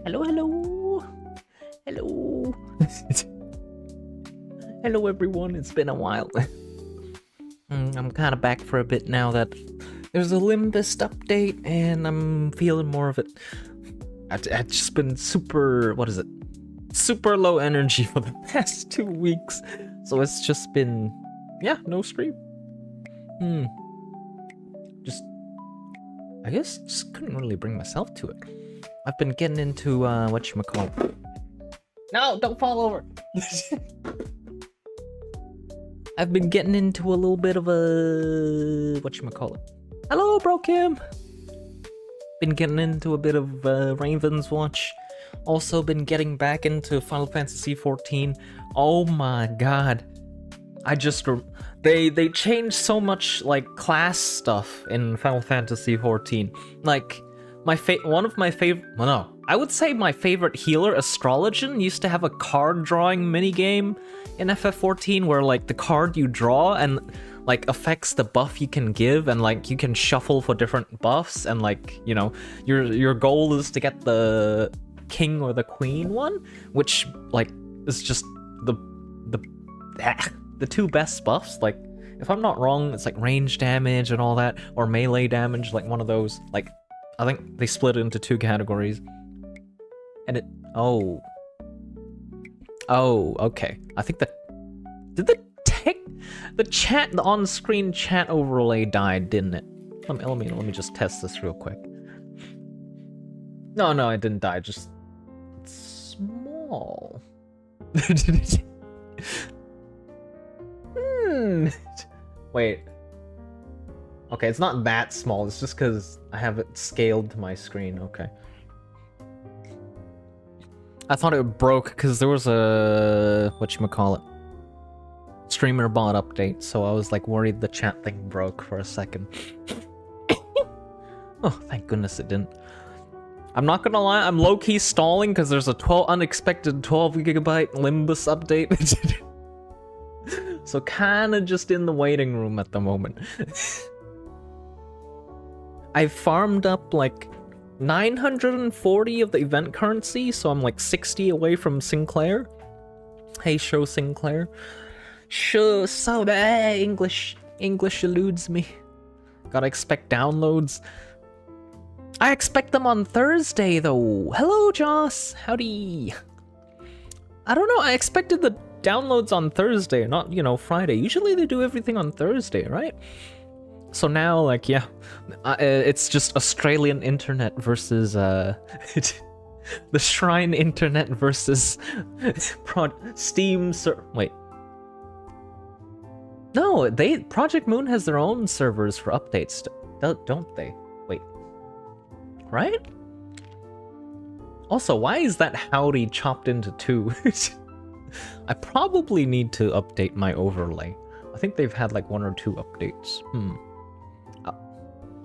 Hello, hello. Hello. Hello, everyone. It's been a while. I'm kind of back for a bit now that there's a Limbus update, and I'm feeling more of it. I've just been super, super low energy for the past 2 weeks. So it's just been, yeah, no stream. I guess just couldn't really bring myself to it. I've been getting into, whatchamacallit. No, don't fall over. I've been getting into a little bit of a, whatchamacallit. Hello, Bro Kim. Been getting into a bit of Raven's Watch. Also been getting back into Final Fantasy 14. Oh my god. I just they changed so much like class stuff in Final Fantasy 14. Like one of my favorite, well, no, I would say my favorite healer, Astrologian, used to have a card drawing minigame in FF14 where like the card you draw and like affects the buff you can give, and like you can shuffle for different buffs, and like, you know, your goal is to get the king or the queen one, which like is just the two best buffs. Like, if I'm not wrong, it's like range damage and all that, or melee damage, like one of those. Like, I think they split it into 2 categories. And it, oh, okay. I think that, did the chat, the on-screen chat overlay died, didn't it? Let me just test this real quick. No, it didn't die, just it's small. Wait. Okay, it's not that small, it's just because I have it scaled to my screen, okay. I thought it broke because there was a, whatchamacallit, streamer bot update, so I was like worried the chat thing broke for a second. Oh, thank goodness it didn't. I'm not gonna lie, I'm low-key stalling because there's a unexpected 12 gigabyte Limbus update. So kinda just in the waiting room at the moment. I've farmed up like 940 of the event currency, so I'm like 60 away from Sinclair. Hey, show Sinclair. Sure, so English eludes me. Gotta expect downloads. I expect them on Thursday though. Hello, Joss. Howdy. I don't know, I expected the downloads on Thursday, not, you know, Friday. Usually they do everything on Thursday, right? So now, like, yeah, it's just Australian internet versus the Shrine internet versus Steam wait. No, Project Moon has their own servers for updates, don't they? Wait. Right? Also, why is that howdy chopped into 2? I probably need to update my overlay. I think they've had like 1 or 2 updates.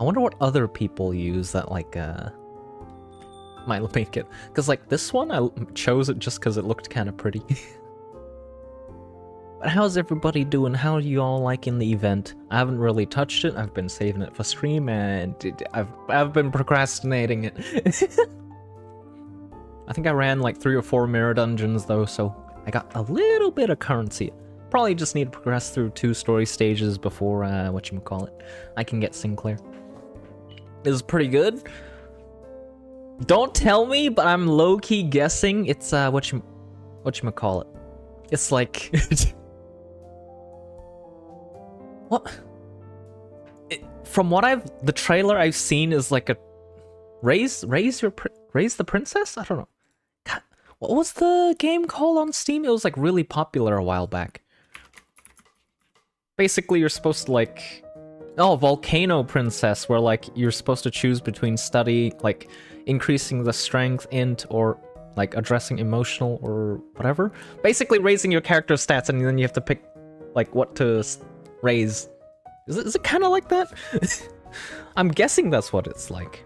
I wonder what other people use that like might make it. Because like this one, I chose it just because it looked kind of pretty. But how's everybody doing? How are you all liking the event? I haven't really touched it. I've been saving it for stream, and I've been procrastinating it. I think I ran like 3 or 4 mirror dungeons though, so I got a little bit of currency. Probably just need to progress through 2 story stages before, whatchamacallit, I can get Sinclair. This is pretty good. Don't tell me, but I'm low-key guessing it's, whatchamacallit. It's like... What? From what the trailer I've seen is like a... Raise the princess? I don't know. God, what was the game called on Steam? It was like really popular a while back. Basically, you're supposed to like... Oh, Volcano Princess, where like you're supposed to choose between like increasing the strength, int, or like addressing emotional or whatever. Basically raising your character's stats, and then you have to pick like what to raise. Is it kind of like that? I'm guessing that's what it's like.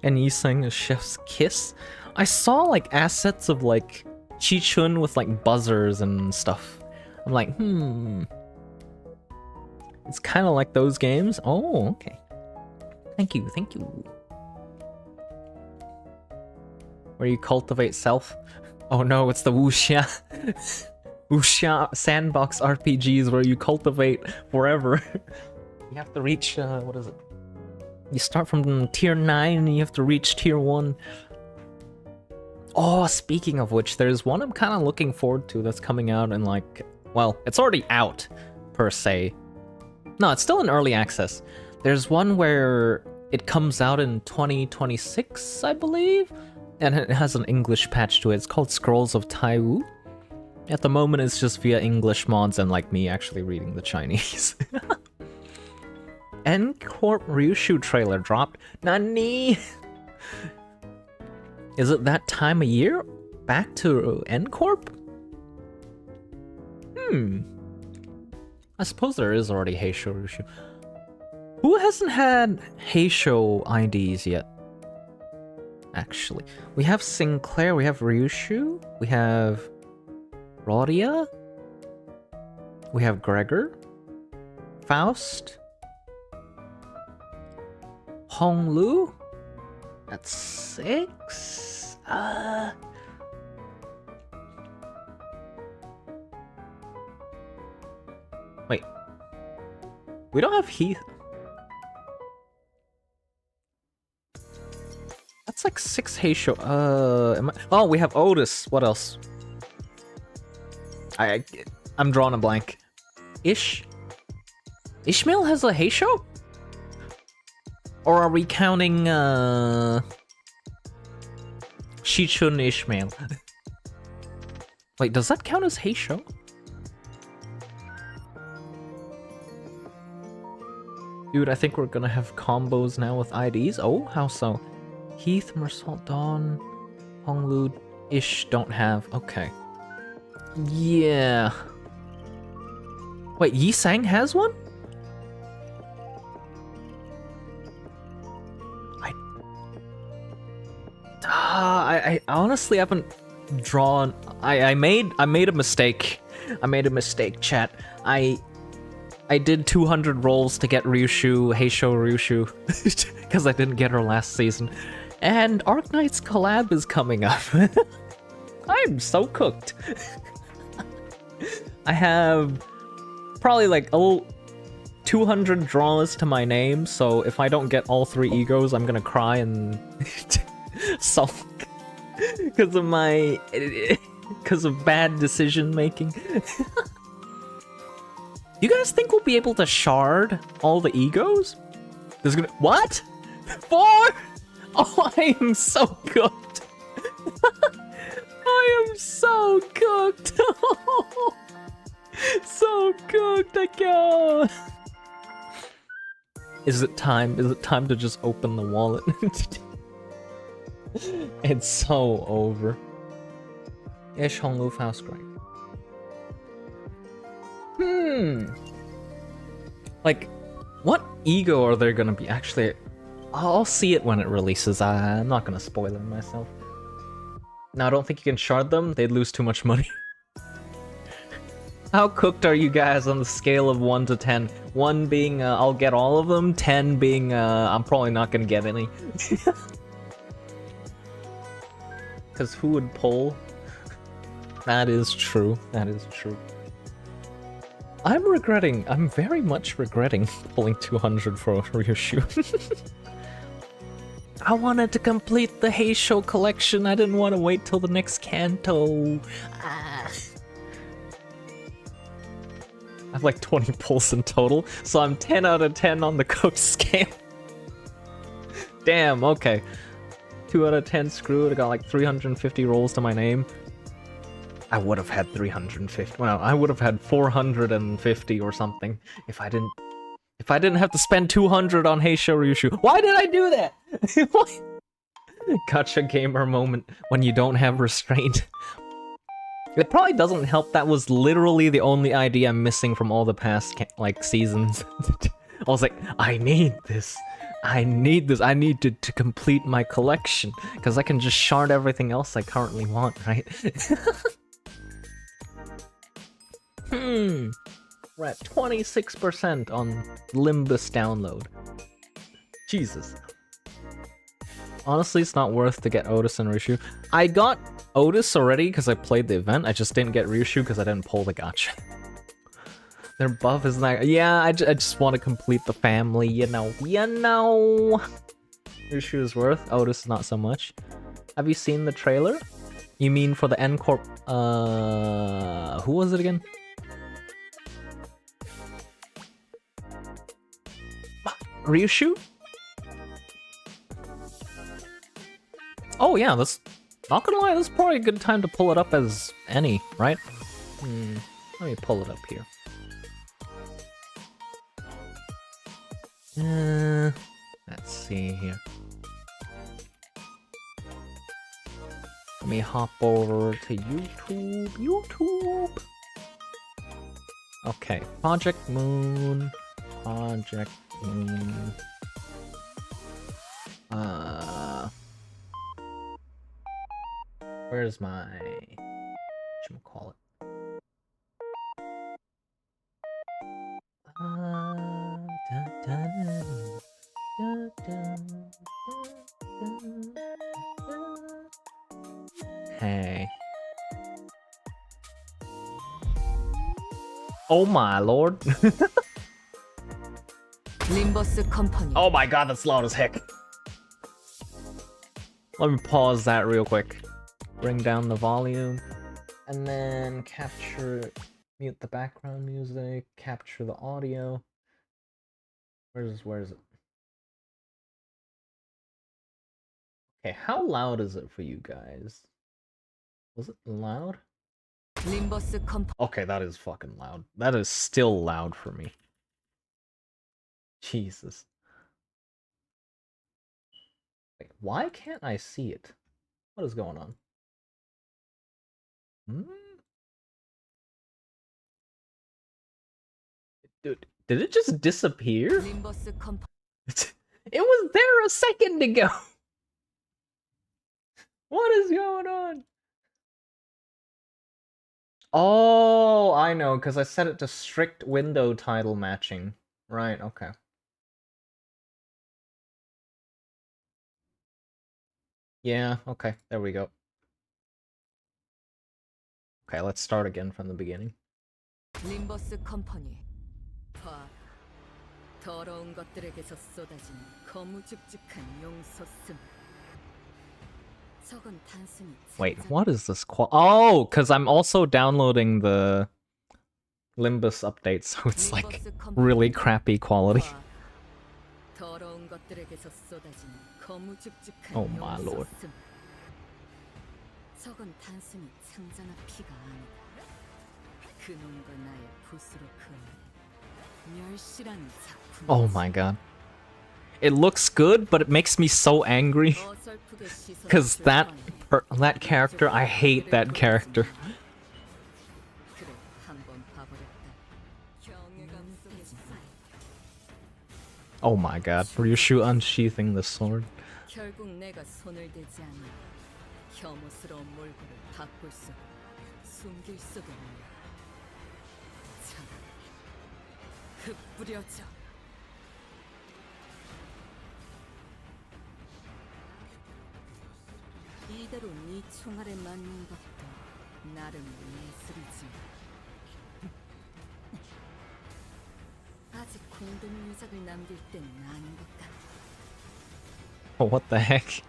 And you sang a chef's kiss? I saw like assets of like Chi-Chun with like buzzers and stuff. I'm like, It's kind of like those games. Oh, okay. Thank you, thank you. Where you cultivate self. Oh no, it's the wuxia. Wuxia sandbox RPGs where you cultivate forever. You have to reach, what is it? You start from tier 9 and you have to reach tier 1. Oh, speaking of which, there's one I'm kind of looking forward to that's coming out in like... Well, it's already out, per se. No, it's still in early access. There's one where it comes out in 2026, I believe? And it has an English patch to it. It's called Scrolls of Taiwu. At the moment, it's just via English mods and like me actually reading the Chinese. N-Corp Ryushu trailer dropped. Nani? Is it that time of year? Back to N-Corp? I suppose there is already Heisho Ryushu. Who hasn't had Heisho IDs yet? Actually. We have Sinclair, we have Ryushu, we have Rodia, we have Gregor, Faust, Honglu. That's 6. Wait. We don't have Heath. That's like 6 Heisho. Oh, we have Otis. What else? I'm drawing a blank. Ishmael has a Heisho? Or are we counting Shichun Ishmael? Wait, does that count as Heisho? Dude, I think we're gonna have combos now with IDs. Oh, how so? Heath, Mersault, Dawn, Honglu, Ish don't have. Okay. Yeah. Wait, Yi Sang has one? I honestly haven't drawn. I made a mistake. I made a mistake, chat. I did 200 rolls to get Ryushu, Heisho Ryushu, because I didn't get her last season. And Arknight's collab is coming up. I'm so cooked. I have probably like 200 draws to my name, so if I don't get all 3 egos, I'm gonna cry and sulk because of bad decision making. You guys think we'll be able to shard all the egos? There's gonna... What? 4? Oh, I am so cooked. I am so cooked. So cooked, I can't. Is it time? Is it time to just open the wallet? It's so over. Ish Honglu Faust Great. Like, what ego are there gonna be? Actually, I'll see it when it releases. I'm not gonna spoil it myself. No, I don't think you can shard them. They'd lose too much money. How cooked are you guys on the scale of 1 to 10? 1 being, I'll get all of them. 10 being, I'm probably not gonna get any. Because who would pull? That is true. That is true. I'm very much regretting pulling 200 for Ryushu. I wanted to complete the Heisho collection. I didn't want to wait till the next Kanto. I have like 20 pulls in total, so I'm 10 out of 10 on the cook scale. Damn, okay. 2 out of 10 screwed. I got like 350 rolls to my name. I would have had 350. Well, I would have had 450 or something if I didn't have to spend 200 on Heisho Ryushu. Why did I do that? Gotcha gamer moment when you don't have restraint. It probably doesn't help. That was literally the only idea I'm missing from all the past like seasons. I was like, I need this. I need this. I need to complete my collection because I can just shard everything else I currently want, right? We're at 26% on Limbus download. Jesus. Honestly, it's not worth to get Otis and Ryushu. I got Otis already because I played the event. I just didn't get Ryushu because I didn't pull the gacha. Their buff is like, yeah, I just want to complete the family, you know. Ryushu is worth, Otis not so much. Have you seen the trailer? You mean for the N Corp? Who was it again? Ryushu? Oh yeah, that's not gonna lie, that's probably a good time to pull it up as any, right? Let me pull it up here. Let's see here. Let me hop over to YouTube. Okay, Project Moon. Where's my whatchamacallit? Hey. Oh my lord. Limbus company. Oh my god, that's loud as heck. Let me pause that real quick. Bring down the volume. And then mute the background music, capture the audio. Where is it? Okay, how loud is it for you guys? Was it loud? Limbus company. Okay, that is fucking loud. That is still loud for me. Jesus. Wait, why can't I see it? What is going on? Dude, did it just disappear? It was there a second ago. What is going on? Oh, I know, because I set it to strict window title matching. Right, okay. Yeah, okay, there we go. Okay, let's start again from the beginning. Limbus company. 더러운 것들에게서 쏟아진 거무죽죽한 용솟음. 저건 단순히. Wait, what is this Oh, because I'm also downloading the Limbus update, so it's like really crappy quality. Oh my lord. 저건 단순히 창자나 피가 아니다. 그놈과 나의 붓으로 그은 멸실한 작품. Oh my god. It looks good, but it makes me so angry. Because that character, I hate that character. Oh my god, Ryushu unsheathing the sword. 결국 내가 손을 대지 않아 혐오스러운 몰골을 바꿀 수, 숨길 수도 없네. 차라리 흩뿌려져. 이대로 네 총알에 맞는 것도 나름 예술이지. 아직 공든 유적을 남길 땐 아닌 것 같아. Oh, what the heck?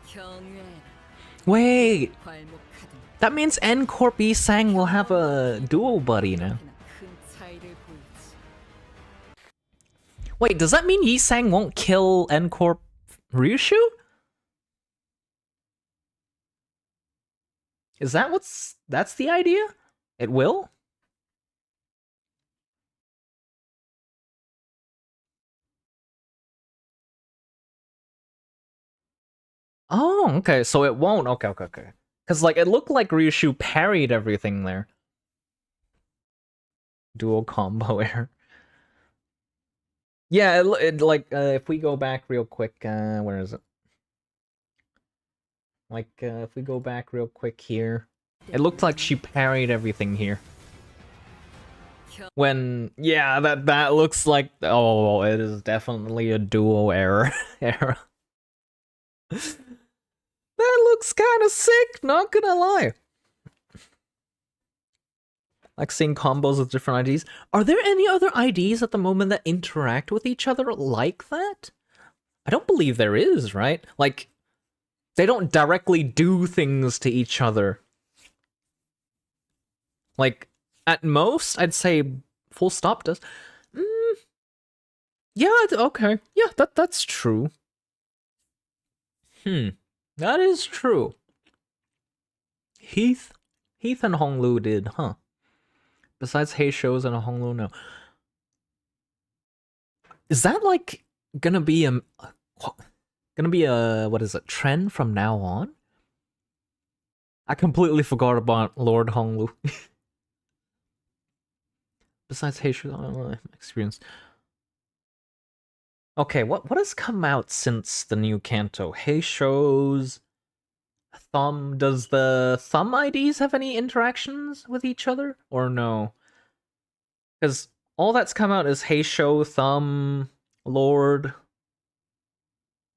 Wait! That means N Corp Isang will have a duo buddy now. Wait, does that mean Isang won't kill N Corp Ryushu? Is that that's the idea? It will? Oh, okay, so it won't. Okay. Because, like, it looked like Ryushu parried everything there. Dual combo air. Yeah, if we go back real quick, where is it? Like, if we go back real quick here, it looked like she parried everything here. When yeah, that looks like oh, it is definitely a duo error error. That looks kind of sick, not gonna lie. Like seeing combos with different IDs. Are there any other IDs at the moment that interact with each other like that? I don't believe there is, right? Like, they don't directly do things to each other. Like, at most, I'd say full stop does. Mm, yeah, okay. Yeah, that's true. That is true. Heath and Honglu did, huh? Besides Hey Shows and Honglu, no. Is that like gonna be a what is it, trend from now on? I completely forgot about Lord Honglu. Besides Hey Shows, experience. Okay, what has come out since the new Kanto? Hey Shows, Thumb. Does the Thumb IDs have any interactions with each other or no? Because all that's come out is Hey Show, Thumb, Lord,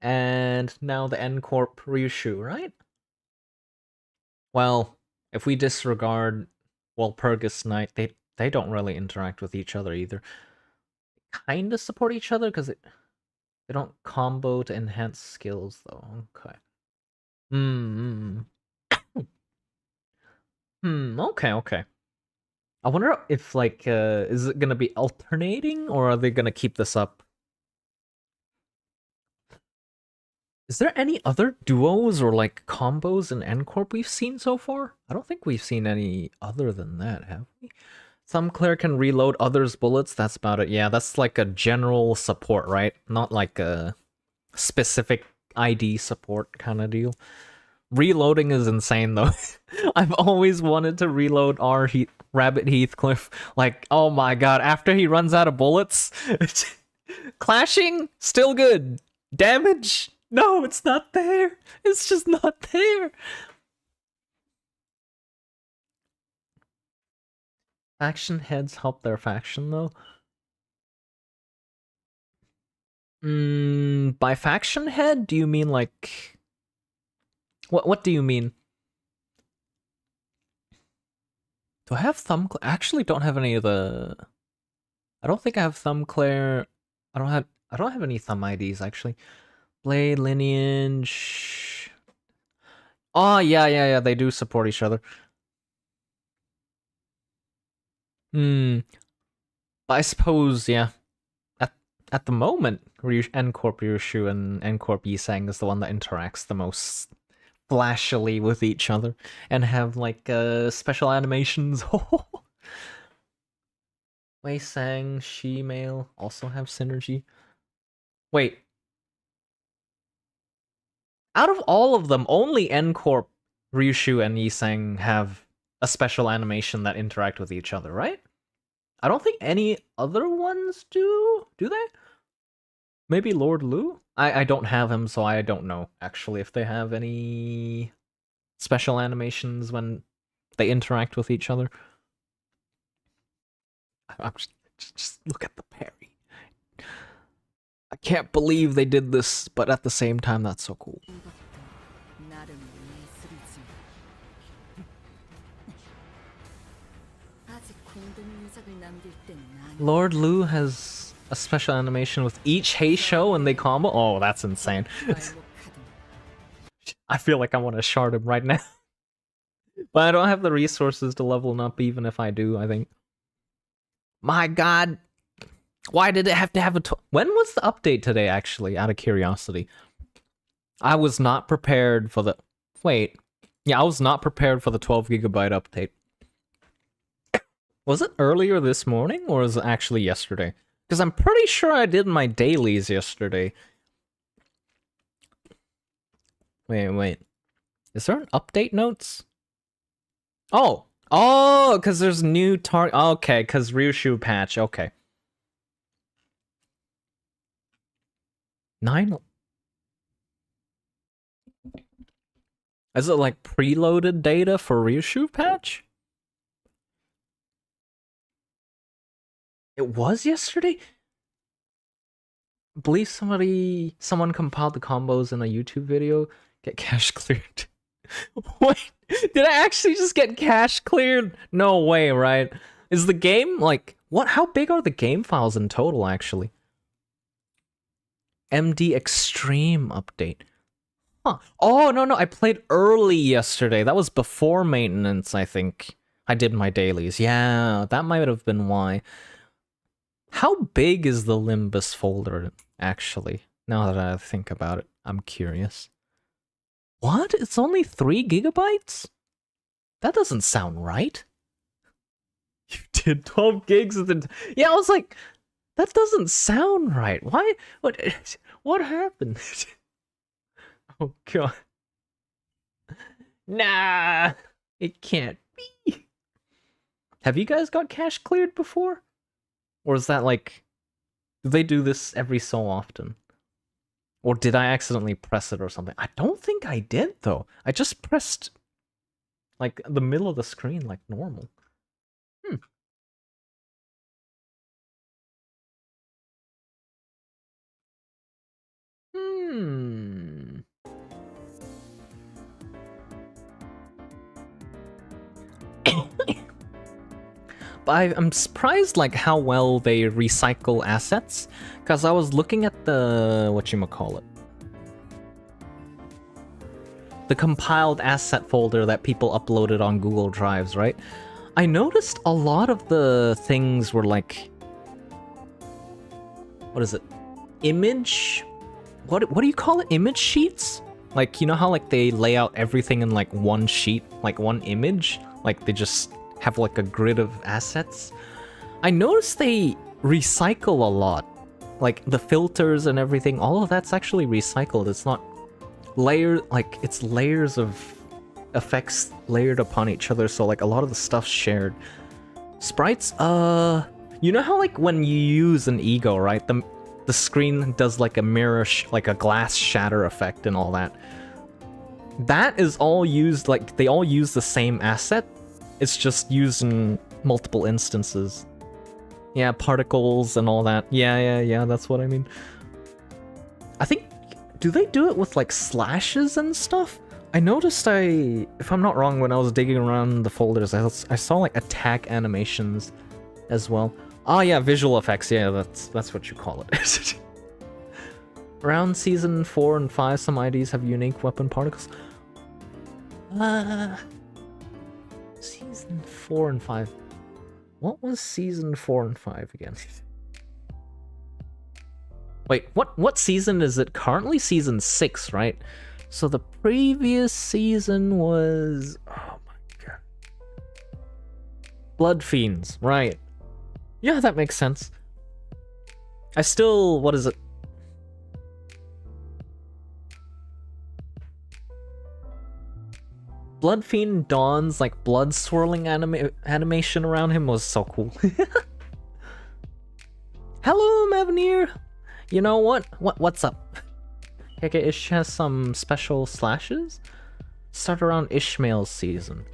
and now the N Corp Ryushu, right? Well, if we disregard Walpurgis Knight, they don't really interact with each other either. Kinda support each other because they don't combo to enhance skills though. Okay. Hmm. Okay. I wonder if like is it gonna be alternating or are they gonna keep this up? Is there any other duos or like combos in N-Corp we've seen so far? I don't think we've seen any other than that, have we? Some Claire can reload others' bullets, that's about it. Yeah, that's like a general support, right? Not like a specific ID support kind of deal. Reloading is insane though. I've always wanted to reload our Rabbit Heathcliff. Like, oh my god, after he runs out of bullets, clashing, still good. Damage, no, it's not there. It's just not there. Faction heads help their faction though. By faction head, do you mean like what do you mean? Do I have thumb? I actually don't have any of the. I don't think I have thumb Claire. I don't have any thumb IDs actually. Blade lineage. Oh yeah. They do support each other. But I suppose yeah. At the moment, N-Corp Ryushu and N-Corp Yisang is the one that interacts the most flashily with each other and have like special animations. Wei Sang, She-Mail also have synergy. Wait. Out of all of them, only N-Corp, Ryushu, and Yisang have a special animation that interact with each other, right? I don't think any other ones do. Do they? Maybe Lord Lu? I don't have him, so I don't know, actually, if they have any special animations when they interact with each other. I'm just look at the parry. I can't believe they did this, but at the same time, that's so cool. Lord Lu has a special animation with each Hey Show and they combo. Oh, that's insane. I feel like I want to shard him right now. But I don't have the resources to level him up even if I do, I think. My god. Why did it have to have a... When was the update today, actually, out of curiosity? I was not prepared for the... Wait. Yeah, I was not prepared for the 12 gigabyte update. Was it earlier this morning, or was it actually yesterday? Because I'm pretty sure I did my dailies yesterday. Wait. Is there an update notes? Oh! Oh, because there's new target... Okay, because Ryushu patch, okay. 9... Is it like preloaded data for Ryushu patch? It was yesterday? I believe someone compiled the combos in a YouTube video. Get cache cleared. What? Did I actually just get cache cleared? No way, right? Is the game like what? How big are the game files in total actually? MD Extreme update. Huh. Oh, no, I played early yesterday. That was before maintenance, I think. I did my dailies. Yeah, that might have been why. How big is the Limbus folder, actually? Now that I think about it, I'm curious. What? It's only 3 gigabytes? That doesn't sound right. You did 12 gigs of the... Yeah, I was like, that doesn't sound right. Why? What happened? Oh, God. Nah, it can't be. Have you guys got cache cleared before? Or is that like... Do they do this every so often? Or did I accidentally press it or something? I don't think I did, though. I just pressed, like, the middle of the screen like normal. Hmm. But I'm surprised, like, how well they recycle assets. Because I was looking at the... whatchamacallit? The compiled asset folder that people uploaded on Google Drives, right? I noticed a lot of the things were like... What is it? Image... What do you call it? Image sheets? Like, you know how like they lay out everything in like one sheet? Like one image? Like they just have like a grid of assets? I noticed they recycle a lot. Like the filters and everything, all of that's actually recycled. It's not like it's layers of effects layered upon each other, so like a lot of the stuff's shared. Sprites, you know how like when you use an ego, right? The screen does like a mirror, like a glass shatter effect and all that. That is all used, like they all use the same asset. It's just used in multiple instances. Yeah, particles and all that. Yeah, that's what I mean. I think, do they do it with like slashes and stuff? I noticed if I'm not wrong, when I was digging around the folders, I saw like attack animations as well. Oh yeah, visual effects, yeah, that's what you call it. Around season 4 and 5, some IDs have unique weapon particles. Season 4 and 5. What was season 4 and 5 again? Wait, what season is it currently? Season 6, right? So the previous season was... Oh my god. Blood Fiends, right. Yeah, that makes sense. I still... What is it? Blood Fiend Dawn's like blood swirling animation around him was so cool. Hello, Mavnir! You know what? What's up? Okay, Ish has some special slashes? Start around Ishmael's season.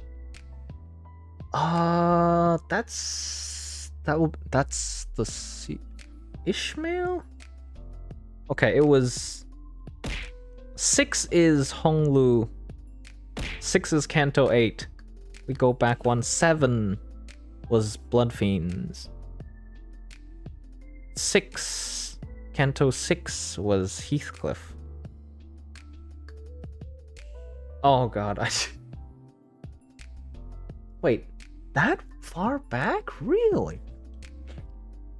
That's the Ishmael? Okay, it was 6 is Honglu. 6 is Kanto 8. We go back 1. 7 was Blood Fiends. 6, Kanto 6 was Heathcliff. Oh god, Wait, that far back? Really?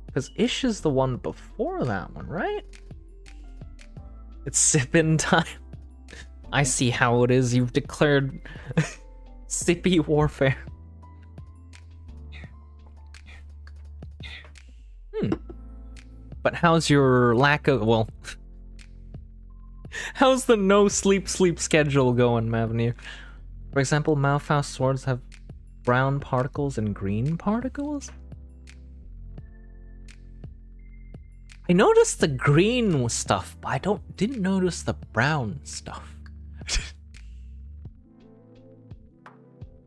Because Ish is the one before that one, right? It's sip-in time. I see how it is. You've declared sippy warfare. But how's your lack of... Well... How's the no sleep schedule going, Mavnir? For example, Malphas swords have brown particles and green particles? I noticed the green stuff, but I didn't notice the brown stuff.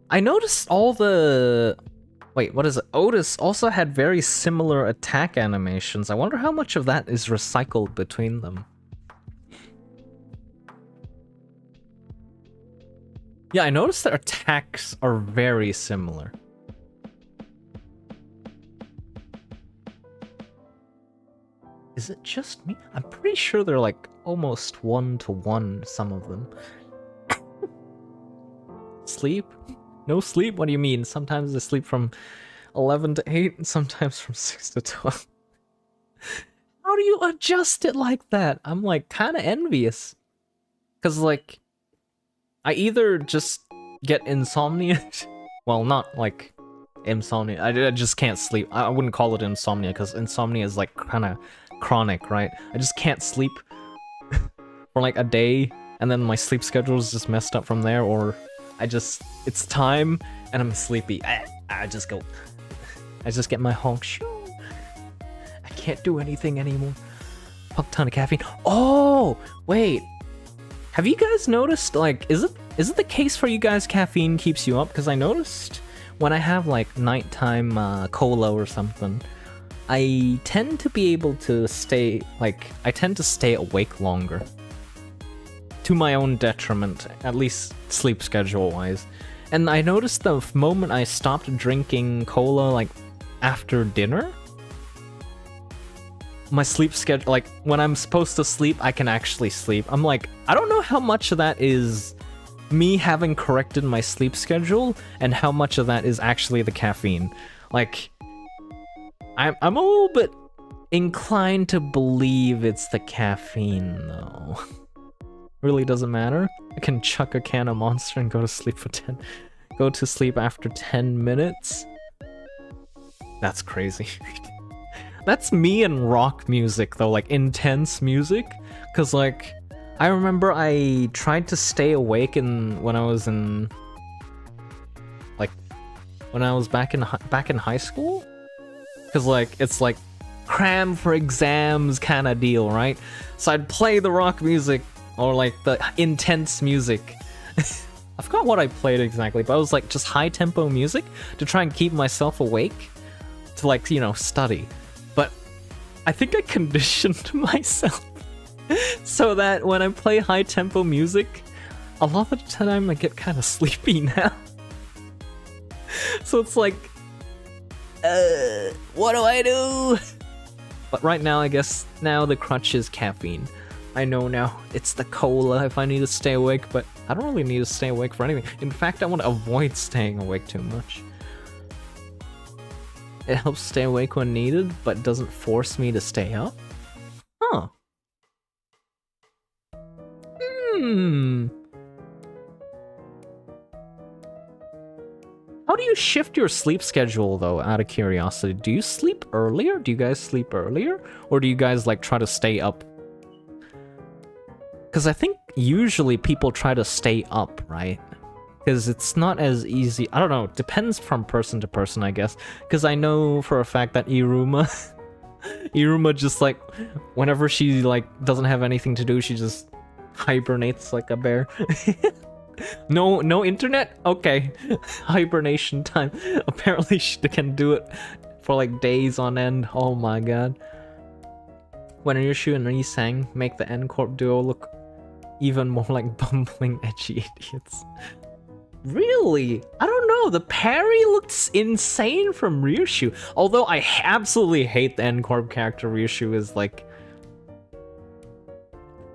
I noticed all the Wait, what is it? Otis also had very similar attack animations. I wonder how much of that is recycled between them. Yeah, I noticed their attacks are very similar. Is it just me? I'm pretty sure they're like almost 1-to-1, some of them. Sleep? No sleep? What do you mean? Sometimes I sleep from 11 to 8 and sometimes from 6 to 12. How do you adjust it like that? I'm like kind of envious. Because like, I either just get insomnia. Well, not like insomnia. I just can't sleep. I wouldn't call it insomnia because insomnia is like kind of chronic, right? I just can't sleep for like a day and then my sleep schedule is just messed up from there, or it's time and I'm sleepy. I just get my honk shoo. I can't do anything anymore. Fuck ton of caffeine. Oh, wait. Have you guys noticed, like, is it the case for you guys caffeine keeps you up? Because I noticed when I have like nighttime cola or something, I tend to be able to stay awake longer. To my own detriment, at least sleep schedule wise. And I noticed the moment I stopped drinking cola like after dinner, my sleep schedule, like when I'm supposed to sleep, I can actually sleep. I'm like, I don't know how much of that is me having corrected my sleep schedule and how much of that is actually the caffeine. Like, I'm a little bit inclined to believe it's the caffeine though. Really doesn't matter. I can chuck a can of Monster and go to sleep after 10 minutes. That's crazy. That's me and rock music though, like intense music. Cause like, I remember I tried to stay awake when I was back in high school. Cause like, it's like cram for exams kind of deal, right? So I'd play the rock music or like the intense music. I forgot what I played exactly, but I was like just high tempo music to try and keep myself awake to like, you know, study. But I think I conditioned myself so that when I play high tempo music, a lot of the time I get kind of sleepy now. So it's like, what do I do? But right now, I guess now the crutch is caffeine. I know now it's the cola if I need to stay awake, but I don't really need to stay awake for anything. In fact, I want to avoid staying awake too much. It helps stay awake when needed, but doesn't force me to stay up? Huh. How do you shift your sleep schedule, though, out of curiosity? Do you sleep earlier? Do you guys sleep earlier? Or do you guys, like, try to stay up? Because I think usually people try to stay up, right? Because it's not as easy. I don't know. It depends from person to person, I guess. Because I know for a fact that Iruma... Iruma just, like, whenever she, like, doesn't have anything to do, she just hibernates like a bear. No internet? Okay. Hibernation time. Apparently she can do it for like days on end. Oh my god. When Ryushu and Ri-sang make the N-Corp duo look even more like bumbling edgy idiots. Really? I don't know. The parry looks insane from Ryushu. Although I absolutely hate the N-Corp character Ryushu is like...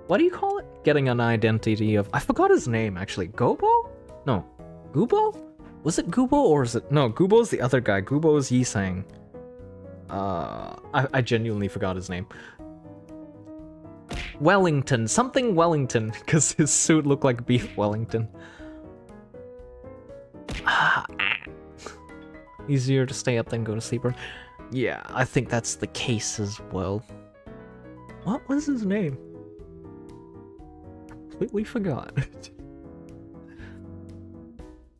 What do you call it? Getting an identity of... I forgot his name, actually. Gobo? No. Gubo? Was it Gubo or is it... No, Gubo's the other guy. Gubo is Yi-sang. I genuinely forgot his name. Wellington. Something Wellington. Because his suit looked like beef Wellington. Easier to stay up than go to sleep. Yeah, I think that's the case as well. What was his name? Completely forgot.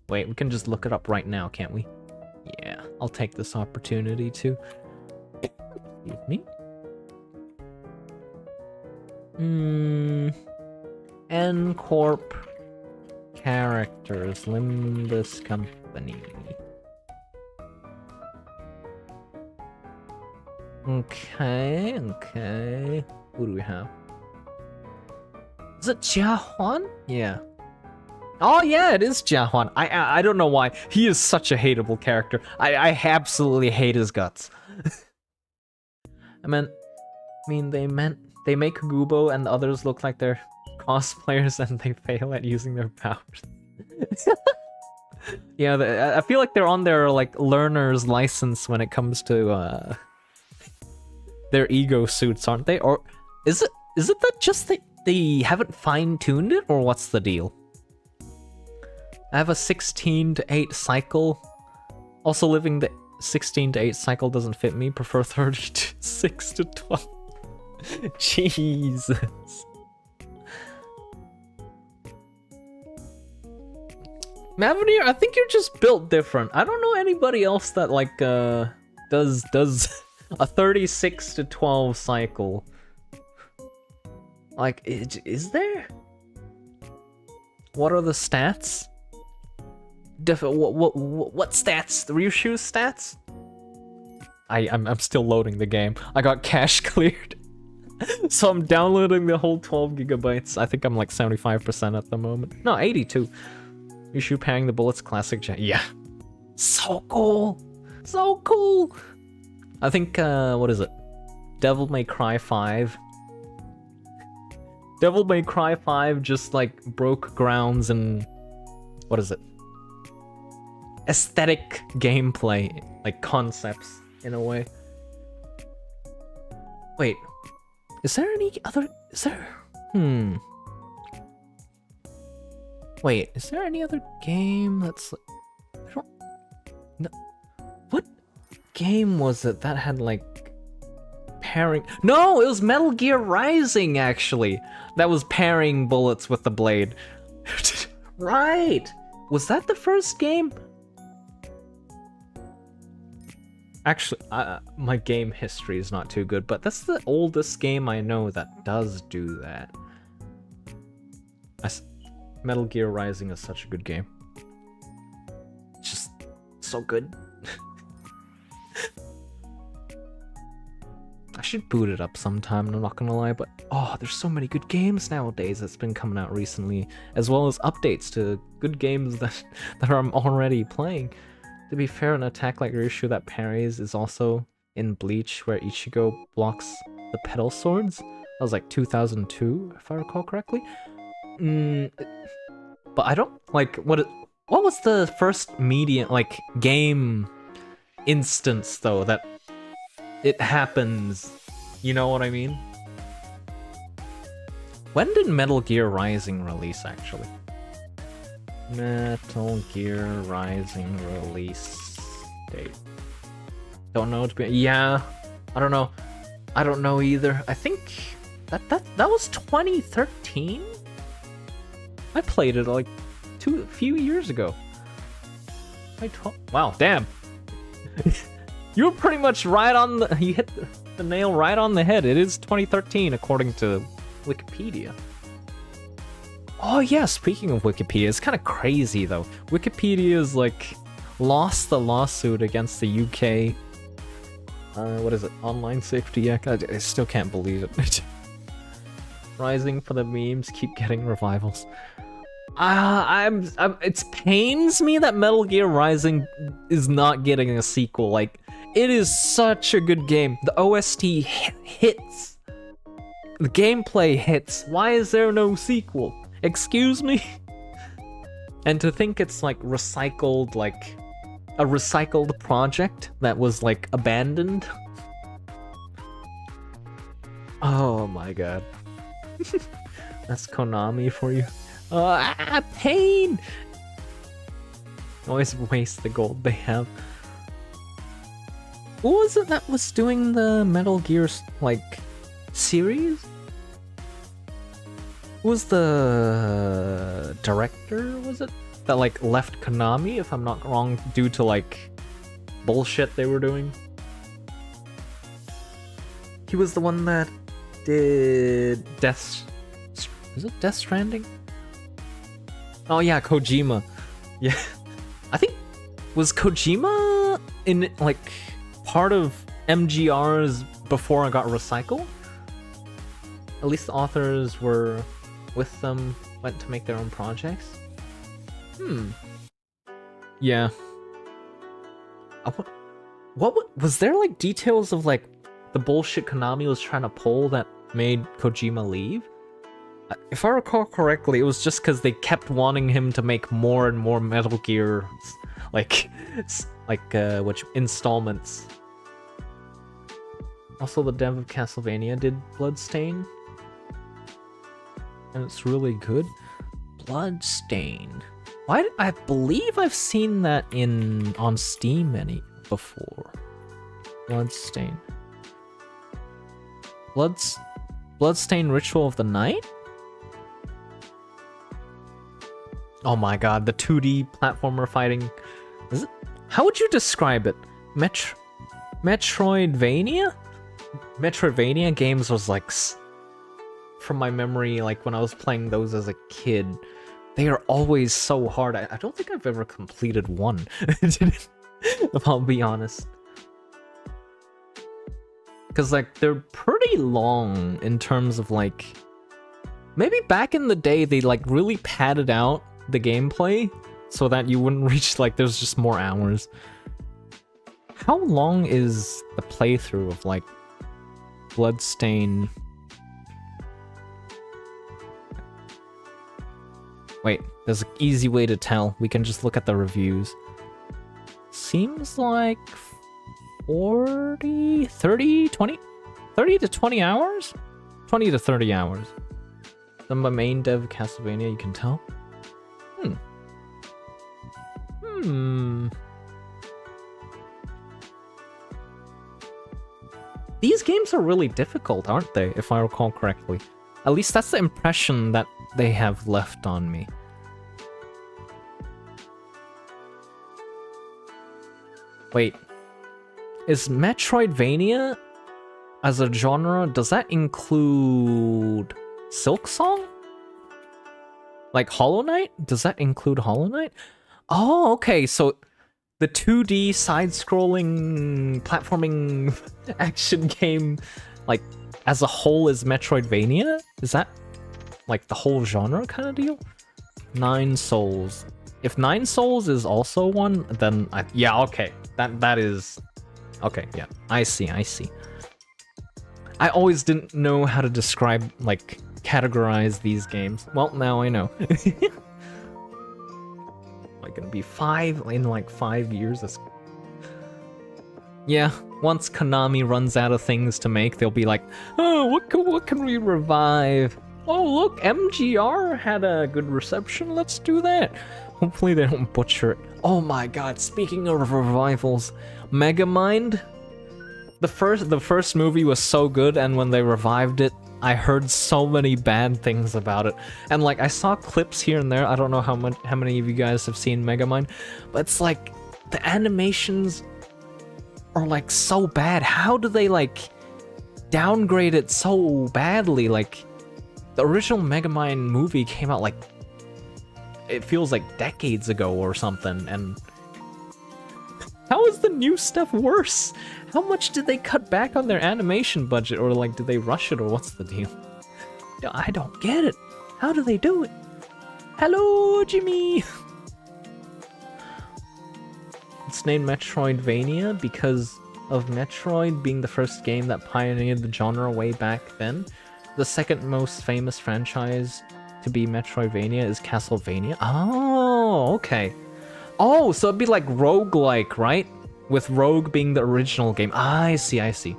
Wait, we can just look it up right now, can't we? Yeah, I'll take this opportunity to... Excuse me. N-Corp characters, Limbus Company. Okay, okay. Who do we have? Is it Jiahuan? Yeah. Oh yeah, it is Jiahuan. I don't know why. He is such a hateable character. I absolutely hate his guts. I mean they make Gubo and the others look like they're cosplayers and they fail at using their powers. Yeah, I feel like they're on their like learner's license when it comes to their ego suits, aren't they? Or is it that just they haven't fine-tuned it, or what's the deal? I have a 16 to 8 cycle. Also, living the 16 to 8 cycle doesn't fit me. Prefer 36 to 12. Jesus. Mavenir, I think you're just built different. I don't know anybody else that like does a 36 to 12 cycle. Like, is there? What are the stats? What stats? The Ryushu's stats? I'm still loading the game. I got cache cleared. So I'm downloading the whole 12 gigabytes. I think I'm like 75% at the moment. No, 82. Ryushu pairing the bullets, classic yeah. So cool. So cool. I think, what is it? Devil May Cry 5. Devil May Cry 5 just like broke grounds and what is it? Aesthetic gameplay, like concepts in a way. Wait, is there any other? Is there? Wait, is there any other game that's? I don't. No. What game was it that had like pairing? No, it was Metal Gear Rising actually. That was pairing bullets with the blade. Right. Was that the first game? Actually, my game history is not too good, but that's the oldest game I know that does do that. Metal Gear Rising is such a good game. It's just so good. I should boot it up sometime, I'm not gonna lie, but oh, there's so many good games nowadays that's been coming out recently, as well as updates to good games that I'm already playing. To be fair, an attack like Ryushu that parries is also in Bleach, where Ichigo blocks the petal swords. That was like 2002, if I recall correctly. But I don't like what was the first game instance though that it happens? You know what I mean? When did Metal Gear Rising release actually? Metal Gear Rising release date. Don't know. Yeah, I don't know. I don't know either. I think that was 2013. I played it like a few years ago. Wow, damn. You were pretty much right on the. You hit the nail right on the head. It is 2013 according to Wikipedia. Oh yeah, speaking of Wikipedia, it's kind of crazy though. Wikipedia's like lost the lawsuit against the UK. What is it? Online Safety Act? I still can't believe it. Rising for the memes, keep getting revivals. It pains me that Metal Gear Rising is not getting a sequel. Like, it is such a good game. The OST hits. The gameplay hits. Why is there no sequel? Excuse me? And to think it's like recycled, like a recycled project that was like abandoned. Oh my god. That's Konami for you. Pain! Always waste the gold they have. Who was it that was doing the Metal Gear, like, series? Who was the director, was it? That, like, left Konami, if I'm not wrong, due to, like, bullshit they were doing? He was the one that did Death... Is it Death Stranding? Oh yeah, Kojima. Yeah. I think... Was Kojima in, like, part of MGR's before it got recycled. At least the authors were with them, went to make their own projects. Yeah. What was there like details of like the bullshit Konami was trying to pull that made Kojima leave? If I recall correctly, it was just because they kept wanting him to make more and more Metal Gear, like which installments. Also, the dev of Castlevania did Bloodstain, and it's really good. Bloodstain. Why? I believe I've seen that on Steam before. Bloodstain. Bloodstain Ritual of the Night? Oh my god, the 2D platformer fighting. Is it? How would you describe it? Metroidvania? Metroidvania games was like, from my memory, like when I was playing those as a kid, they are always so hard. I don't think I've ever completed one, if I'll be honest. Because like they're pretty long in terms of like, maybe back in the day they like really padded out the gameplay so that you wouldn't reach like there's just more hours. How long is the playthrough of like Bloodstain? Wait, there's an easy way to tell. We can just look at the reviews. Seems like 40, 30, 20, 30 to 20 hours? 20 to 30 hours. Done by main dev Castlevania, you can tell. These games are really difficult, aren't they, if I recall correctly? At least that's the impression that they have left on me. Wait. Is Metroidvania as a genre, does that include Silksong? Like Hollow Knight? Does that include Hollow Knight? Oh, okay, so the 2D side-scrolling platforming action game, like, as a whole is Metroidvania? Is that, like, the whole genre kind of deal? Nine Souls. If Nine Souls is also one, then yeah, okay. That is... Okay, yeah. I see. I always didn't know how to describe, like, categorize these games. Well, now I know. Like, gonna be 5 in, like, 5 years? That's... Yeah, once Konami runs out of things to make, they'll be like, oh, what can we revive? Oh, look, MGR had a good reception, let's do that. Hopefully they don't butcher it. Oh my god, speaking of revivals, Megamind? The first movie was so good, and when they revived it, I heard so many bad things about it. And like, I saw clips here and there, I don't know how many of you guys have seen Megamind, but it's like, the animations are like so bad. How do they like downgrade it so badly? Like, the original Megamind movie came out like, it feels like decades ago or something, and how is the new stuff worse? How much did they cut back on their animation budget, or like, did they rush it, or what's the deal? I don't get it. How do they do it? Hello, Jimmy! It's named Metroidvania because of Metroid being the first game that pioneered the genre way back then. The second most famous franchise to be Metroidvania is Castlevania. Oh, okay. Oh, so it'd be like roguelike, right? With Rogue being the original game. I see.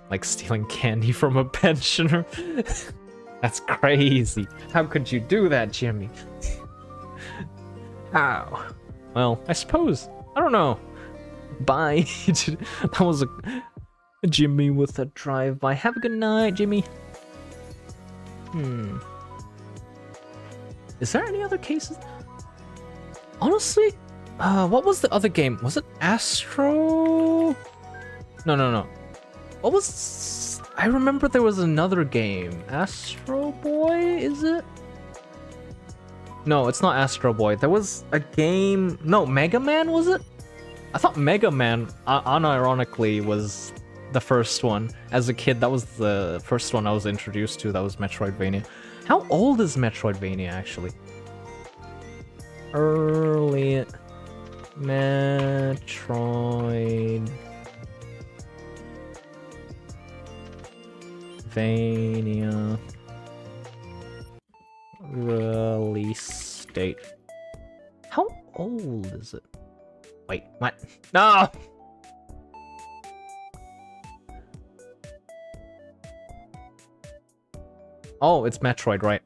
Like stealing candy from a pensioner. That's crazy. How could you do that, Jimmy? How? Well, I suppose. I don't know. Bye. That was a Jimmy with a drive-by. Have a good night, Jimmy. Is there any other cases? Honestly, what was the other game? Was it Astro? No. What was... I remember there was another game. Astro Boy, is it? No, it's not Astro Boy. There was a game... No, Mega Man, was it? I thought Mega Man, unironically, was the first one. As a kid, that was the first one I was introduced to. That was Metroidvania. How old is Metroidvania, actually? Early Metroidvania release date. How old is it? Wait, what? No! Oh, it's Metroid, right?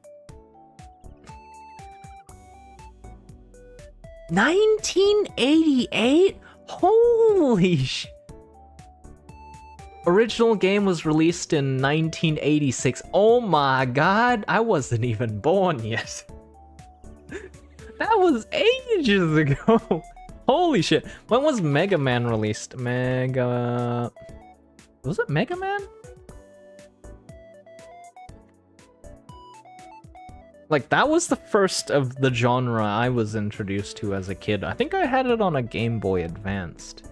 1988? Holy sh... Original game was released in 1986. Oh my god, I wasn't even born yet. That was ages ago. Holy shit. When was Mega Man released? Was it Mega Man? Like, that was the first of the genre I was introduced to as a kid. I think I had it on a Game Boy Advanced.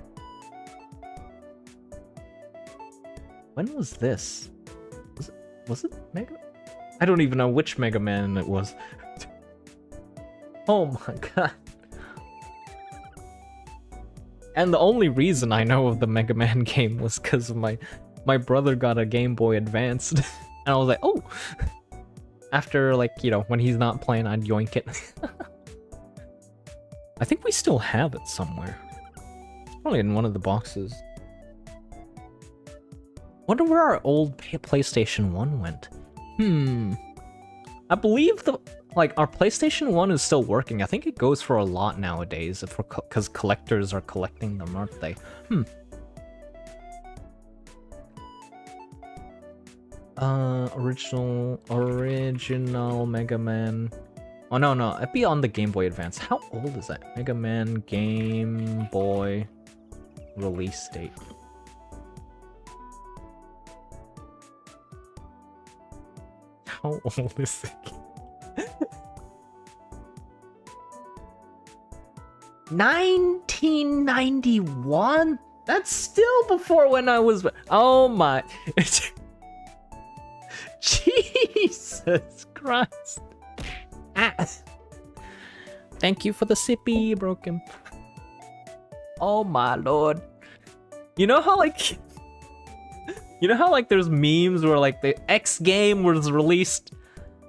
When was this? Was it Mega? I don't even know which Mega Man it was. Oh my god. And the only reason I know of the Mega Man game was because my brother got a Game Boy Advanced. And I was like, oh! After, like, you know, when he's not playing, I'd yoink it. I think we still have it somewhere. It's probably in one of the boxes. Wonder where our old PlayStation 1 went. I believe our PlayStation 1 is still working. I think it goes for a lot nowadays because collectors are collecting them, aren't they? Original Mega Man. Oh no, it'd be on the Game Boy Advance. How old is that? Mega Man Game Boy release date. How old is it? 1991? That's still before when I was... Oh my... Jesus Christ. Ah. Thank you for the sippy, Broken. Oh my lord. You know how like... You know how like there's memes where like the X game was released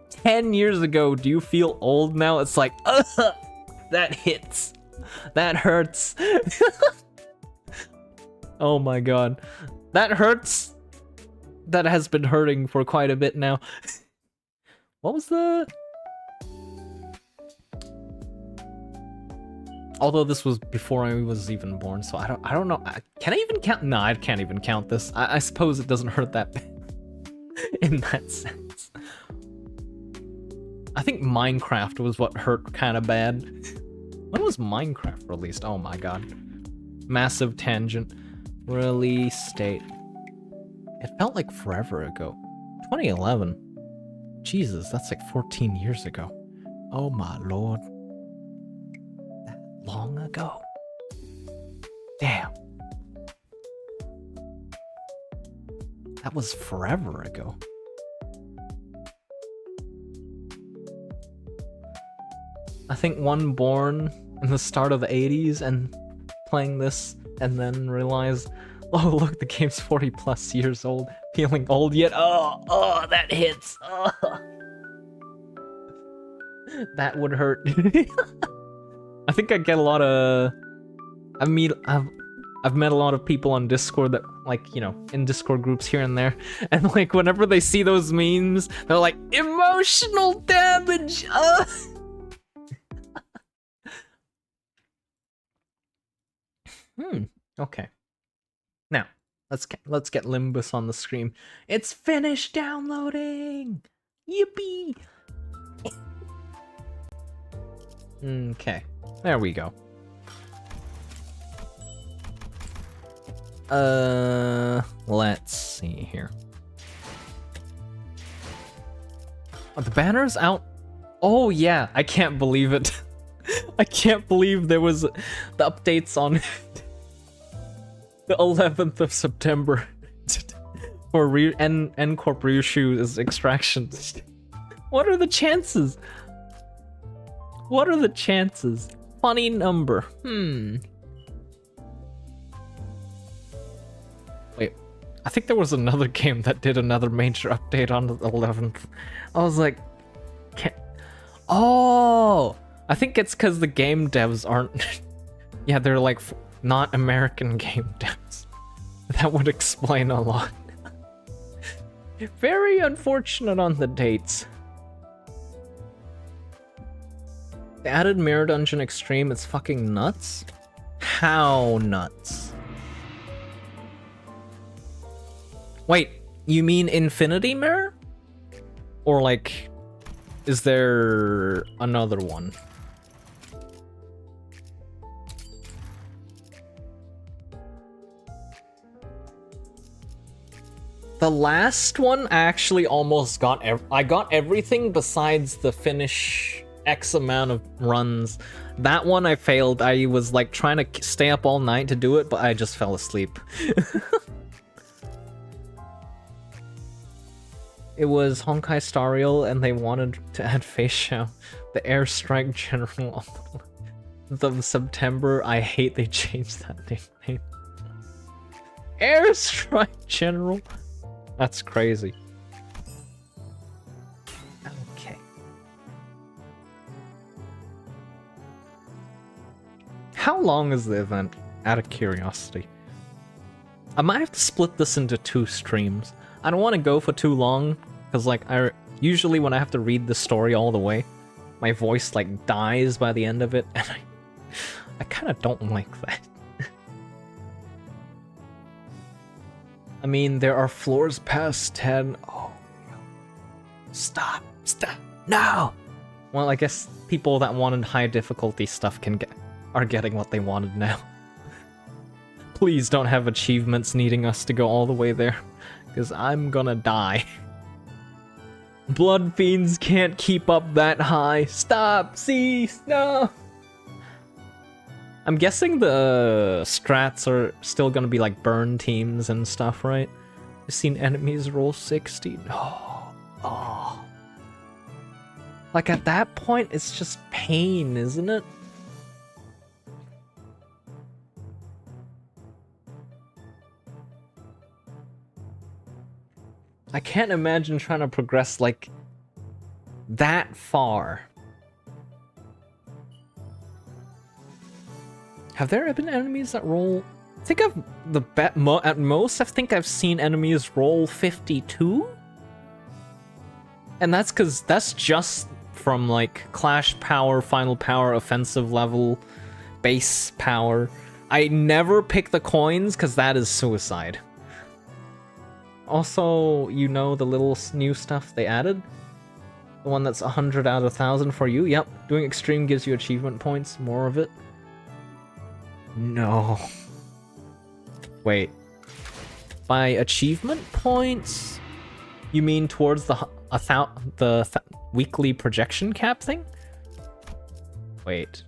10 years ago. Do you feel old now? It's like, that hits. That hurts. Oh my god. That hurts. That has been hurting for quite a bit now. What was the... Although this was before I was even born, so I don't know. Can I even count? No, I can't even count this. I suppose it doesn't hurt that bad in that sense. I think Minecraft was what hurt kind of bad. When was Minecraft released? Oh my god. Massive tangent. Release date. It felt like forever ago. 2011. Jesus, that's like 14 years ago. Oh my lord. That long ago. Damn. That was forever ago. I think one born in the start of the 80s and playing this and then realize, oh look, the game's 40 plus years old, feeling old yet. Oh, that hits. Oh. That would hurt. I think I get a lot of... I've met a lot of people on Discord that, like, you know, in Discord groups here and there, and like whenever they see those memes, they're like, emotional damage! Okay. Now, let's get Limbus on the screen. It's finished downloading! Yippee! Okay, there we go. Let's see here. Oh, the banner's out. Oh yeah, I can't believe it. I can't believe there was the updates on the 11th of September. for N Corp Ryushu is extraction. What are the chances? What are the chances? Funny number. Wait, I think there was another game that did another major update on the 11th. I was like, oh, I think it's because the game devs aren't. Yeah, they're like not American game devs. That would explain a lot. Very unfortunate on the dates. They added Mirror Dungeon Extreme. It's fucking nuts. How nuts? Wait, you mean Infinity Mirror? Or like, is there another one? The last one I actually almost got. I got everything besides the finish X amount of runs. That one I failed. I was like trying to stay up all night to do it, but I just fell asleep. It was Honkai Star Rail, and they wanted to add Feishao, the airstrike general of September. I hate they changed that nickname. Airstrike general. That's crazy. Okay. How long is the event? Out of curiosity. I might have to split this into 2 streams. I don't want to go for too long, because like usually when I have to read the story all the way, my voice like dies by the end of it, and I kind of don't like that. I mean, there are floors past 10. Oh, no. Stop, no! Well, I guess people that wanted high difficulty stuff are getting what they wanted now. Please don't have achievements needing us to go all the way there, because I'm gonna die. Blood fiends can't keep up that high. Stop, cease, no! I'm guessing the strats are still gonna be like burn teams and stuff, right? I've seen enemies roll 60. No. Oh. Like at that point, it's just pain, isn't it? I can't imagine trying to progress like that far. Have there been enemies that roll? I think at most, I think I've seen enemies roll 52? And that's because that's just from like Clash Power, Final Power, Offensive Level, Base Power. I never pick the coins because that is suicide. Also, you know the little new stuff they added? The one that's 100 out of 1,000 for you? Yep, doing extreme gives you achievement points, more of it. No. Wait. By achievement points, you mean towards the weekly projection cap thing? Wait.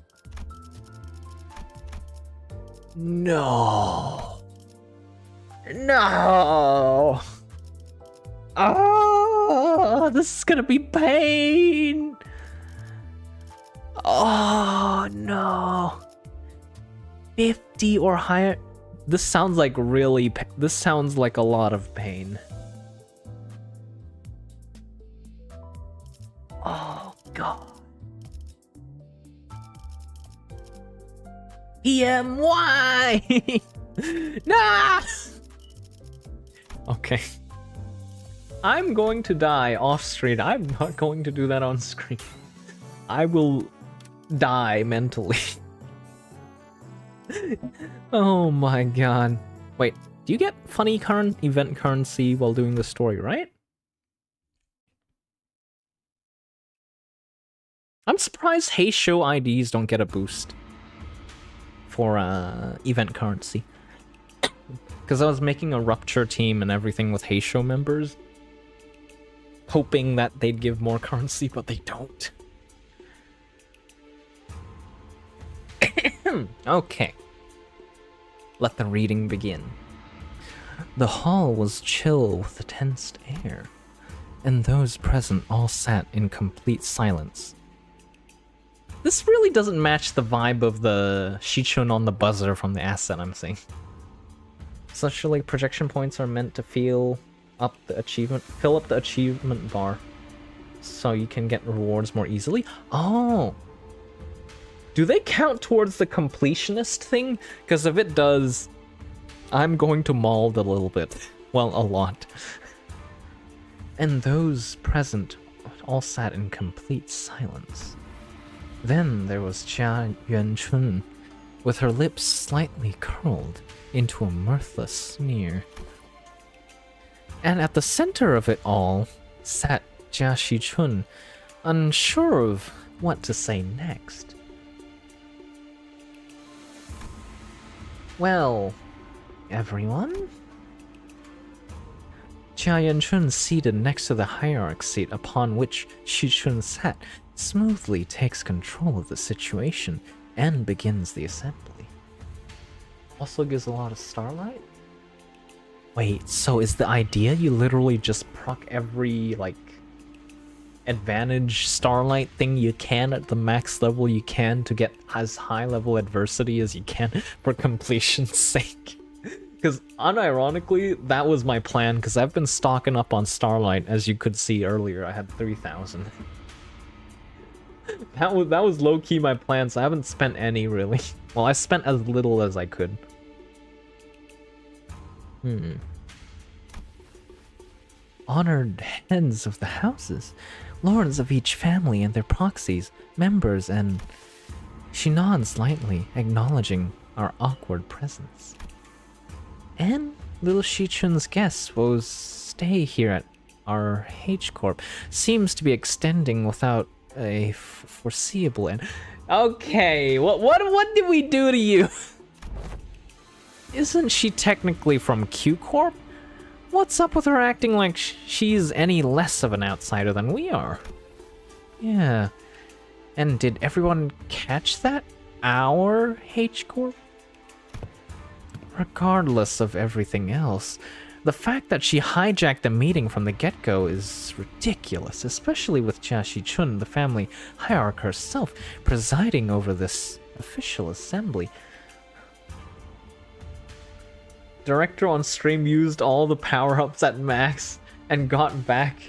No. No. Oh, this is gonna be pain. Oh no. 50 or higher. This sounds like this sounds like a lot of pain. Oh god. PMY. Nah. Okay. I'm going to die off screen. I'm not going to do that on screen. I will die mentally. Oh my god. Wait, do you get funny current event currency while doing the story, right? I'm surprised Hey Show IDs don't get a boost for event currency. Because I was making a Rupture team and everything with Hey Show members, hoping that they'd give more currency, but they don't. Okay. Let the reading begin. The hall was chill with a tensed air, and those present all sat in complete silence. This really doesn't match the vibe of the Shichun on the buzzer from the asset I'm seeing. Such like projection points are meant to fill up the achievement bar, so you can get rewards more easily. Oh, do they count towards the completionist thing? Because if it does, I'm going to maul a little bit. Well, a lot. And those present all sat in complete silence. Then there was Yuan, with her lips slightly curled into a mirthless sneer. And at the center of it all sat Jia Shichun, unsure of what to say next. Well, everyone? Jia Yanchun, seated next to the hierarch seat upon which Shichun sat, smoothly takes control of the situation and begins the assembly. Also gives a lot of starlight? Wait, so is the idea you literally just proc every, like, advantage starlight thing you can at the max level you can to get as high level adversity as you can for completion's sake? Because unironically, that was my plan, because I've been stocking up on starlight, as you could see earlier. I had 3,000. That was low-key my plan, so I haven't spent any, really. Well, I spent as little as I could. Honored heads of the houses, lords of each family and their proxies, members, and... She nods lightly, acknowledging our awkward presence. And little Shichun's guest will stay here at our H-Corp. Seems to be extending without a foreseeable end. Okay, what did we do to you? Isn't she technically from Q-Corp? What's up with her acting like she's any less of an outsider than we are? Yeah. And did everyone catch that? Our H-Corp? Regardless of everything else, the fact that she hijacked the meeting from the get-go is ridiculous, especially with Jia Shichun, the family hierarch herself, presiding over this official assembly. Director on stream used all the power-ups at max and got back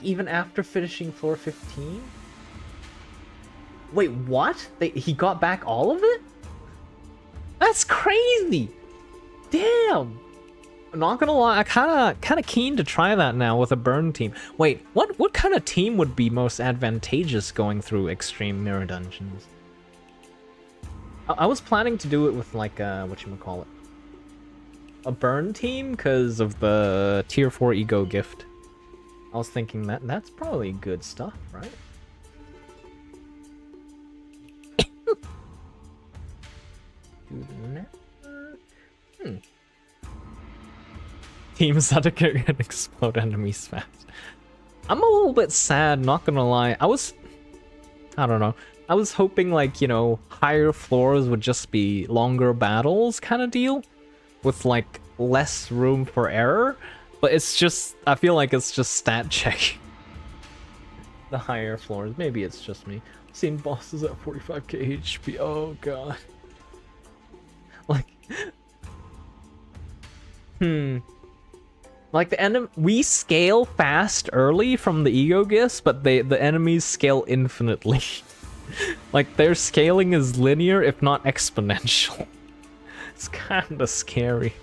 even after finishing floor 15? Wait, what? He got back all of it? That's crazy! Damn! I'm not gonna lie, I'm kinda keen to try that now with a burn team. Wait, what kind of team would be most advantageous going through extreme mirror dungeons? I was planning to do it with like whatchamacallit, a burn team because of the tier 4 ego gift. I was thinking that's probably good stuff, right? Teams that can explode enemies fast. I'm a little bit sad, not gonna lie. I don't know. I was hoping, like, you know, higher floors would just be longer battles kind of deal, with like less room for error. But it's just, I feel like it's just stat check. The higher floors. Maybe it's just me. I've seen bosses at 45k HP. Oh god. Like, like the enemy, we scale fast early from the ego gifts, but the enemies scale infinitely. Like their scaling is linear, if not exponential. It's kind of scary.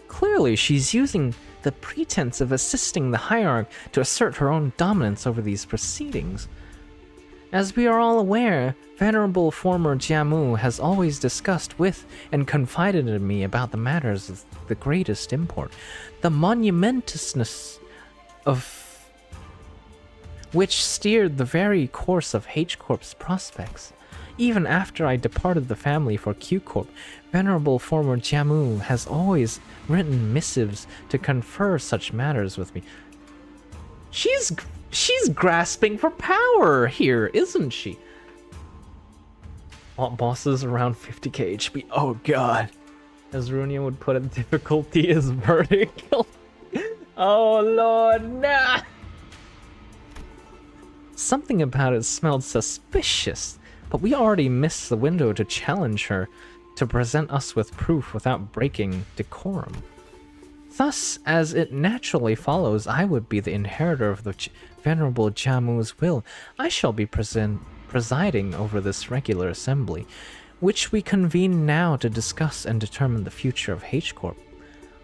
Clearly, she's using the pretense of assisting the hierarch to assert her own dominance over these proceedings. As we are all aware, venerable former Jiamu has always discussed with and confided in me about the matters of the greatest import, the monumentousness of which steered the very course of H-Corp's prospects. Even after I departed the family for Q-Corp, venerable former Jiamu has always written missives to confer such matters with me. She's grasping for power here, isn't she? fought bosses around 50k HP. Oh god. As Runia would put it, difficulty is vertical. Oh lord, nah! Something about it smelled suspicious, but we already missed the window to challenge her to present us with proof without breaking decorum. Thus, as it naturally follows, I would be the inheritor of the Venerable Jamu's will. I shall be presiding over this regular assembly, which we convene now to discuss and determine the future of H-Corp.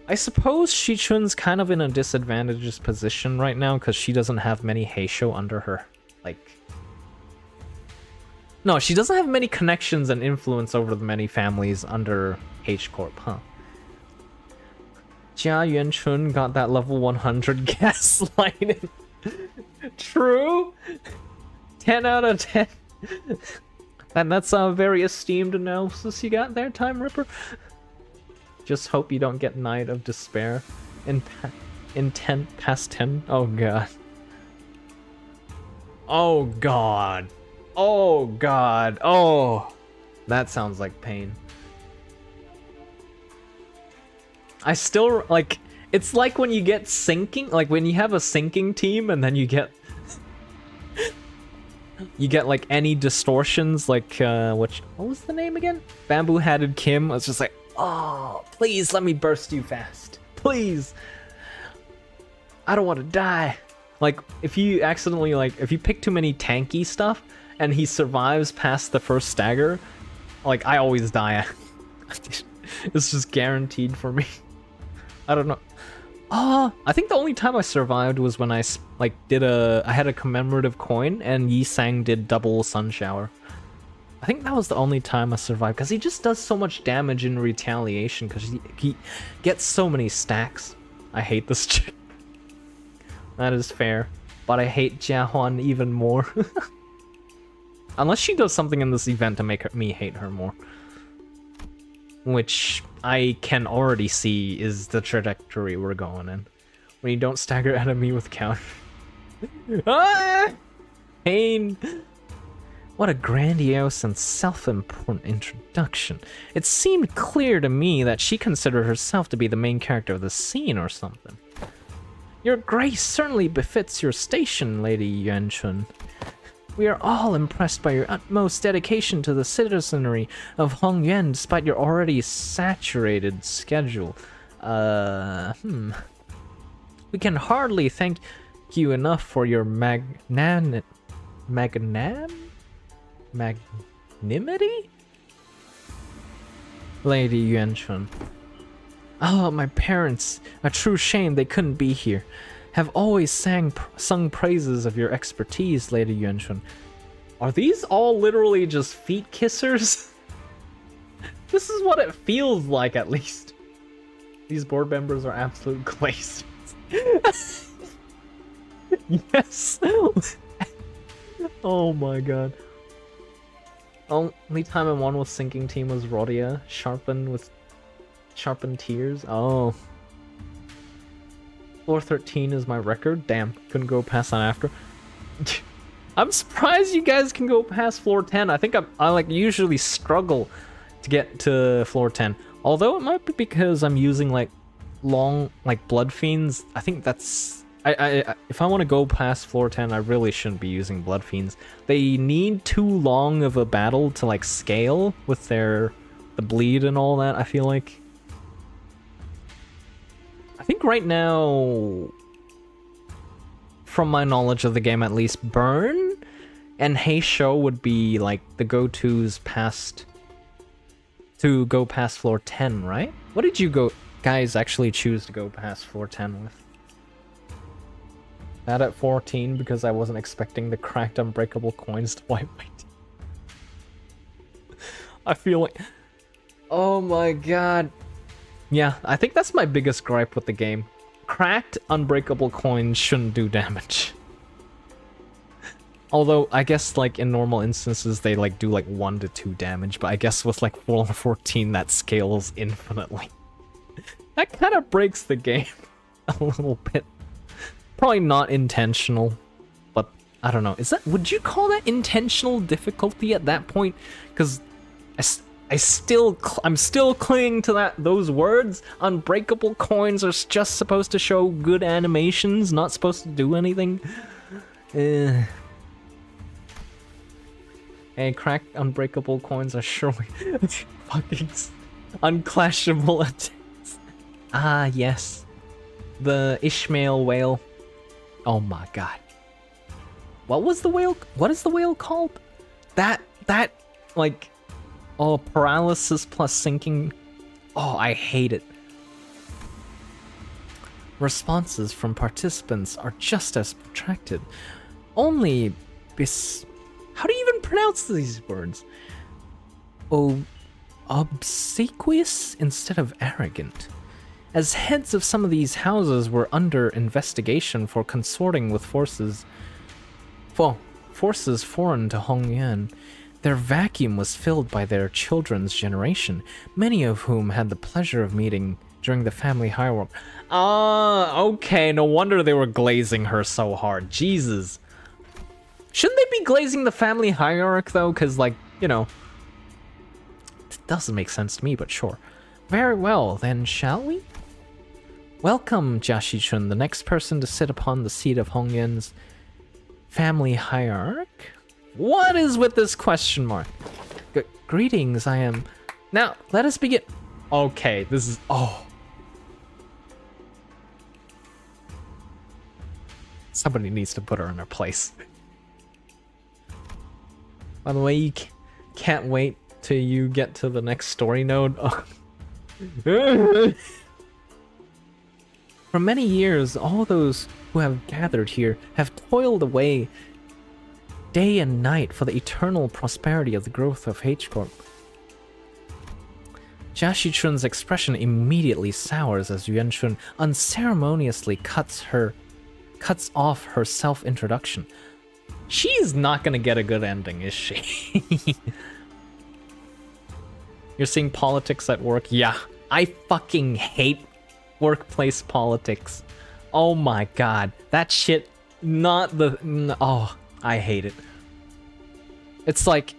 I suppose Shichun's kind of in a disadvantageous position right now because she doesn't have many Heisho under her. Like, no, she doesn't have many connections and influence over the many families under H-Corp, huh? Jia Yuanchun got that level 100 gaslighting. True? 10 out of 10. And that's a very esteemed analysis you got there, Time Ripper. Just hope you don't get Night of Despair in 10 past 10. Oh god. Oh god. Oh god. Oh. That sounds like pain. I still, like, it's like when you get sinking, like when you have a sinking team and then you get like any distortions, like what was the name again? Bamboo Hatted Kim. I was just like, oh, please let me burst you fast, please. I don't want to die. Like if you accidentally, like if you pick too many tanky stuff and he survives past the first stagger, like I always die. It's just guaranteed for me. I don't know. I think the only time I survived was when I had a commemorative coin and Yi Sang did double sun shower. I think that was the only time I survived because he just does so much damage in retaliation because he gets so many stacks. I hate this chick. That is fair, but I hate Jiahuan even more. Unless she does something in this event to make me hate her more. Which I can already see is the trajectory we're going in. When you don't stagger enemy with counter. Ah! Pain! What a grandiose and self-important introduction. It seemed clear to me that she considered herself to be the main character of the scene or something. Your grace certainly befits your station, Lady Yuanchun. We are all impressed by your utmost dedication to the citizenry of Hongyuan despite your already saturated schedule. We can hardly thank you enough for your magnanimity? Lady Yuanchun. Oh, my parents. A true shame they couldn't be here. Have always sung praises of your expertise, Lady Yuanchun. Are these all literally just feet kissers? This is what it feels like, at least. These board members are absolute glazed. Yes. Oh my god. Only time I won with sinking team was Rodia, sharpened tears. Oh. Floor 13 is my record. Damn, couldn't go past that after. I'm surprised you guys can go past floor 10. I think I like usually struggle to get to floor 10. Although it might be because I'm using like long blood fiends. I think that's if I want to go past floor 10, I really shouldn't be using blood fiends. They need too long of a battle to like scale with the bleed and all that, I feel like. I think right now, from my knowledge of the game at least, Burn and Heisho would be like the go-tos to go past floor 10, right? What did you guys actually choose to go past floor 10 with? That at 14 because I wasn't expecting the cracked unbreakable coins to wipe my team. I feel like... Oh my god. Yeah, I think that's my biggest gripe with the game. Cracked unbreakable coins shouldn't do damage. Although, I guess like in normal instances they like do like 1 to 2 damage, but I guess with like 14 that scales infinitely. That kind of breaks the game a little bit. Probably not intentional, but I don't know. Would you call that intentional difficulty at that point? Because I'm still clinging to those words. Unbreakable coins are just supposed to show good animations, not supposed to do anything. Hey, cracked unbreakable coins are surely fucking unclashable attacks. Ah, yes. The Ishmael whale. Oh my god. What is the whale called? That, like, oh, paralysis plus sinking. Oh, I hate it. Responses from participants are just as protracted. Only how do you even pronounce these words? Oh, obsequious instead of arrogant. As heads of some of these houses were under investigation for consorting with forces foreign to Hong Yuan, their vacuum was filled by their children's generation, many of whom had the pleasure of meeting during the family hierarchy. Ah, okay, no wonder they were glazing her so hard. Jesus. Shouldn't they be glazing the family hierarchy, though? Because, like, you know, it doesn't make sense to me, but sure. Very well, then, shall we? Welcome, Jiashi-chun, the next person to sit upon the seat of Hong Yuan's family hierarchy? What is with this question mark? Greetings, I am... Now, let us begin... Okay, this is... Oh. Somebody needs to put her in her place. By the way, you can't wait till you get to the next story node. Oh. For many years, all those who have gathered here have toiled away day and night for the eternal prosperity of the growth of H-Corp. Jiashi-chun's expression immediately sours as Yuan-chun unceremoniously cuts off her self-introduction. She's not gonna get a good ending, is she? You're seeing politics at work? Yeah, I fucking hate workplace politics. Oh my god, that shit, not the... Oh, I hate it. It's like...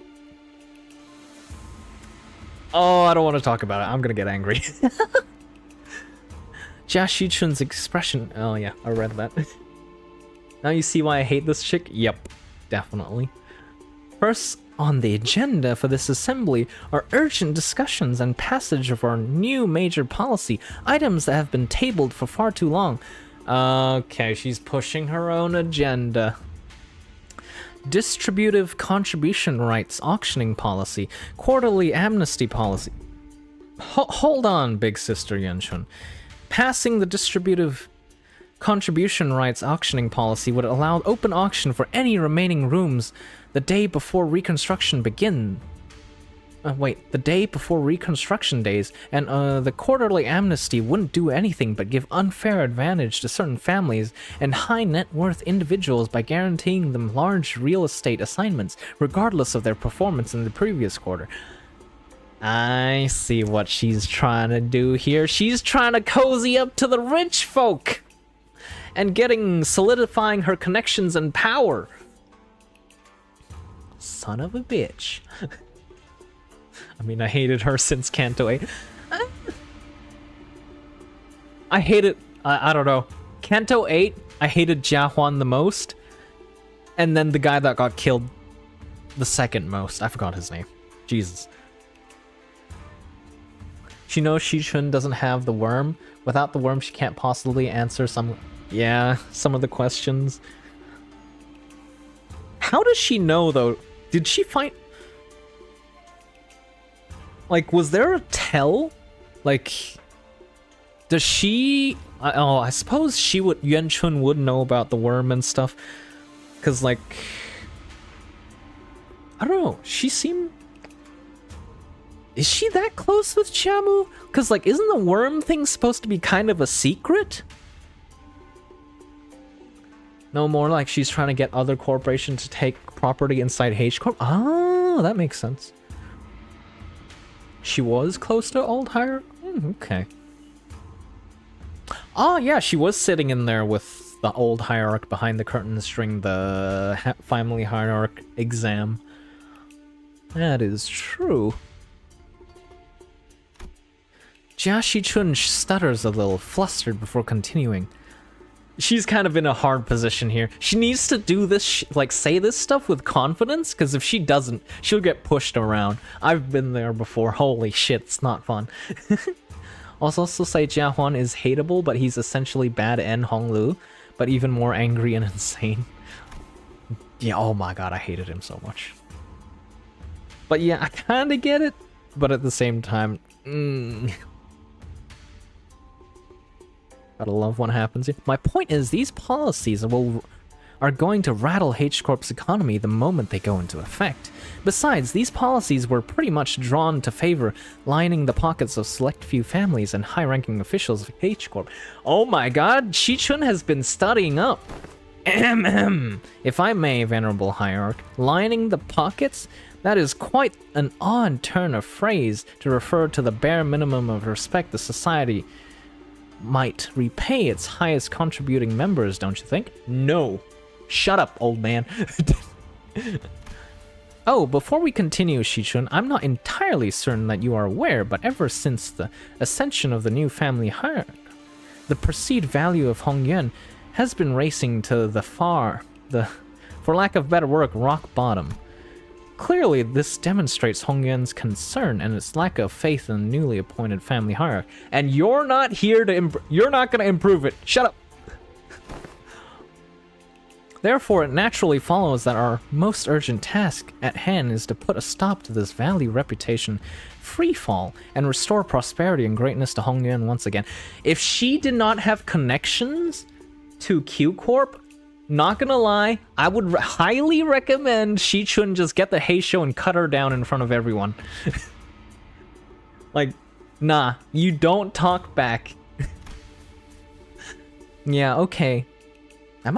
Oh, I don't want to talk about it. I'm gonna get angry. Jiashi-chun's expression... Oh yeah, I read that. Now you see why I hate this chick? Yep, definitely. First on the agenda for this assembly are urgent discussions and passage of our new major policy, items that have been tabled for far too long. Okay, she's pushing her own agenda. Distributive contribution rights auctioning policy, quarterly amnesty policy. Hold on, big sister Yuan-chun. Passing the distributive contribution rights auctioning policy would allow open auction for any remaining rooms the day before reconstruction begin. The day before reconstruction days, and the quarterly amnesty wouldn't do anything but give unfair advantage to certain families and high net worth individuals by guaranteeing them large real estate assignments, regardless of their performance in the previous quarter. I see what she's trying to do here. She's trying to cozy up to the rich folk and solidifying her connections and power. Son of a bitch. I mean, I hated her since Kanto 8. I hated... I don't know. Kanto 8, I hated Jia Huan the most. And then the guy that got killed the second most. I forgot his name. Jesus. She knows Shi-chun doesn't have the worm. Without the worm, she can't possibly answer some of the questions. How does she know, though? Did she find... Like, was there a tell? Like, does she... Oh, I suppose she would... Yuan-chun would know about the worm and stuff. Because, like... I don't know. She seemed... Is she that close with Shamu? Because, like, isn't the worm thing supposed to be kind of a secret? No, more like she's trying to get other corporations to take property inside H-Corp. Ah, that makes sense. She was close to Old Hierarch? Okay. Oh, yeah, she was sitting in there with the Old Hierarch behind the curtains during the Family Hierarch exam. That is true. Jia Shichun stutters a little, flustered before continuing. She's kind of in a hard position here. She needs to do this, like say this stuff with confidence, because if she doesn't, she'll get pushed around. I've been there before. Holy shit, it's not fun. Also say Jia Huan is hateable, but he's essentially bad and Honglu, but even more angry and insane. Yeah, oh my god, I hated him so much. But yeah, I kind of get it, but at the same time, gotta love what happens here. My point is, these policies are going to rattle H Corp's economy the moment they go into effect. Besides, these policies were pretty much drawn to favor lining the pockets of select few families and high-ranking officials of H Corp. Oh my god, Shichun has been studying up. If I may, Venerable Hierarch, lining the pockets? That is quite an odd turn of phrase to refer to the bare minimum of respect the society might repay its highest contributing members, don't you think? No. Shut up, old man. Oh, before we continue, Shichun, I'm not entirely certain that you are aware, but ever since the ascension of the new family hierarch, the perceived value of Hong Yuan has been racing to for lack of better word, rock bottom. Clearly, this demonstrates Hong Yuan's concern and its lack of faith in the newly appointed family hierarch. And you're not here to you're not going to improve it. Shut up. Therefore, it naturally follows that our most urgent task at hand is to put a stop to this value reputation freefall and restore prosperity and greatness to Hong Yuan once again. If she did not have connections to Q Corp, not gonna lie, I would highly recommend Shichun just get the Heisho and cut her down in front of everyone. Like, nah, you don't talk back. Yeah, okay. I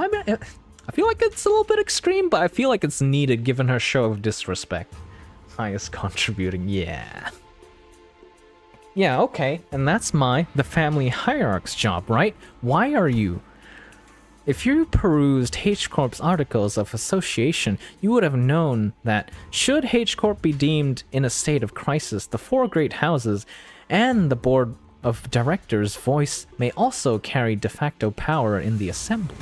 feel like it's a little bit extreme, but I feel like it's needed given her show of disrespect. Highest contributing, yeah. Yeah, okay, and that's the family hierarch's job, right? Why are you? If you perused H Corp's articles of association, you would have known that should H Corp be deemed in a state of crisis, the four great houses and the board of directors' voice may also carry de facto power in the assembly.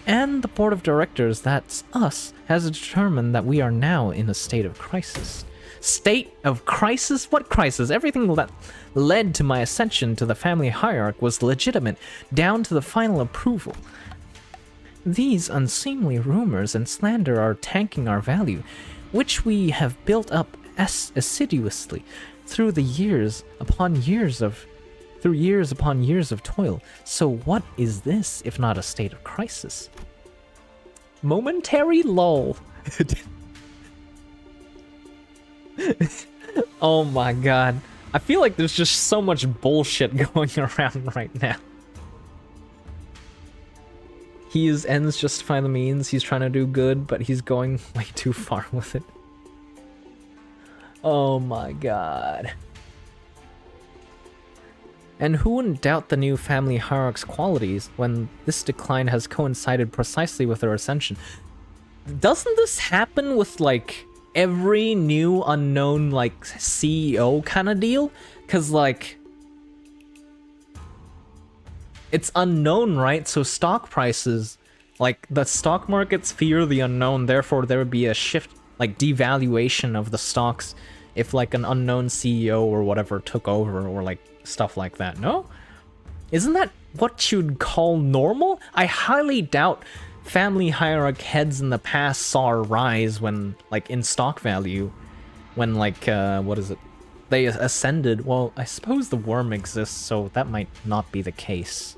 And the board of directors, that's us, has determined that we are now in a state of crisis. State of crisis? What crisis? Everything that led to my ascension to the family hierarch was legitimate, down to the final approval. These unseemly rumors and slander are tanking our value, which we have built up assiduously through years upon years of toil. So what is this if not a state of crisis? Momentary lull. Oh my god. I feel like there's just so much bullshit going around right now. Ends justify the means. He's trying to do good, but he's going way too far with it. Oh my god. And who wouldn't doubt the new family hierarch's qualities when this decline has coincided precisely with their ascension? Doesn't this happen with, like, every new unknown, like, CEO kind of deal? Because, like, it's unknown, right? So stock prices, like, the stock markets fear the unknown, therefore there would be a shift, like, devaluation of the stocks if, like, an unknown CEO or whatever took over, or, like, stuff like that, no? Isn't that what you'd call normal? I highly doubt family hierarch heads in the past saw a rise when, like, in stock value, when, like, what is it? They ascended. Well, I suppose the worm exists, so that might not be the case.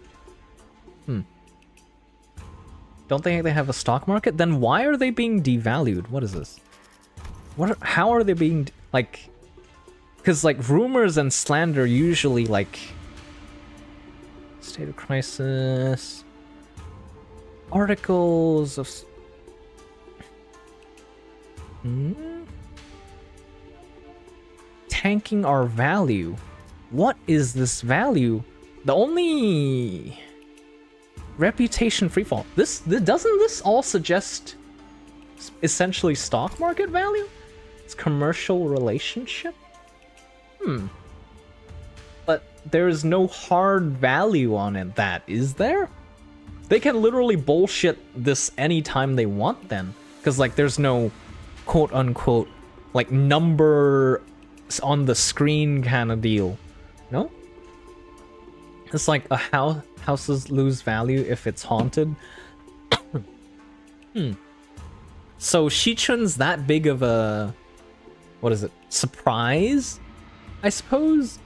Don't they have a stock market? Then why are they being devalued? What is this? How are they being, like... Because, like, rumors and slander usually, like... State of crisis... Articles of... Tanking our value. What is this value? The only... Reputation freefall. Doesn't this all suggest... essentially stock market value? It's commercial relationship? But there's no hard value on it, that is there? They can literally bullshit this anytime they want then. Because, like, there's no quote-unquote, like, number on the screen kind of deal. No? It's like a houses lose value if it's haunted. So Shichun's that big of a... what is it? Surprise? I suppose?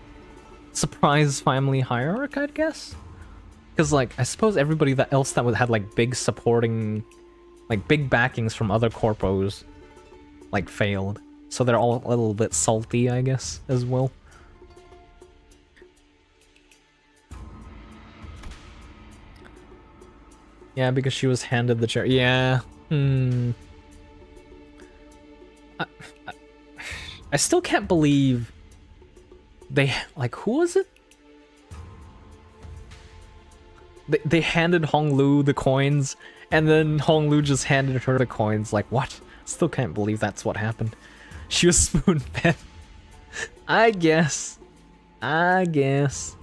Surprise family hierarch, I'd guess? Because, like, I suppose everybody else that had, like, big supporting... like, big backings from other corpos, like, failed. So they're all a little bit salty, I guess, as well. Yeah, because she was handed the chair. Yeah. I still can't believe they... like, who was it? They handed Honglu the coins, and then Honglu just handed her the coins. Like, what? Still can't believe that's what happened. She was spoon-fed. I guess. Jia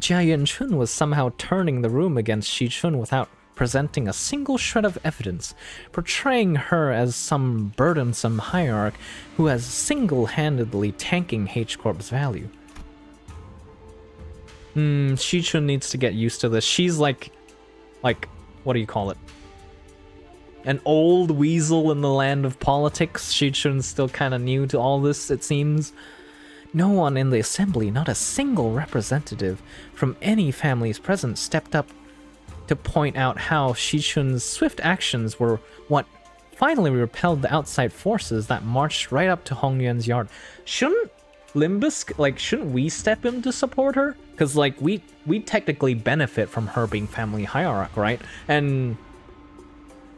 Yuan-chun was somehow turning the room against Shi-chun without presenting a single shred of evidence, portraying her as some burdensome hierarch who has single-handedly tanking H-Corp's value. Shi-chun needs to get used to this. She's like, what do you call it? An old weasel in the land of politics. Shi-chun's still kind of new to all this, it seems. No one in the assembly, not a single representative from any families present, stepped up to point out how Shi-chun's swift actions were what finally repelled the outside forces that marched right up to Hong Yuan's yard. Shouldn't Limbus, like, shouldn't we step in to support her? Because, like, we technically benefit from her being family hierarch, right? And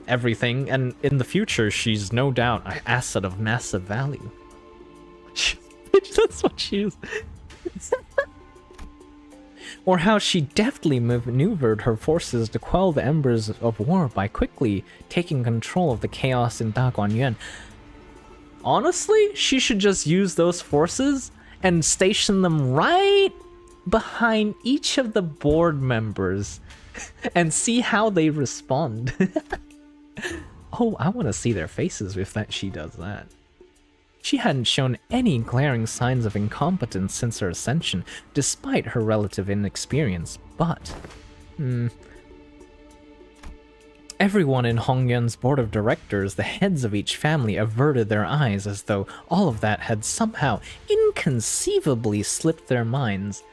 everything, and in the future, she's no doubt an asset of massive value. That's what she is. Or how she deftly maneuvered her forces to quell the embers of war by quickly taking control of the chaos in Daguanyuan. Honestly, she should just use those forces and station them right behind each of the board members and see how they respond. Oh, I want to see their faces if she does that. She hadn't shown any glaring signs of incompetence since her ascension, despite her relative inexperience, but... Everyone in Hong Yuan's board of directors, the heads of each family, averted their eyes as though all of that had somehow inconceivably slipped their minds.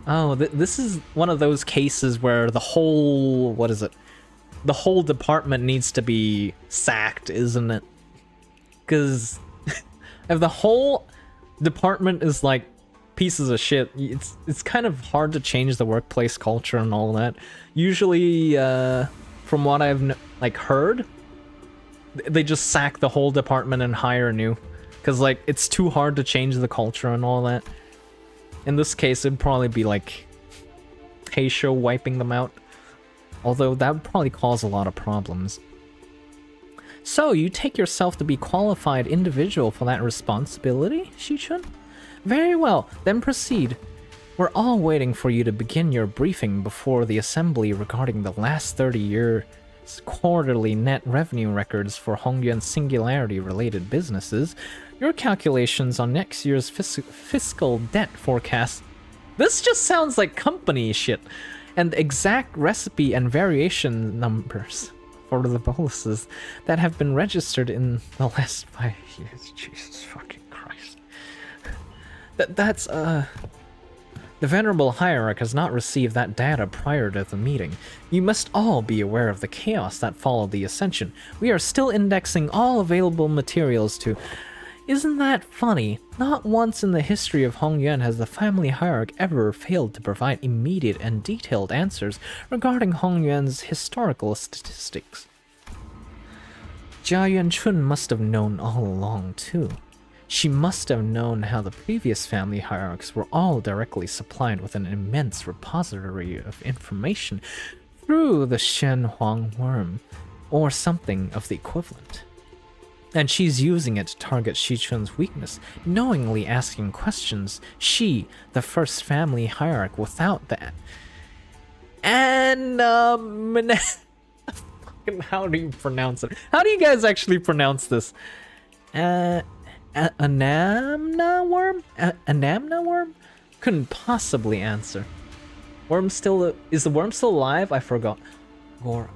Oh, this is one of those cases where the whole... what is it? The whole department needs to be sacked, isn't it? Because if the whole department is like pieces of shit, it's kind of hard to change the workplace culture and all that. Usually, from what I've heard, they just sack the whole department and hire a new, because like it's too hard to change the culture and all that. In this case, it'd probably be like Heisho wiping them out, although that would probably cause a lot of problems. So, you take yourself to be qualified individual for that responsibility, Shi-chun? Very well, then proceed. We're all waiting for you to begin your briefing before the assembly regarding the last 30 years' quarterly net revenue records for Hongyuan singularity-related businesses, your calculations on next year's fiscal debt forecast. This just sounds like company shit, and exact recipe and variation numbers for the boluses that have been registered in the last 5 years. Jesus fucking Christ. That's the Venerable Hierarch has not received that data prior to the meeting. You must all be aware of the chaos that followed the ascension. We are still indexing all available materials to... Isn't that funny? Not once in the history of Hong Yuan has the family hierarch ever failed to provide immediate and detailed answers regarding Hong Yuan's historical statistics. Jia Yuan-chun must have known all along, too. She must have known how the previous family hierarchs were all directly supplied with an immense repository of information through the Shen Huang worm, or something of the equivalent. And she's using it to target Shichun's weakness, knowingly asking questions. She, the first family hierarch without that. And, how do you pronounce it? How do you guys actually pronounce this? Anamna worm? Anamna worm? Couldn't possibly answer. Is the worm still alive? I forgot. Or,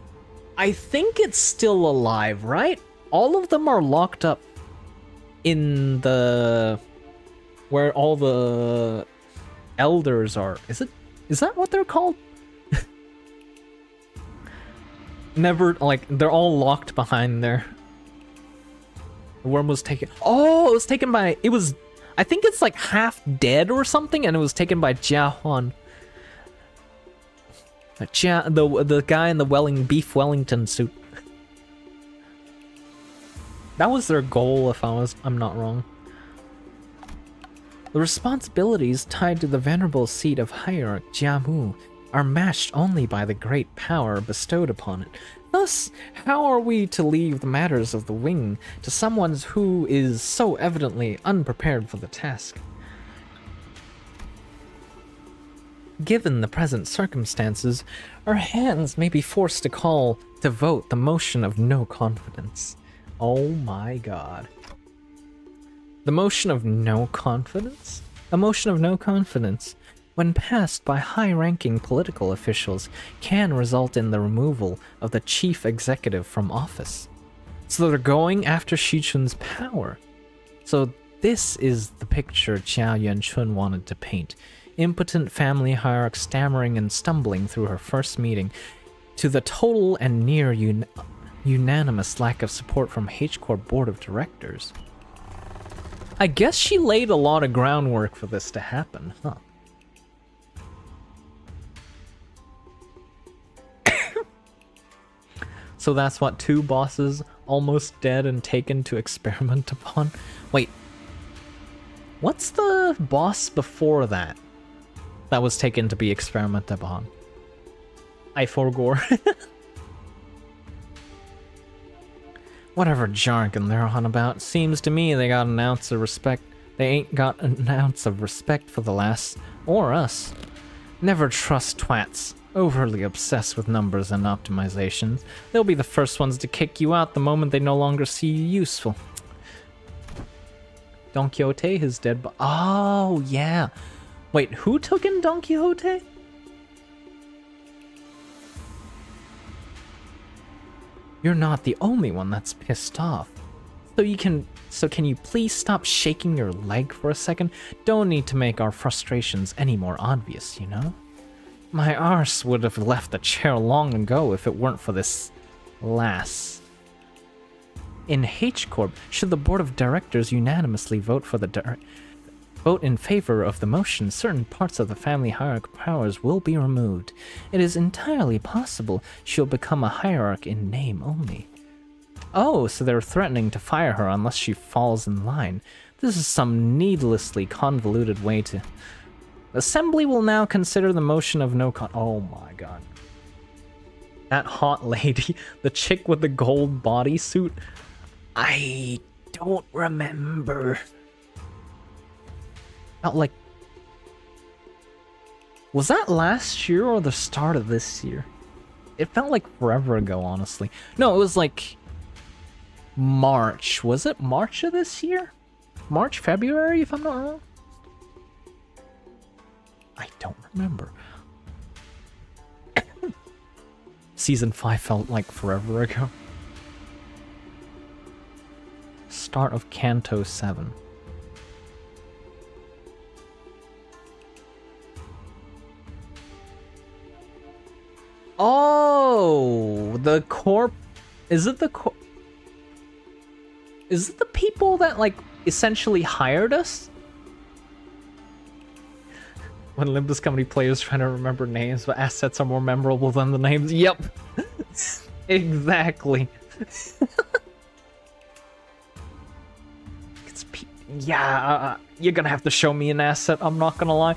I think it's still alive, right? All of them are locked up in the where all the elders are. Is that what they're called? Never, like, they're all locked behind there. The worm was taken. Oh, it was taken by. I think it's like half dead or something, and it was taken by Jia Huan. The guy in the beef Wellington suit. That was their goal, if I'm not wrong. The responsibilities tied to the venerable seat of hierarch Jiamu are matched only by the great power bestowed upon it. Thus, how are we to leave the matters of the wing to someone who is so evidently unprepared for the task? Given the present circumstances, our hands may be forced to vote the motion of no confidence. Oh my god. The motion of no confidence? A motion of no confidence, when passed by high-ranking political officials, can result in the removal of the chief executive from office. So they're going after Shichun's power. So this is the picture Jiao Yuanchun wanted to paint. Impotent family hierarch stammering and stumbling through her first meeting, to the total and near unanimous lack of support from H-Corp board of directors. I guess she laid a lot of groundwork for this to happen, huh? So that's what, 2 bosses almost dead and taken to experiment upon? Wait, what's the boss before that was taken to be experimented upon? I forgot. Whatever jargon they're on about, seems to me they got an ounce of respect. They ain't got an ounce of respect for the lass, or us. Never trust twats, overly obsessed with numbers and optimizations. They'll be the first ones to kick you out the moment they no longer see you useful. Don Quixote is dead, but oh yeah. Wait, who took in Don Quixote? You're not the only one that's pissed off. So can you please stop shaking your leg for a second? Don't need to make our frustrations any more obvious, you know? My arse would have left the chair long ago if it weren't for this lass. In H-Corp, should the board of directors unanimously vote in favor of the motion, certain parts of the family hierarch powers will be removed. It is entirely possible she'll become a hierarch in name only. Oh, so they're threatening to fire her unless she falls in line. This is some needlessly convoluted way to... Assembly will now consider the motion of no oh my god. That hot lady, the chick with the gold bodysuit, I don't remember. Felt like... Was that last year or the start of this year? It felt like forever ago, honestly. No, it was like... March. Was it March of this year? March, February, if I'm not wrong? I don't remember. Season 5 felt like forever ago. Start of Canto 7. Oh, the corp... Is it the corp... Is it the people that, like, essentially hired us? When Limbus Company players trying to remember names, but assets are more memorable than the names. Yep. Exactly. Yeah, you're gonna have to show me an asset, I'm not gonna lie.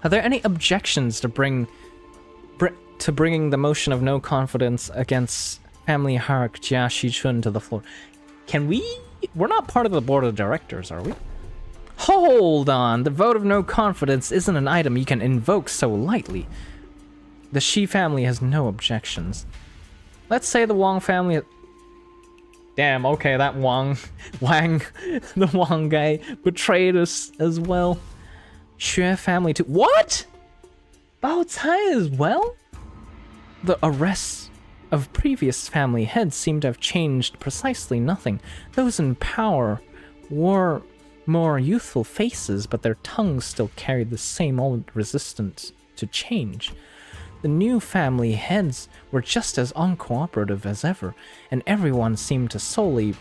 Are there any objections to to bringing the motion of no confidence against family hierarch Jia Shichun to the floor. Can we? We're not part of the board of directors, are we? Hold on, the vote of no confidence isn't an item you can invoke so lightly. The Shi family has no objections. Let's say the Wang family... Damn, okay, that Wang, the Wang guy betrayed us as well. Xue family too. What? Bao Cai as well? The arrests of previous family heads seem to have changed precisely nothing. Those in power wore more youthful faces, but their tongues still carried the same old resistance to change. The new family heads were just as uncooperative as ever, and everyone seemed to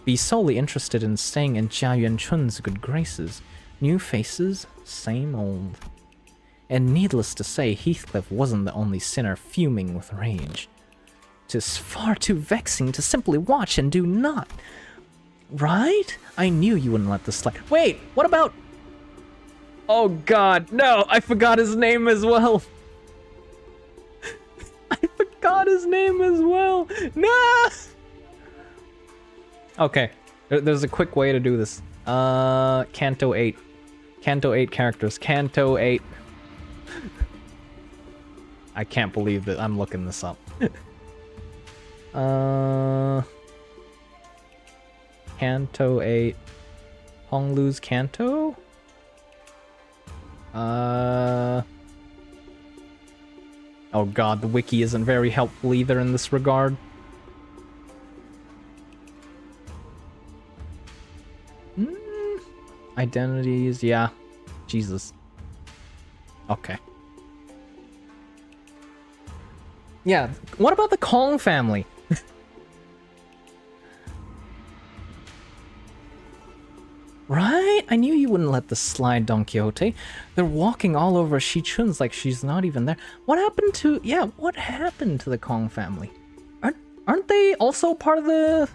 be solely interested in staying in Jia Yuanchun's good graces. New faces, same old. And needless to say, Heathcliff wasn't the only sinner fuming with rage. 'Tis far too vexing to simply watch and do not. Right? I knew you wouldn't let this slide. Wait, what about... Oh god, no, I forgot his name as well. I forgot his name as well. No! Okay, there's a quick way to do this. Canto 8. Canto 8 characters. Canto 8. I can't believe that I'm looking this up. Canto 8. Honglu's Canto? Oh god, the wiki isn't very helpful either in this regard. Identities, yeah. Jesus. Okay. Yeah, what about the Kong family? Right? I knew you wouldn't let this slide, Don Quixote. They're walking all over Shichun's like she's not even there. What happened to... Yeah, what happened to the Kong family? Aren't they also part of the...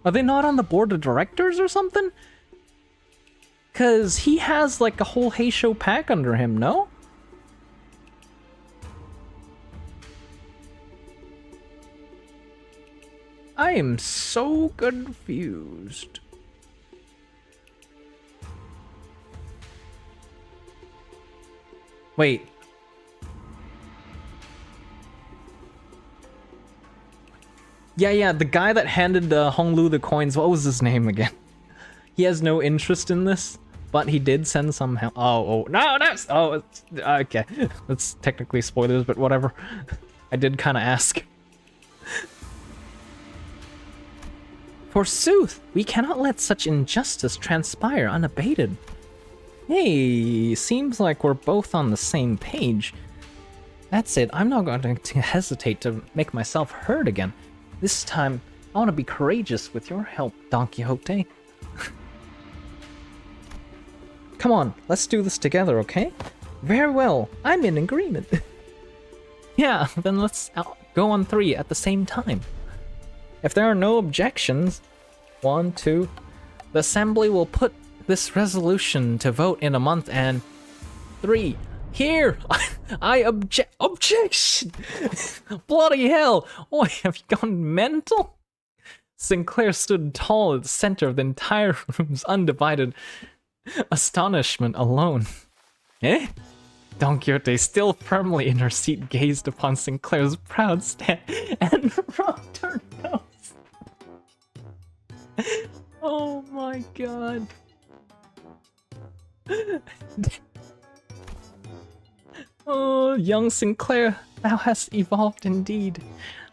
Are they not on the board of directors or something? Because he has like a whole Heisho pack under him, no? I am so confused. Wait. Yeah, the guy that handed Honglu the coins, what was his name again? He has no interest in this, but he did send some help. Oh, no, that's... Oh, it's, okay. That's technically spoilers, but whatever. I did kind of ask. Forsooth, we cannot let such injustice transpire unabated. Hey, seems like we're both on the same page. That's it, I'm not going to hesitate to make myself heard again. This time, I want to be courageous with your help, Don Quixote. Come on, let's do this together, okay? Very well, I'm in agreement. Yeah, then let's go on 3 at the same time. If there are no objections, 1, 2, the assembly will put this resolution to vote in a month, and 3. Here! I objection! Bloody hell! Oh, have you gone mental? Sinclair stood tall at the center of the entire room's undivided astonishment alone. Eh? Don Quixote, still firmly in her seat, gazed upon Sinclair's proud stand and rubbed her nose. Oh my god. Oh, young Sinclair, thou hast evolved indeed.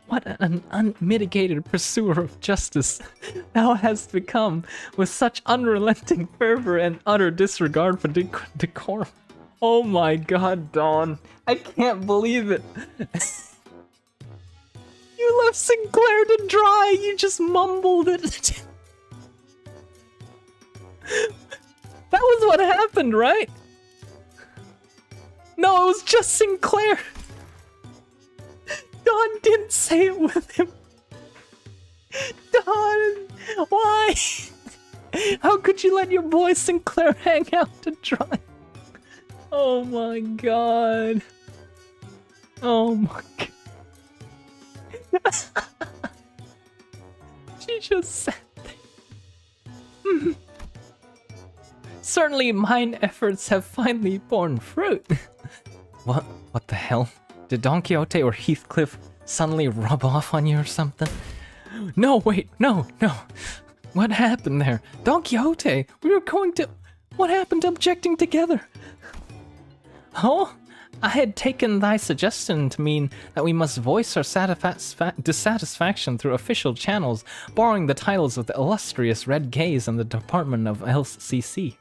What an unmitigated pursuer of justice thou hast become, with such unrelenting fervor and utter disregard for decorum. Oh my god, Dawn. I can't believe it. You left Sinclair to dry, you just mumbled it. That was what happened, right? No, it was just Sinclair. Dawn didn't say it with him. Dawn, why? How could you let your boy Sinclair hang out to dry? Oh my god. Oh my god. She just said that. Certainly mine efforts have finally borne fruit. What the hell? Did Don Quixote or Heathcliff suddenly rub off on you or something? No, wait, no. What happened there? Don Quixote, we were going to... What happened to objecting together? Oh? I had taken thy suggestion to mean that we must voice our dissatisfaction through official channels, borrowing the titles of the illustrious Red Gaze and the Department of LCC.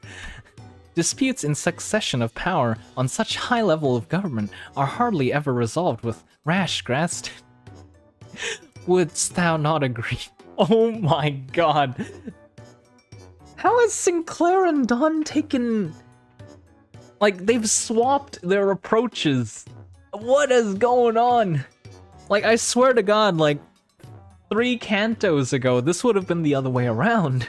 Disputes in succession of power on such high level of government are hardly ever resolved with rash grasp. Wouldst thou not agree? Oh my god. How has Sinclair and Don taken... Like, they've swapped their approaches. What is going on? Like, I swear to God, like, 3 cantos ago, this would have been the other way around.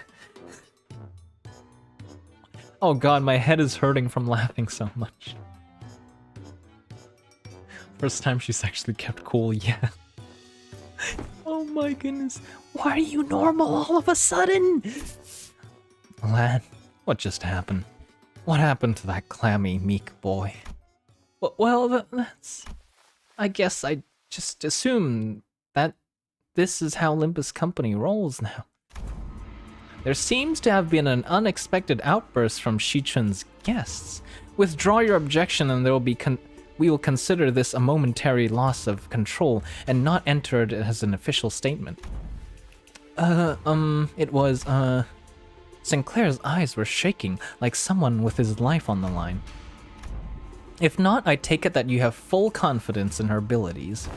Oh god, my head is hurting from laughing so much. First time she's actually kept cool, yeah. Oh my goodness. Why are you normal all of a sudden? Lad, what just happened? What happened to that clammy, meek boy? Well, that's... I guess I just assume that this is how Limbus Company rolls now. There seems to have been an unexpected outburst from Shichun's guests. Withdraw your objection and there will be we will consider this a momentary loss of control and not enter it as an official statement. It was, Sinclair's eyes were shaking like someone with his life on the line. If not, I take it that you have full confidence in her abilities.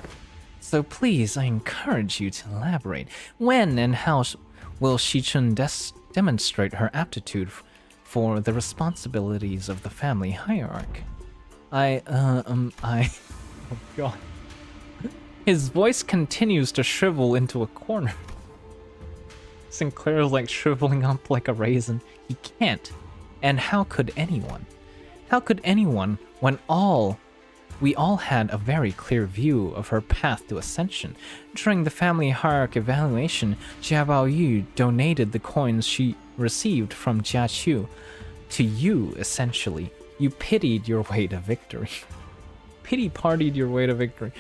So please, I encourage you to elaborate. When and how will Shichun demonstrate her aptitude for the responsibilities of the family hierarchy? Oh god. His voice continues to shrivel into a corner. Sinclair's like shriveling up like a raisin. He can't. And how could anyone? How could anyone when we all had a very clear view of her path to ascension? During the family hierarchy evaluation, Jia Baoyu donated the coins she received from Jia Chu to you, essentially. You pitied your way to victory. Pity-partied your way to victory.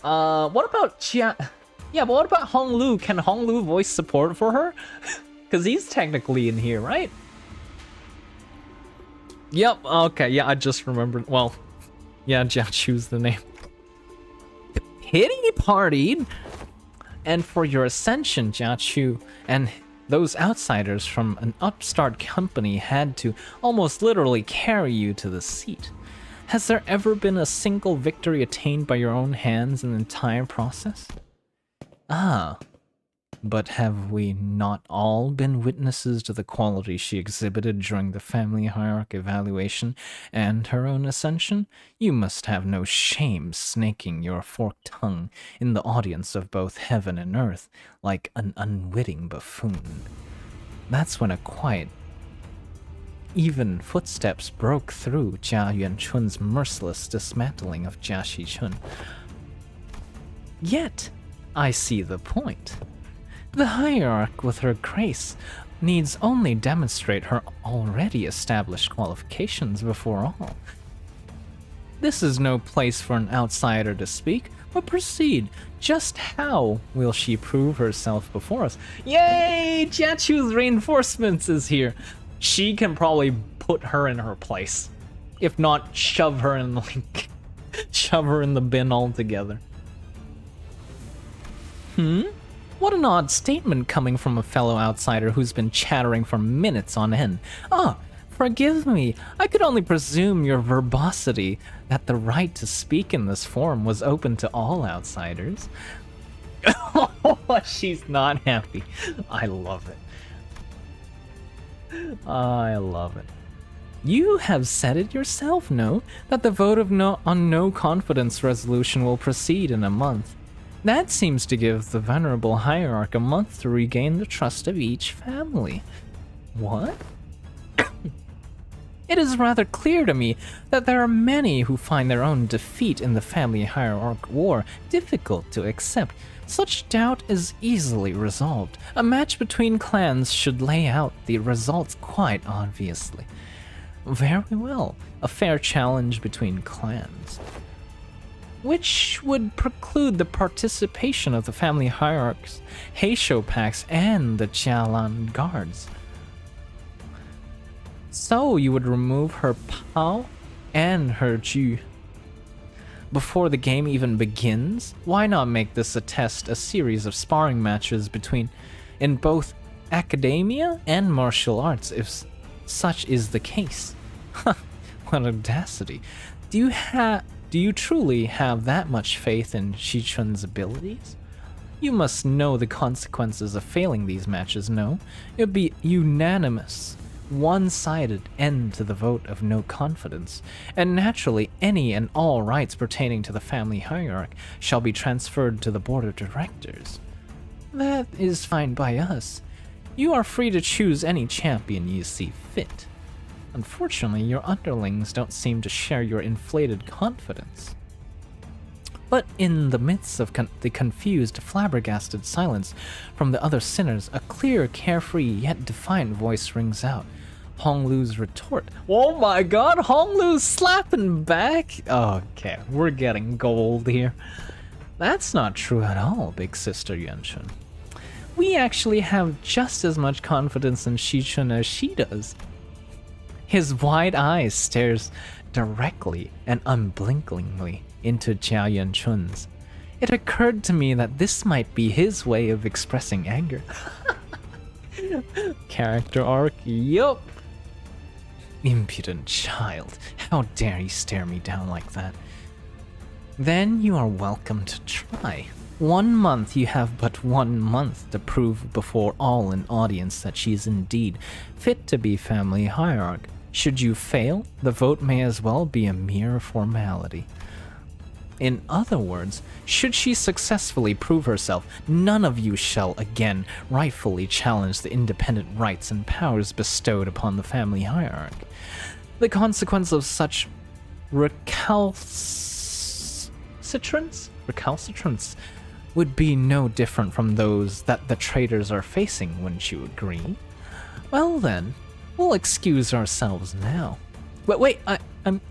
What about Jia... Yeah, but what about Hong Lu? Can Hong Lu voice support for her? Because he's technically in here, right? Yep, okay, yeah, I just remembered. Well, yeah, Jia Chu's the name. Pity partied! And for your ascension, Jia Chu, and those outsiders from an upstart company had to almost literally carry you to the seat. Has there ever been a single victory attained by your own hands in the entire process? Ah, but have we not all been witnesses to the quality she exhibited during the family hierarchy evaluation and her own ascension? You must have no shame snaking your forked tongue in the audience of both heaven and earth like an unwitting buffoon. That's when a quiet, even footsteps broke through Jia Yuanchun's merciless dismantling of Jia Shichun. Yet, I see the point. The hierarch with her grace needs only demonstrate her already established qualifications before all. This is no place for an outsider to speak, but proceed. Just how will she prove herself before us? Yay! Jiachu's reinforcements is here. She can probably put her in her place. If not, shove her in the bin altogether. What an odd statement coming from a fellow outsider who's been chattering for minutes on end. Forgive me, I could only presume your verbosity that the right to speak in this forum was open to all outsiders. She's not happy. I love it. I love it. You have said it yourself, no? That the vote of on no confidence resolution will proceed in a month. That seems to give the venerable hierarch a month to regain the trust of each family. What? It is rather clear to me that there are many who find their own defeat in the family hierarch war difficult to accept. Such doubt is easily resolved. A match between clans should lay out the results quite obviously. Very well, a fair challenge between clans, which would preclude the participation of the family hierarchs, Heisho packs, and the Jialan guards. So you would remove her Pao and her Ju before the game even begins? Why not make this a series of sparring matches in both academia and martial arts if such is the case? What audacity. Do you truly have that much faith in Shichun's abilities? You must know the consequences of failing these matches, no? It would be unanimous, one-sided end to the vote of no confidence, and naturally any and all rights pertaining to the family hierarch shall be transferred to the board of directors. That is fine by us. You are free to choose any champion you see fit. Unfortunately, your underlings don't seem to share your inflated confidence. But in the midst of the confused, flabbergasted silence from the other sinners, a clear, carefree, yet defiant voice rings out. Honglu's retort. Oh my god, Honglu's slapping back? Okay, we're getting gold here. That's not true at all, big sister Yuanchun. We actually have just as much confidence in Shichun as she does. His wide eyes stares directly and unblinkingly into Jia Yuanchun's. It occurred to me that this might be his way of expressing anger. Character arc, yup. Impudent child, how dare you stare me down like that? Then you are welcome to try. 1 month, you have but 1 month to prove before all an audience that she is indeed fit to be family hierarch. Should you fail, the vote may as well be a mere formality. In other words, should she successfully prove herself, none of you shall again rightfully challenge the independent rights and powers bestowed upon the family hierarch. The consequence of such recalcitrance would be no different from those that the traitors are facing, wouldn't you agree? Well then, we'll excuse ourselves now. Wait, I'm...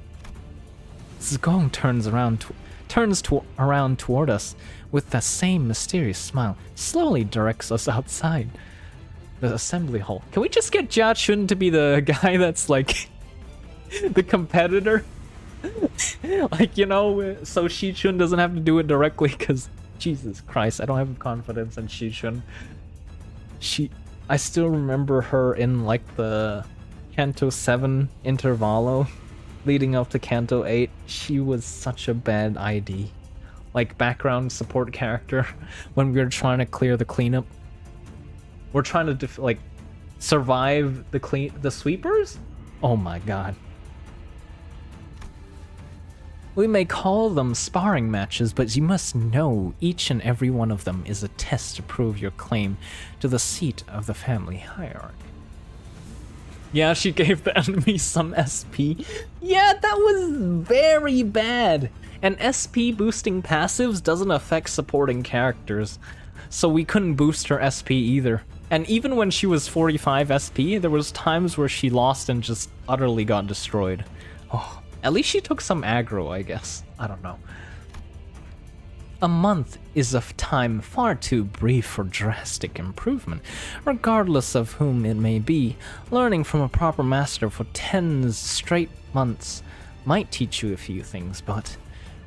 Zgong turns around toward us with the same mysterious smile, slowly directs us outside the assembly hall. Can we just get Jia Chun to be the guy that's like the competitor? Like, you know, so Shi Chun doesn't have to do it directly, because Jesus Christ, I don't have confidence in Shi Chun. I still remember her in like the Kanto 7 intervallo leading up to Kanto 8. She was such a bad ID. Like background support character when we were trying to clear the cleanup. We're trying to like survive the sweepers? Oh my god. We may call them sparring matches, but you must know each and every one of them is a test to prove your claim to the seat of the family hierarch. Yeah, she gave the enemy some SP. Yeah, that was very bad. And SP boosting passives doesn't affect supporting characters, so we couldn't boost her SP either. And even when she was 45 SP, there was times where she lost and just utterly got destroyed. Oh, at least she took some aggro, I guess. I don't know. A month is of time far too brief for drastic improvement. Regardless of whom it may be, learning from a proper master for 10 straight months might teach you a few things, but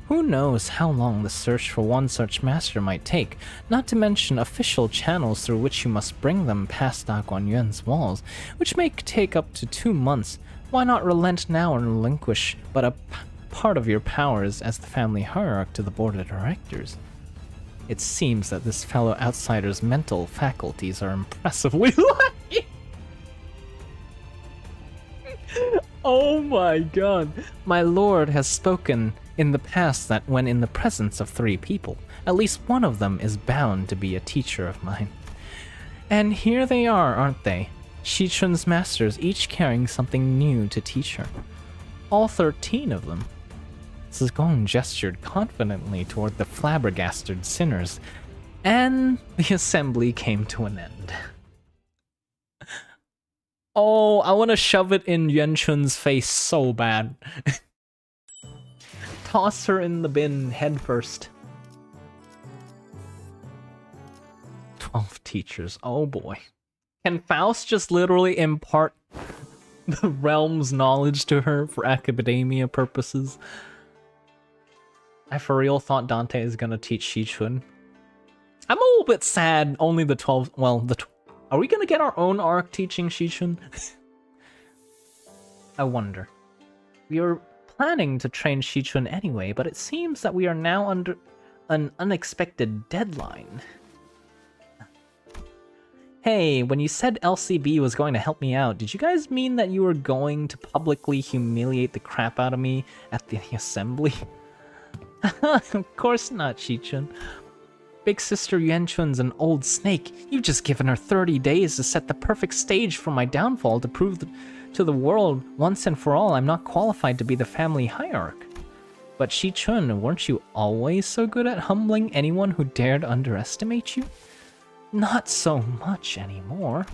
who knows how long the search for one such master might take, not to mention official channels through which you must bring them past Da Guanyuan's walls, which may take up to 2 months. Why not relent now and relinquish but a part of your powers as the family hierarch to the board of directors? It seems that this fellow outsider's mental faculties are impressively lacking. Oh my god. My lord has spoken in the past that when in the presence of 3 people, at least one of them is bound to be a teacher of mine. And here they are, aren't they? Shichun's masters, each carrying something new to teach her. All 13 of them. Zigong gestured confidently toward the flabbergasted sinners, and the assembly came to an end. Oh, I want to shove it in Yuanchun's face so bad. Toss her in the bin headfirst. 12 teachers, oh boy. Can Faust just literally impart the realm's knowledge to her for academia purposes? I for real thought Dante is gonna teach Shichun. I'm a little bit sad only the 12, well, are we gonna get our own arc teaching Shichun? I wonder. We were planning to train Shichun anyway, but it seems that we are now under an unexpected deadline. Hey, when you said LCB was going to help me out, did you guys mean that you were going to publicly humiliate the crap out of me at the assembly? Of course not, Shichun. Big sister Yuanchun's an old snake. You've just given her 30 days to set the perfect stage for my downfall to prove to the world once and for all I'm not qualified to be the family hierarch. But Shichun, weren't you always so good at humbling anyone who dared underestimate you? Not so much anymore.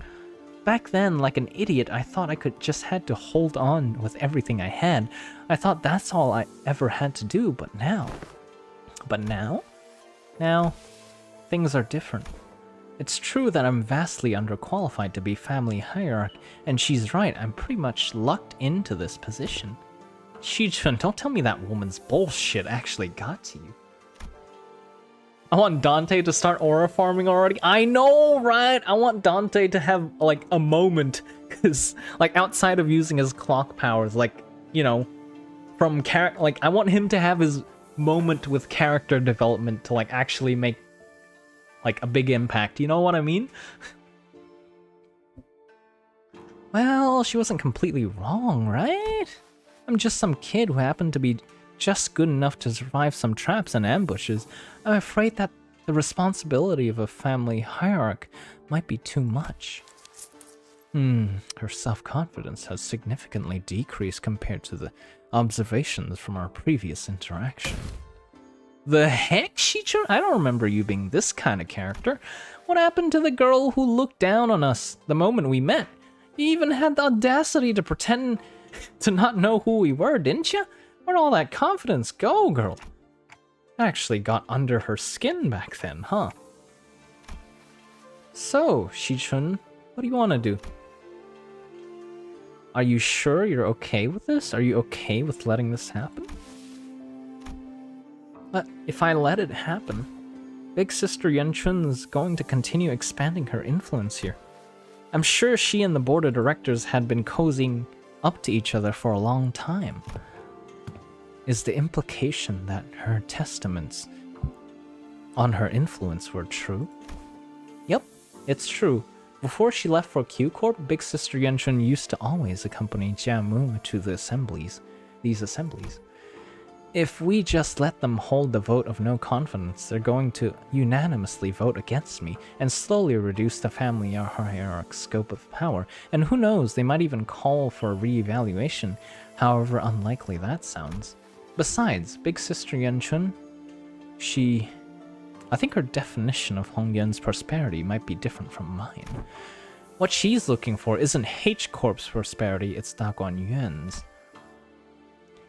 Back then, like an idiot, I thought I just had to hold on with everything I had. I thought that's all I ever had to do, but now... Now, things are different. It's true that I'm vastly underqualified to be family hierarch, and she's right, I'm pretty much lucked into this position. Shichun, don't tell me that woman's bullshit actually got to you. I want Dante to start aura farming already. I know, right? I want Dante to have, like, a moment. Because, like, outside of using his clock powers, like, you know, from like, I want him to have his moment with character development to, like, actually make, like, a big impact. You know what I mean? Well, she wasn't completely wrong, right? I'm just some kid who happened to be just good enough to survive some traps and ambushes. I'm afraid that the responsibility of a family hierarch might be too much. Her self-confidence has significantly decreased compared to the observations from our previous interaction. The heck, Shichun? I don't remember you being this kind of character. What happened to the girl who looked down on us the moment we met? You even had the audacity to pretend to not know who we were, didn't you? Where'd all that confidence go, girl? Actually got under her skin back then, huh? So, Shichun, what do you want to do? Are you sure you're okay with this? Are you okay with letting this happen? But if I let it happen, Big Sister Yuanchun's going to continue expanding her influence here. I'm sure she and the board of directors had been cozying up to each other for a long time. Is the implication that her testaments on her influence were true? Yep, it's true. Before she left for Q Corp, Big Sister Yuanchun used to always accompany Jiamu to these assemblies. If we just let them hold the vote of no confidence, they're going to unanimously vote against me and slowly reduce the family hierarch's scope of power. And who knows, they might even call for a re-evaluation, however unlikely that sounds. Besides, Big Sister Yuanchun, I think her definition of Hongyuan's prosperity might be different from mine. What she's looking for isn't H Corp's prosperity, it's Daguan Yuan's.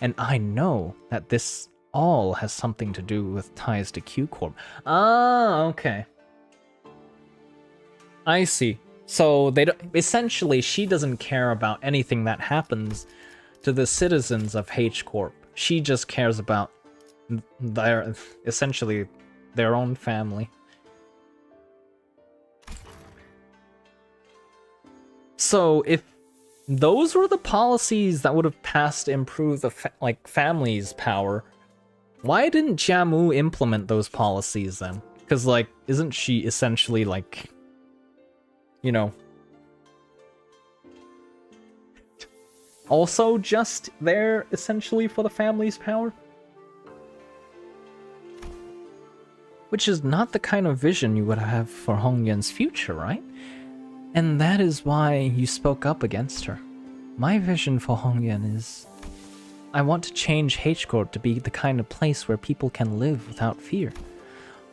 And I know that this all has something to do with ties to Q Corp. Ah, okay. I see. So they don't, essentially, she doesn't care about anything that happens to the citizens of H Corp. She just cares about essentially their own family. So if those were the policies that would have passed to improve the family's power, why didn't Jiamu implement those policies then? Because, like, isn't she essentially, like, you know, also just there essentially for the family's power? Which is not the kind of vision you would have for Hongyuan's future, right? And that is why you spoke up against her. My vision for Hongyan is... I want to change H-Court to be the kind of place where people can live without fear.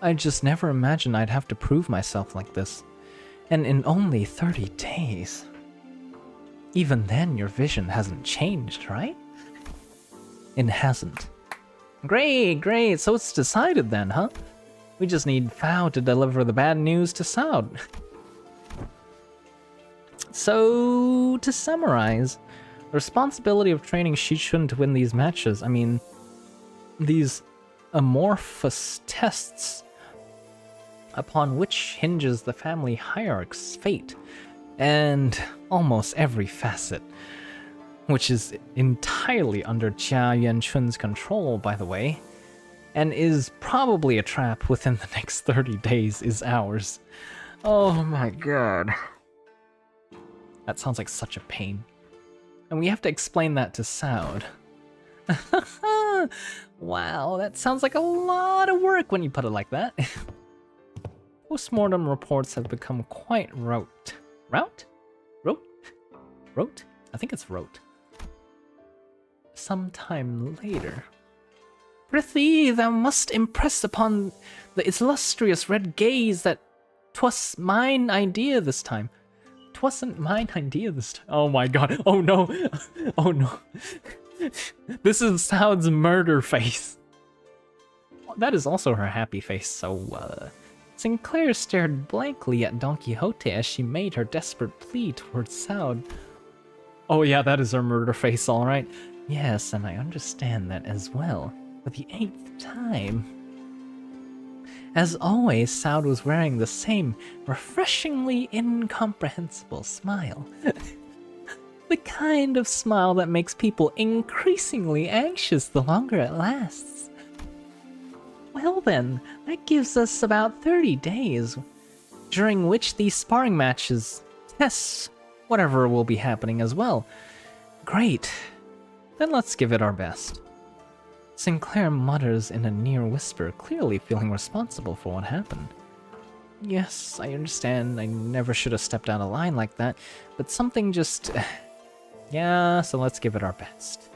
I just never imagined I'd have to prove myself like this. And in only 30 days. Even then, your vision hasn't changed, right? It hasn't. Great, great. So it's decided then, huh? We just need Fao to deliver the bad news to Saud. So, to summarize, the responsibility of training Shichun to win these matches, I mean, these amorphous tests upon which hinges the family hierarch's fate, and almost every facet, which is entirely under Jia Yuanchun's control, by the way, and is probably a trap within the next 30 days, is ours. Oh my god. That sounds like such a pain. And we have to explain that to Saud. Wow, that sounds like a lot of work when you put it like that. Postmortem reports have become quite rote. Rote? Rote? Rote? I think it's rote. Sometime later. Prithee, thou must impress upon the illustrious red gaze that 'twas mine idea this time. 'Twasn't mine idea this time. Oh my god. Oh no. Oh no. This is Saud's murder face. That is also her happy face, so, Sinclair stared blankly at Don Quixote as she made her desperate plea towards Saud. Oh yeah, that is her murder face, alright. Yes, and I understand that as well. For the 8th time. As always, Saud was wearing the same refreshingly incomprehensible smile. The kind of smile that makes people increasingly anxious the longer it lasts. Well then, that gives us about 30 days, during which these sparring matches, tests, whatever will be happening as well. Great. Then let's give it our best. Sinclair mutters in a near whisper, clearly feeling responsible for what happened. Yes, I understand, I never should have stepped out of line like that, but something just... yeah, so let's give it our best.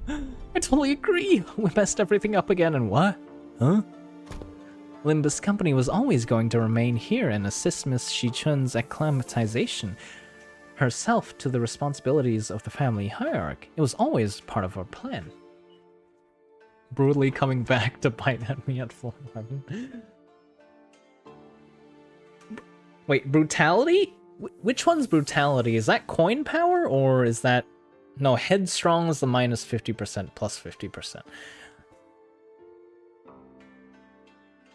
I totally agree! We messed everything up again and what? Huh? Limbus Company was always going to remain here and assist Miss Shichun's acclimatization herself to the responsibilities of the family hierarch. It was always part of our plan. Brutally coming back to bite at me at full 11. Wait, brutality? Which one's brutality? Is that coin power or is that... No, headstrong is the minus 50% plus 50%.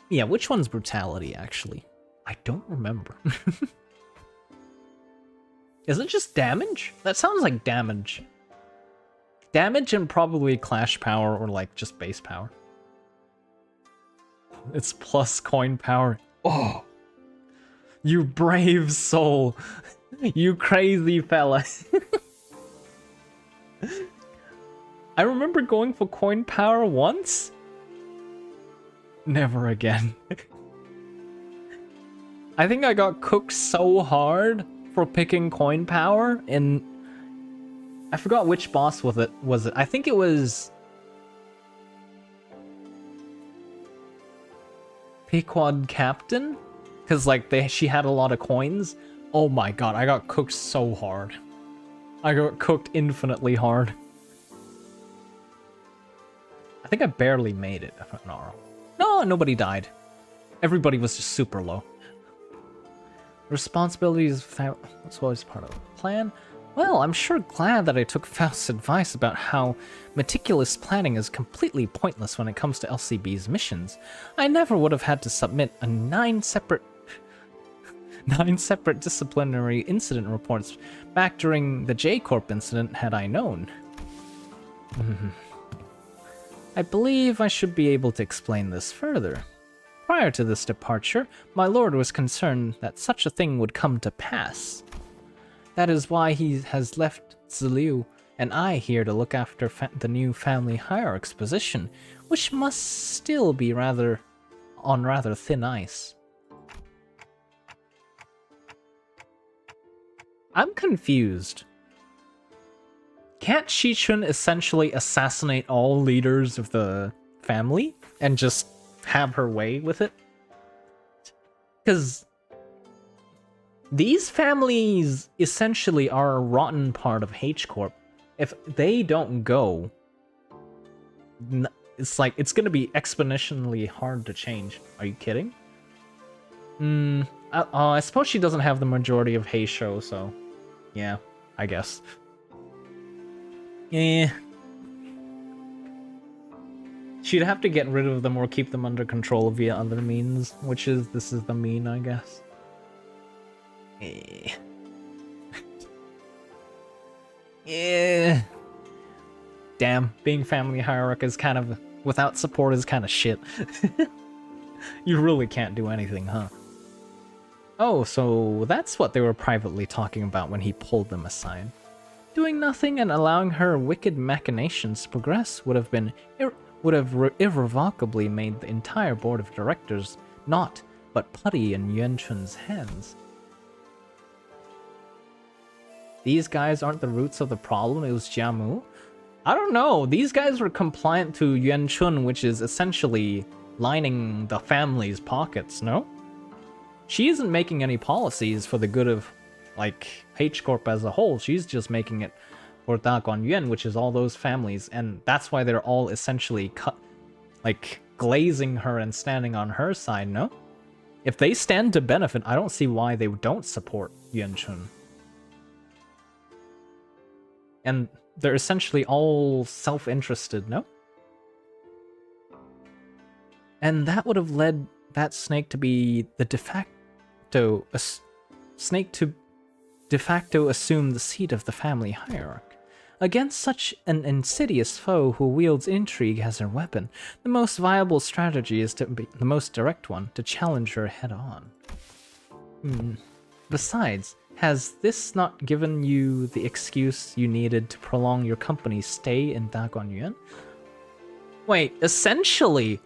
Yeah, which one's brutality, actually? I don't remember. Is it just damage? That sounds like damage. Damage and probably clash power or like just base power. It's plus coin power. Oh! You brave soul! You crazy fella! I remember going for coin power once? Never again. I think I got cooked so hard for picking coin power in... I forgot which boss was it. I think it was... Pequod Captain? Because like she had a lot of coins. Oh my god, I got cooked so hard. I got cooked infinitely hard. I think I barely made it. No, nobody died. Everybody was just super low. Responsibilities was always part of the plan. Well, I'm sure glad that I took Faust's advice about how meticulous planning is completely pointless when it comes to LCB's missions. I never would have had to submit a 9 separate disciplinary incident reports back during the J-Corp incident had I known. I believe I should be able to explain this further. Prior to this departure, my lord was concerned that such a thing would come to pass. That is why he has left Ziliu and I here to look after the new family hierarch's position, which must still be on rather thin ice. I'm confused. Can't Shi-chun essentially assassinate all leaders of the family and just have her way with it? Because these families essentially are a rotten part of H-Corp. If they don't go, it's like, it's gonna be exponentially hard to change. Are you kidding? I suppose she doesn't have the majority of Heisho, so yeah, I guess. Yeah. She'd have to get rid of them or keep them under control via other means, which is, this is the mean, I guess. Yeah. Damn, being family hierarchy is kind of, without support is kind of shit. You really can't do anything, huh? Oh, so that's what they were privately talking about when he pulled them aside. Doing nothing and allowing her wicked machinations to progress would have been irrevocably made the entire board of directors not but putty in Yuan Chun's hands. These guys aren't the roots of the problem, it was Jiamu. I don't know, these guys were compliant to Yuan Chun, which is essentially lining the family's pockets, no? She isn't making any policies for the good of, like, H-Corp as a whole. She's just making it for Dagon Yuan, which is all those families, and that's why they're all essentially glazing her and standing on her side, no? If they stand to benefit, I don't see why they don't support Yuan Chun. And they're essentially all self-interested, no? And that would have led that snake to be the de facto assume the seat of the family hierarch. Against such an insidious foe who wields intrigue as her weapon, the most viable strategy is to be the most direct one, to challenge her head on. Besides, has this not given you the excuse you needed to prolong your company's stay in Dagon Yuan? Wait, essentially,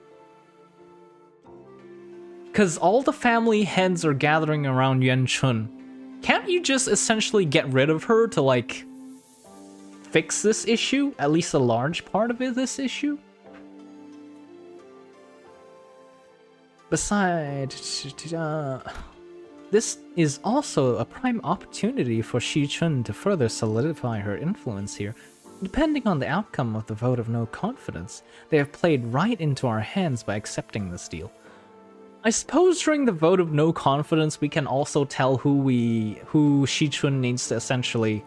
because all the family heads are gathering around Yuan Chun, can't you just essentially get rid of her to, like, fix this issue? At least a large part of this issue? Besides, this is also a prime opportunity for Shi-chun to further solidify her influence here. Depending on the outcome of the vote of no confidence, they have played right into our hands by accepting this deal. I suppose during the vote of no confidence, we can also tell who Shi-chun needs to essentially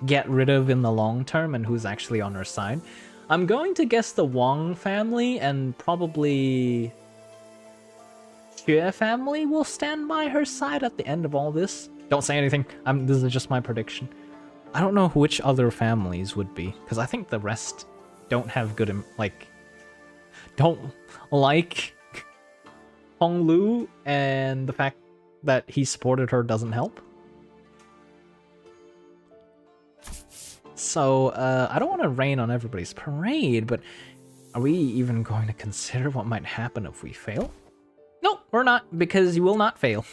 get rid of in the long term and who's actually on her side. I'm going to guess the Wang family and probably Xue family will stand by her side at the end of all this. Don't say anything. This is just my prediction. I don't know which other families would be, because I think the rest don't have good, don't like Hong Lu, and the fact that he supported her doesn't help. So, I don't want to rain on everybody's parade, but are we even going to consider what might happen if we fail? No, we're not, because you will not fail.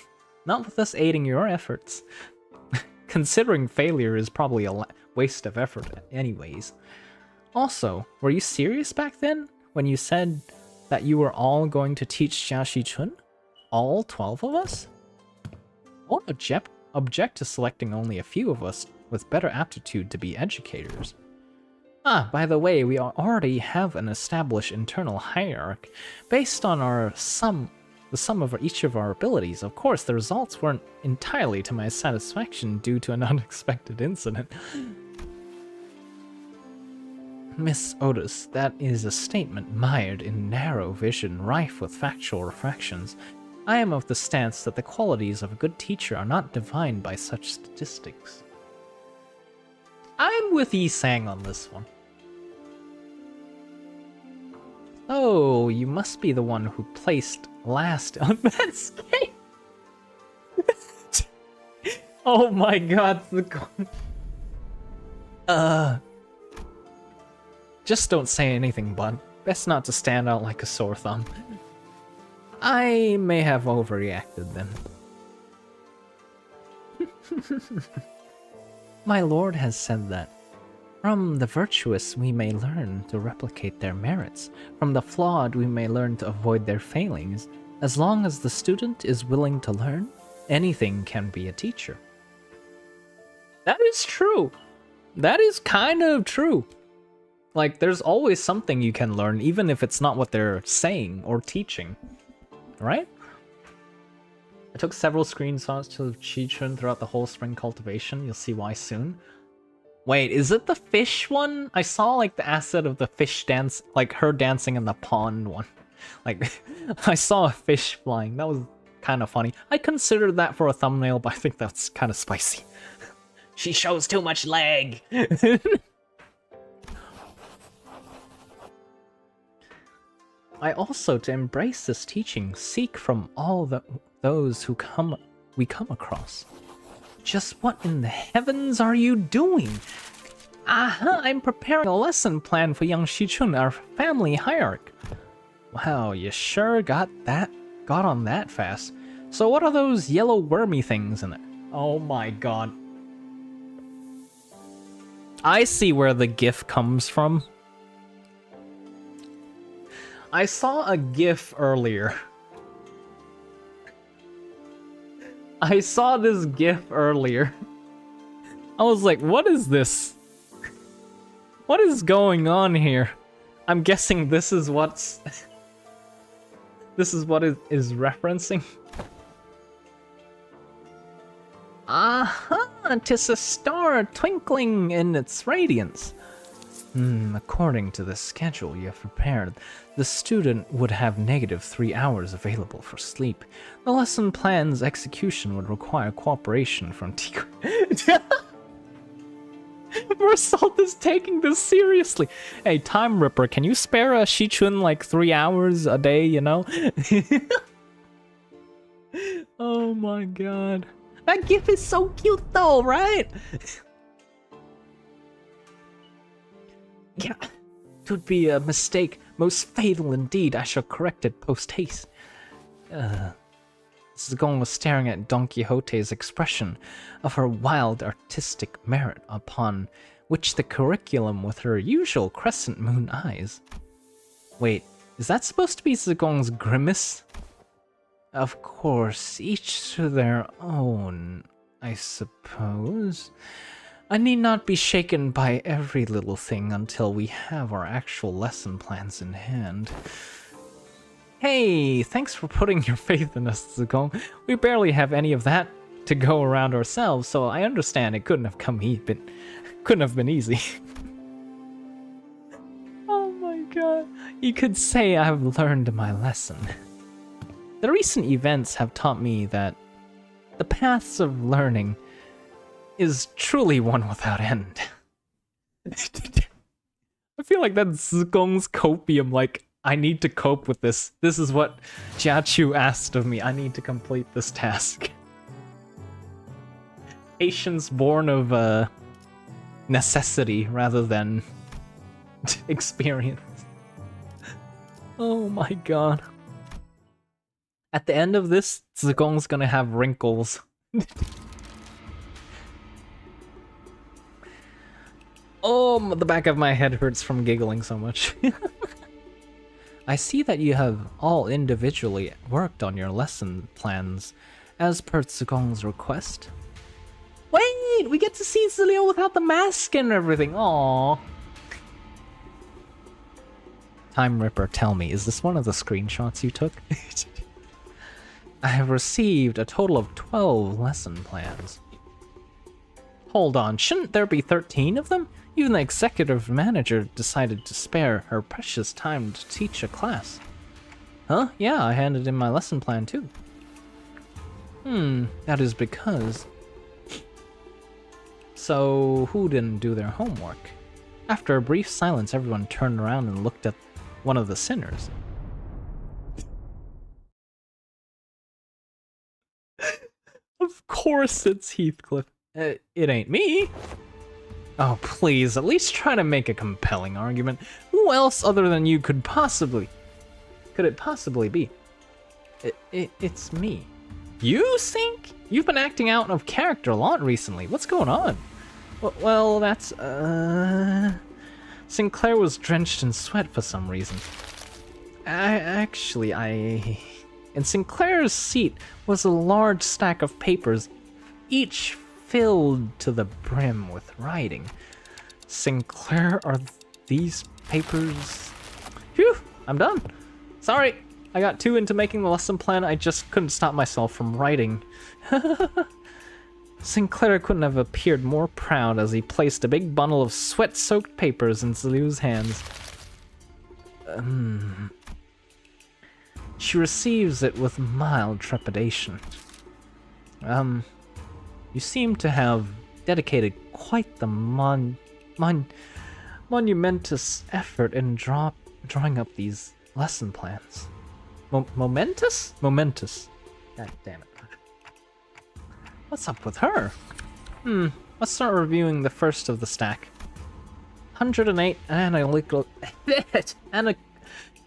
Not with us aiding your efforts. Considering failure is probably a waste of effort anyways. Also, were you serious back then when you said that you were all going to teach Xia Shi-chun? All 12 of us? I won't object to selecting only a few of us with better aptitude to be educators. Ah, by the way, we already have an established internal hierarchy based on the sum of each of our abilities. Of course, the results weren't entirely to my satisfaction due to an unexpected incident. Miss Otis, that is a statement mired in narrow vision, rife with factual refractions. I am of the stance that the qualities of a good teacher are not defined by such statistics. I'm with Yi-sang on this one. Oh, you must be the one who placed last on that scale. Oh my god, just don't say anything, bud. Best not to stand out like a sore thumb. I may have overreacted then. My lord has said that from the virtuous we may learn to replicate their merits, from the flawed we may learn to avoid their failings. As long as the student is willing to learn, anything can be a teacher. That is true. That is kind of true. Like, there's always something you can learn, even if it's not what they're saying or teaching. Right? I took several screenshots to Chi-Chun throughout the whole spring cultivation. You'll see why soon. Wait, is it the fish one? I saw, like, the asset of the fish dance, like, her dancing in the pond one. Like, I saw a fish flying. That was kind of funny. I considered that for a thumbnail, but I think that's kind of spicy. She shows too much leg! I also, to embrace this teaching, seek from all those who we come across. Just what in the heavens are you doing? Aha, I'm preparing a lesson plan for young Shi-Chun, our family hierarch. Wow, you sure got on that fast. So what are those yellow wormy things in it? Oh my god. I see where the GIF comes from. I saw a GIF earlier. I saw this GIF earlier. I was like, what is this? What is going on here? I'm guessing this is what's... this is what it is referencing. Aha! 'Tis a star twinkling in its radiance. According to the schedule you have prepared, the student would have -3 hours available for sleep. The lesson plan's execution would require cooperation from Tico. Versalt is taking this seriously. Hey, Time Ripper, can you spare a Shi-Chun like 3 hours a day, you know? Oh my god. That GIF is so cute though, right? Yeah, 'twould be a mistake, most fatal indeed. I shall correct it post-haste. Zigong was staring at Don Quixote's expression of her wild artistic merit, upon which the curriculum with her usual crescent moon eyes. Wait, is that supposed to be Zigong's grimace? Of course, each to their own, I suppose. I need not be shaken by every little thing until we have our actual lesson plans in hand. Hey, thanks for putting your faith in us, Zigong. We barely have any of that to go around ourselves, so I understand it couldn't have been easy. Oh my god. You could say I've learned my lesson. The recent events have taught me that the paths of learning is truly one without end. I feel like that's Zigong's copium, like, I need to cope with this. This is what Jiachu asked of me. I need to complete this task. Patience born of necessity rather than experience. Oh my god. At the end of this, Zigong's gonna have wrinkles. Oh, the back of my head hurts from giggling so much. I see that you have all individually worked on your lesson plans, as per Zigong's request. Wait, we get to see Zilio without the mask and everything. Aww. Time Ripper, tell me, is this one of the screenshots you took? I have received a total of 12 lesson plans. Hold on, shouldn't there be 13 of them? Even the executive manager decided to spare her precious time to teach a class. Huh? Yeah, I handed in my lesson plan too. That is because... So, who didn't do their homework? After a brief silence, everyone turned around and looked at one of the sinners. Of course it's Heathcliff. It ain't me. Oh, please, at least try to make a compelling argument. Who else other than you could it possibly be? It's me. You think? You've been acting out of character a lot recently. What's going on? Well, that's, Sinclair was drenched in sweat for some reason. In Sinclair's seat was a large stack of papers, each filled to the brim with writing. Sinclair, are these papers? Phew, I'm done. Sorry, I got too into making the lesson plan, I just couldn't stop myself from writing. Sinclair couldn't have appeared more proud as he placed a big bundle of sweat-soaked papers in Zeliu's hands. She receives it with mild trepidation. You seem to have dedicated quite the monumentous effort in drawing up these lesson plans. Momentous? Momentous. God damn it. What's up with her? Let's start reviewing the first of the stack. 108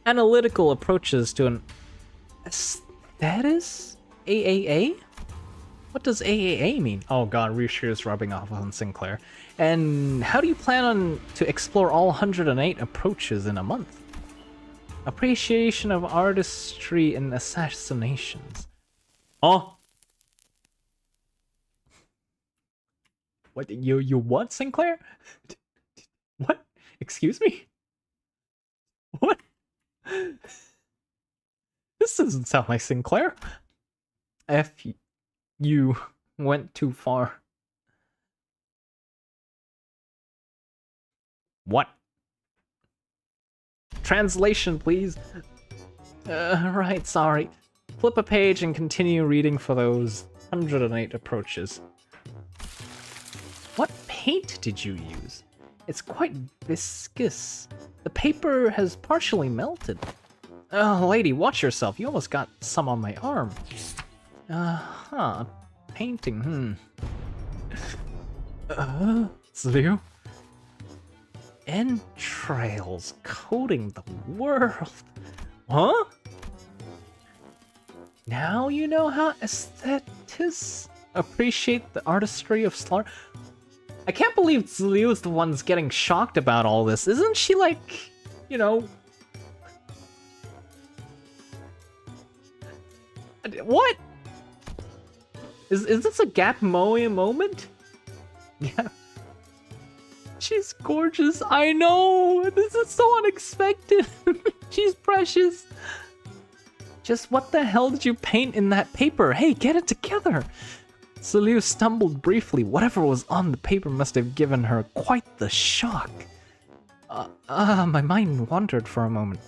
analytical approaches to an aesthetis? AAA? What does AAA mean? Oh god, Rishu is rubbing off on Sinclair. And how do you plan to explore all 108 approaches in a month? Appreciation of artistry in assassinations. Oh? What, you what, Sinclair? What? Excuse me? What? This doesn't sound like Sinclair. You went too far. What? Translation, please. Right, sorry. Flip a page and continue reading for those 108 approaches. What paint did you use? It's quite viscous. The paper has partially melted. Oh, lady, watch yourself. You almost got some on my arm. Painting, Zeliu? Entrails coating the world. Huh? Now you know how aesthetists appreciate the artistry of slaughter. I can't believe Zeliu is the one's getting shocked about all this. Isn't she like, you know... What? Is this a Gap Moe moment? Yeah. She's gorgeous. I know. This is so unexpected. She's precious. Just what the hell did you paint in that paper? Hey, get it together. Zeliu stumbled briefly. Whatever was on the paper must have given her quite the shock. My mind wandered for a moment.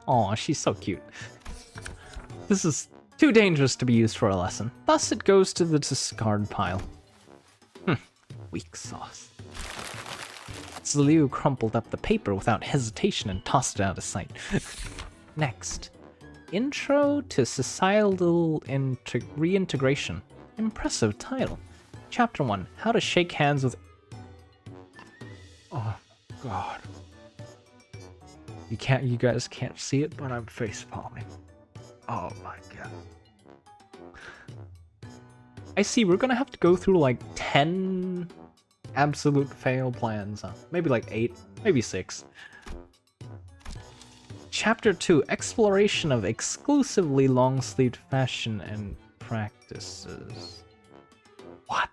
Aw, she's so cute. This is too dangerous to be used for a lesson. Thus it goes to the discard pile. Weak sauce. Zeliu crumpled up the paper without hesitation and tossed it out of sight. Next. Intro to Societal Reintegration. Impressive title. Chapter 1. How to shake hands with... Oh, God. You guys can't see it, but I'm face palming. Oh my god. I see, we're gonna have to go through like 10 absolute fail plans. Maybe like 8, maybe 6. Chapter 2, Exploration of Exclusively Long-Sleeved Fashion and Practices. What?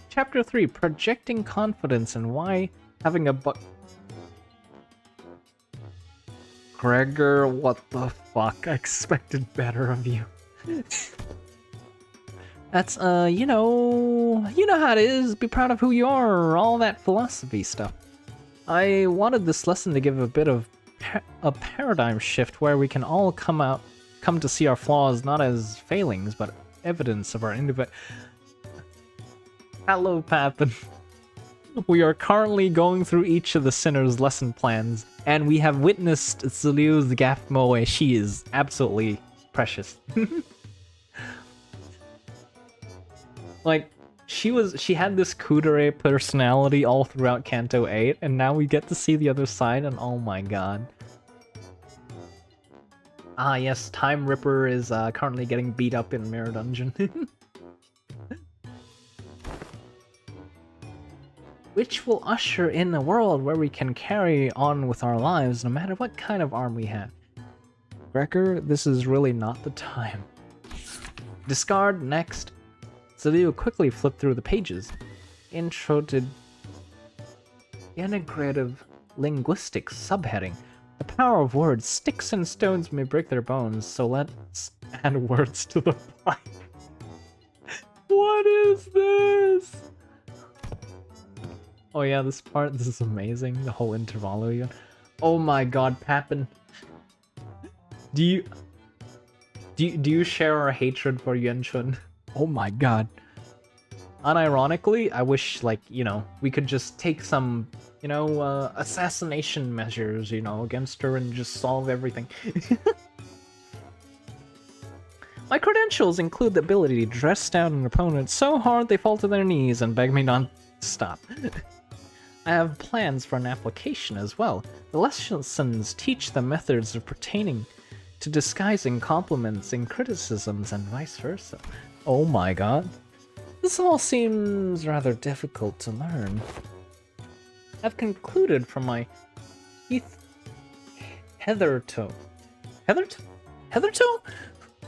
Chapter 3, Projecting Confidence and Why Having a Gregor, what the fuck? I expected better of you. That's, you know how it is. Be proud of who you are, all that philosophy stuff. I wanted this lesson to give a bit of a paradigm shift where we can all come to see our flaws not as failings, but evidence of our individual. Hello, Papin. We are currently going through each of the Sinner's lesson plans, and we have witnessed Zeliu's Gap Moe. She is absolutely precious. Like, she had this kudere personality all throughout Kanto 8, and now we get to see the other side, and oh my god. Ah, yes, Time Ripper is currently getting beat up in Mirror Dungeon. Which will usher in a world where we can carry on with our lives no matter what kind of arm we have. Gregor, this is really not the time. Discard, next. Zelio quickly flipped through the pages. Intro to Integrative Linguistics subheading. The power of words. Sticks and stones may break their bones, so let's add words to the pipe. What is this? Oh yeah, this is amazing. The whole intervalo again. Oh my god, Papin. Do you share our hatred for Yuan? Oh my god. Unironically, I wish, like, you know, we could just take some, you know, assassination measures, you know, against her and just solve everything. My credentials include the ability to dress down an opponent so hard they fall to their knees and beg me not to stop. I have plans for an application as well. The lessons teach the methods of pertaining to disguising compliments and criticisms and vice versa. Oh my god. This all seems rather difficult to learn. I've concluded from my hitherto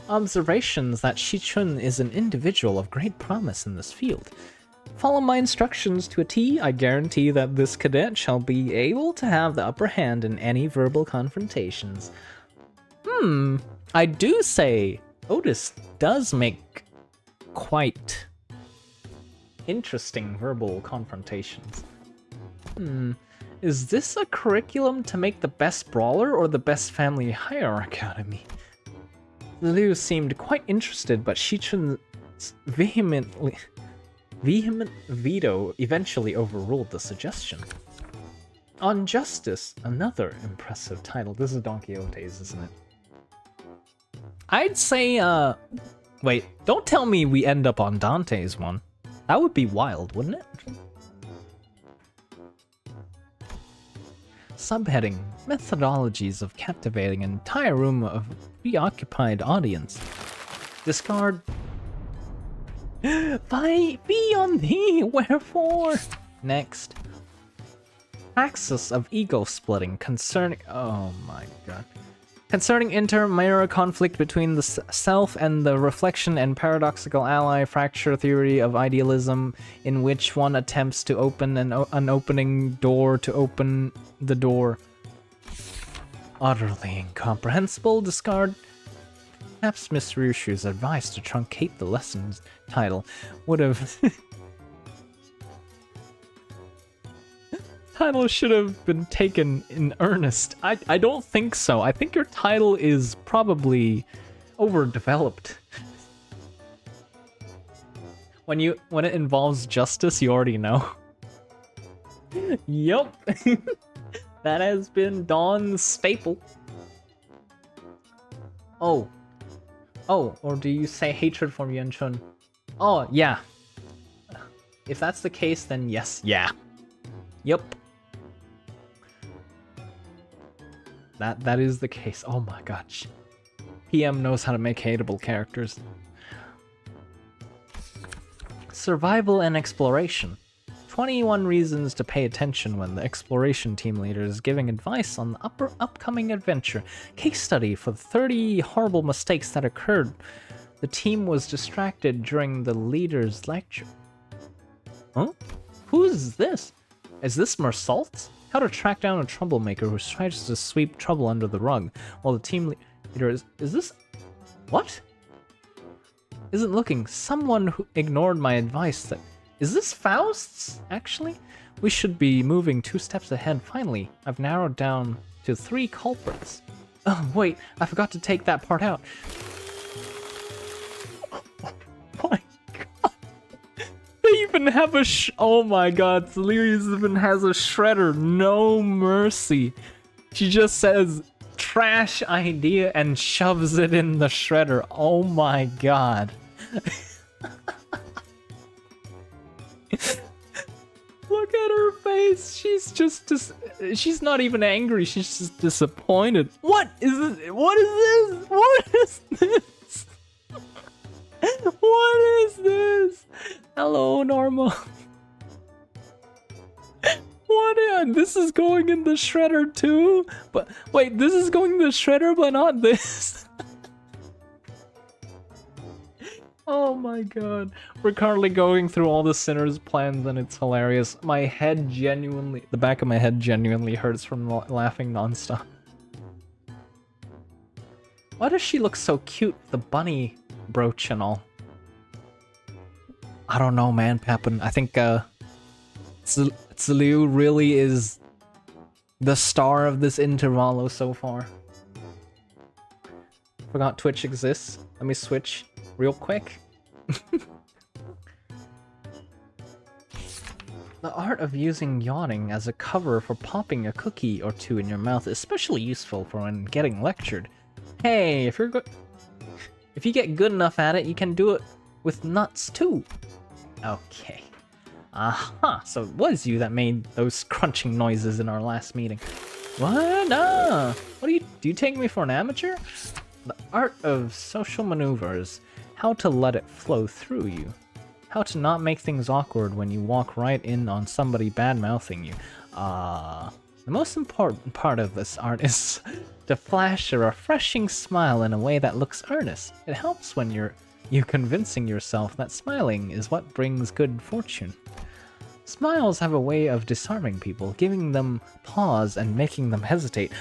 observations that Shichun is an individual of great promise in this field. Follow my instructions to a T, I guarantee that this cadet shall be able to have the upper hand in any verbal confrontations. I do say Otis does make quite interesting verbal confrontations. Is this a curriculum to make the best brawler or the best family hire academy? Liu seemed quite interested, but Shichun's vehement veto eventually overruled the suggestion. On Justice, another impressive title. This is Don Quixote's, isn't it? I'd say, wait, don't tell me we end up on Dante's one. That would be wild, wouldn't it? Subheading, methodologies of captivating an entire room of preoccupied audience. Discard. Be on thee, wherefore? Next. Axis of ego splitting concerning. Oh my god. Concerning inter-mirror conflict between the self and the reflection and paradoxical ally fracture theory of idealism, in which one attempts to open an opening door to open the door. Utterly incomprehensible. Discard. Perhaps Miss Ryushu's advice to truncate the lesson's title would have... Title should have been taken in earnest. I don't think so. I think your title is probably overdeveloped. When it involves justice, you already know. Yup. That has been Dawn's staple. Oh, or do you say hatred for Yuan-chun? Oh, yeah. If that's the case, then yes, yeah. Yup. That is the case. Oh my gosh. PM knows how to make hateable characters. Survival and exploration. 21 reasons to pay attention when the exploration team leader is giving advice on the upcoming adventure. Case study for 30 horrible mistakes that occurred. The team was distracted during the leader's lecture. Huh? Who's this? Is this Mersault? How to track down a troublemaker who tries to sweep trouble under the rug, while the team leader is this... What? Isn't looking. Someone who ignored my advice that... Is this Faust's, actually? We should be moving 2 steps ahead. Finally, I've narrowed down to 3 culprits. Oh, wait, I forgot to take that part out. Oh my god. They even have a oh my god, Celerius even has a shredder. No mercy. She just says, trash idea, and shoves it in the shredder. Oh my god. Look at her face. face. She's just she's not even angry. She's just disappointed. What is this? What is this? What is this? What is this? Hello, Norma. What? This is going in the shredder too? But wait, this is going in the shredder, but not this. Oh my god. We're currently going through all the Sinner's plans and it's hilarious. My head genuinely, the back of my head genuinely hurts from laughing nonstop. Why does she look so cute? The bunny brooch and all. I don't know, man, Pappin. I think, Liu really is the star of this intervalo so far. Forgot Twitch exists. Let me switch real quick. The art of using yawning as a cover for popping a cookie or two in your mouth is especially useful for when getting lectured. Hey, if you get good enough at it, you can do it with nuts too. Okay. Aha, so it was you that made those crunching noises in our last meeting. What? No. What do you take me for an amateur? The art of social maneuvers. How to let it flow through you. How to not make things awkward when you walk right in on somebody bad-mouthing you. The most important part of this art is to flash a refreshing smile in a way that looks earnest. It helps when you're convincing yourself that smiling is what brings good fortune. Smiles have a way of disarming people, giving them pause and making them hesitate.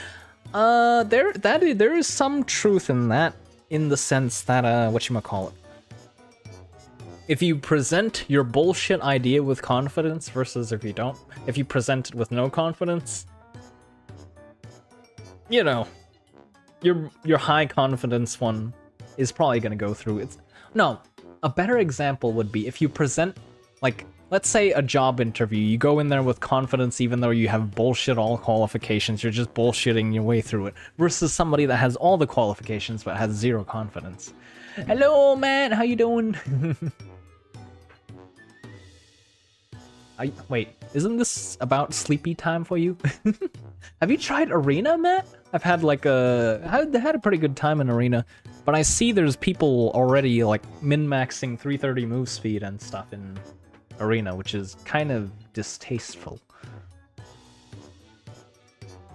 There is some truth in that, in the sense that, whatchamacallit. If you present your bullshit idea with confidence versus if you don't, if you present it with no confidence, you know, your high confidence one is probably gonna go through. No, a better example would be if you present, like, let's say a job interview, you go in there with confidence even though you have bullshit all qualifications, you're just bullshitting your way through it, versus somebody that has all the qualifications but has zero confidence. Hello, man, how you doing? Wait, isn't this about sleepy time for you? Have you tried Arena, Matt? I've had like I had a pretty good time in Arena, but I see there's people already like min-maxing 330 move speed and stuff in Arena, which is kind of distasteful.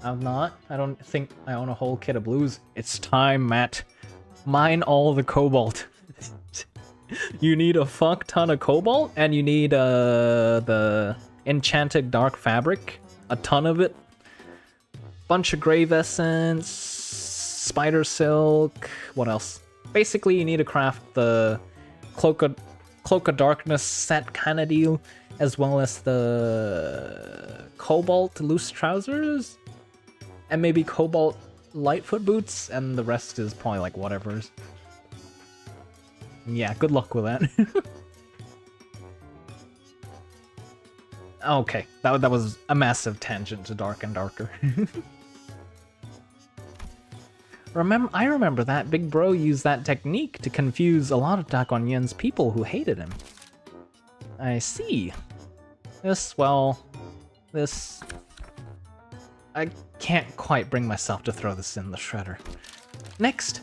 I'm not. I don't think I own a whole kit of blues. It's time, Matt. Mine all the cobalt. You need a fuck ton of cobalt, and you need the enchanted dark fabric, a ton of it. Bunch of grave essence, spider silk. What else? Basically, you need to craft the cloak of darkness set kind of deal, as well as the cobalt loose trousers, and maybe cobalt lightfoot boots, and the rest is probably like whatever's. Yeah, good luck with that. Okay, that was a massive tangent to Dark and Darker. I remember that Big Bro used that technique to confuse a lot of Dakon Yin's people who hated him. I see. I can't quite bring myself to throw this in the shredder. Next!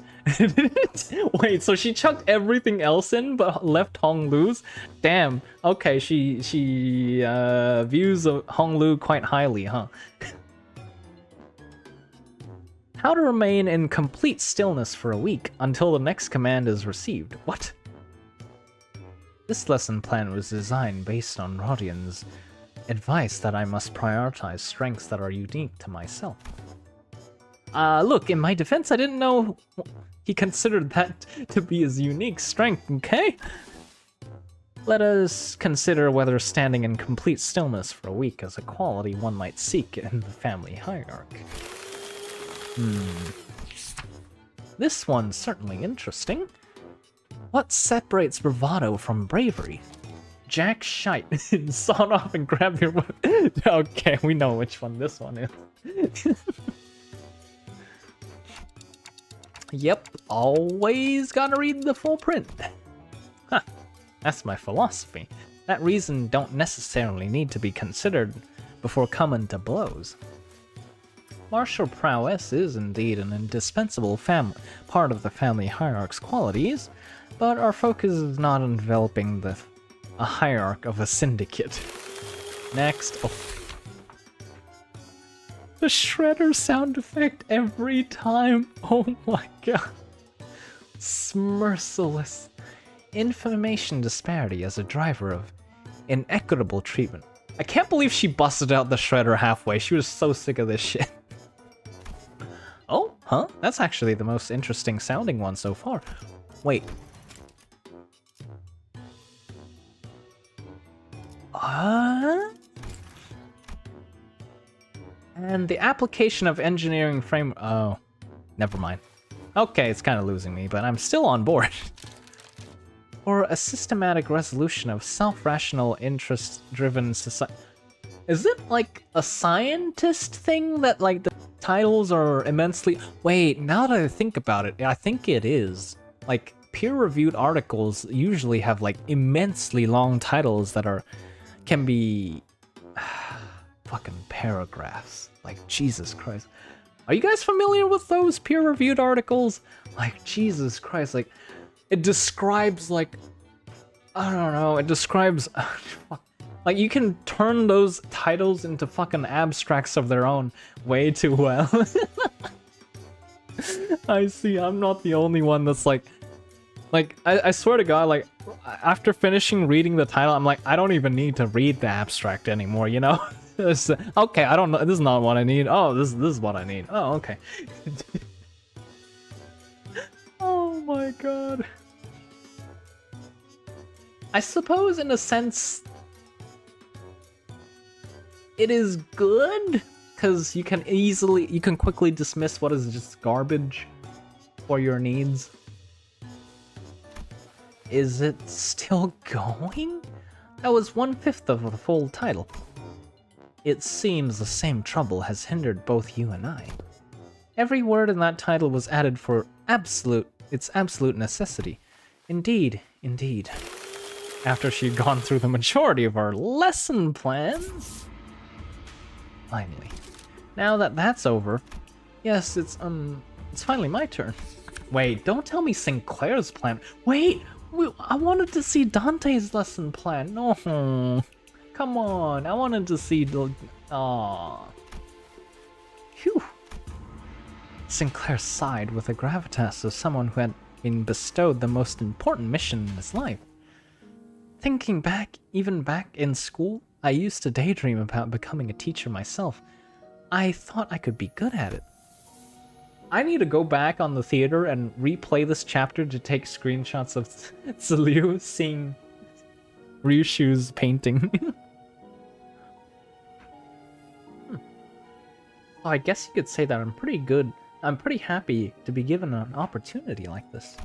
Wait, so she chucked everything else in but left Hong Lu's? Damn, okay, she views Hong Lu quite highly, huh? How to remain in complete stillness for a week until the next command is received. What? This lesson plan was designed based on Rodian's advice that I must prioritize strengths that are unique to myself. Look, in my defense, I didn't know he considered that to be his unique strength, okay? Let us consider whether standing in complete stillness for a week is a quality one might seek in the family hierarchy. This one's certainly interesting. What separates bravado from bravery? Jack shite. Sawed off and grab your weapon. Okay, we know which one this one is. Yep, always gotta read the full print. That's my philosophy. That reason don't necessarily need to be considered before coming to blows. Martial prowess is indeed an indispensable part of the family hierarch's qualities, but our focus is not on developing a hierarch of a syndicate. Next. Oh. The shredder sound effect every time. Oh my god. It's merciless. Information disparity as a driver of inequitable treatment. I can't believe she busted out the shredder halfway. She was so sick of this shit. Oh, huh? That's actually the most interesting sounding one so far. Wait. And the application of engineering frame... Oh, never mind. Okay, it's kind of losing me, but I'm still on board. For a systematic resolution of self-rational, interest-driven society... Is it like a scientist thing that like the titles are immensely... Wait, now that I think about it, I think it is. Like, peer-reviewed articles usually have like immensely long titles that can be fucking paragraphs. Like, Jesus Christ. Are you guys familiar with those peer-reviewed articles? Like, Jesus Christ, like, it describes like, I don't know, it describes... Like, you can turn those titles into fucking abstracts of their own way too well. I see, I'm not the only one that's like... I swear to God, like, after finishing reading the title, I'm like, I don't even need to read the abstract anymore, you know? Okay, I don't know, this is not what I need. Oh, this is what I need. Oh, okay. Oh my god. I suppose, in a sense... It is good, because you can quickly dismiss what is just garbage for your needs. Is it still going? That was 1/5 of the full title. It seems the same trouble has hindered both you and I. Every word in that title was added for its absolute necessity. Indeed, indeed. After she'd gone through the majority of our lesson plans... Finally. Now that that's over, yes, it's finally my turn. Wait, don't tell me Sinclair's plan. Wait, I wanted to see Dante's lesson plan. No, come on, I wanted to see the... Aww. Phew. Sinclair sighed with the gravitas of someone who had been bestowed the most important mission in his life. Thinking back, even back in school, I used to daydream about becoming a teacher myself. I thought I could be good at it. I need to go back on the theater and replay this chapter to take screenshots of Zeliu seeing Ryushu's painting. Well, I guess you could say that I'm pretty happy to be given an opportunity like this.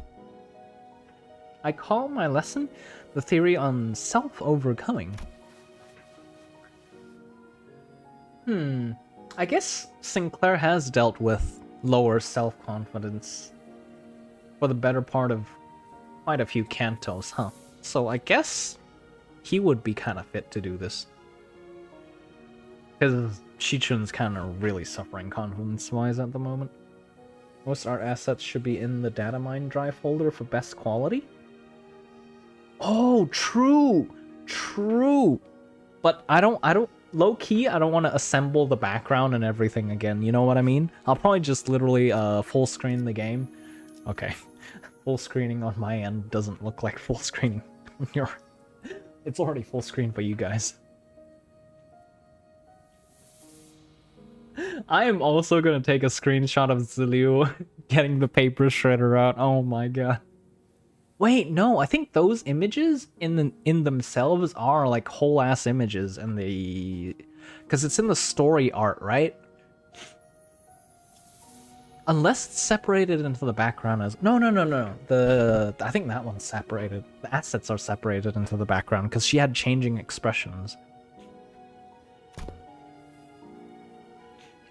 I call my lesson the theory on self-overcoming. I guess Sinclair has dealt with lower self-confidence for the better part of quite a few cantos, huh? So I guess he would be kind of fit to do this. Because Shichun's kind of really suffering confidence-wise at the moment. Most art assets should be in the data mine drive folder for best quality. Oh, true! True! But I don't low-key, I don't want to assemble the background and everything again, you know what I mean? I'll probably just literally full screen the game. Okay. Full screening on my end doesn't look like full screening on your... It's already full screen for you guys. I am also gonna take a screenshot of Zeliu getting the paper shredder out. Oh my god. Wait, no, I think those images in themselves are like whole ass images, and because it's in the story art, right? Unless it's separated into the background as no. I think that one's separated. The assets are separated into the background because she had changing expressions.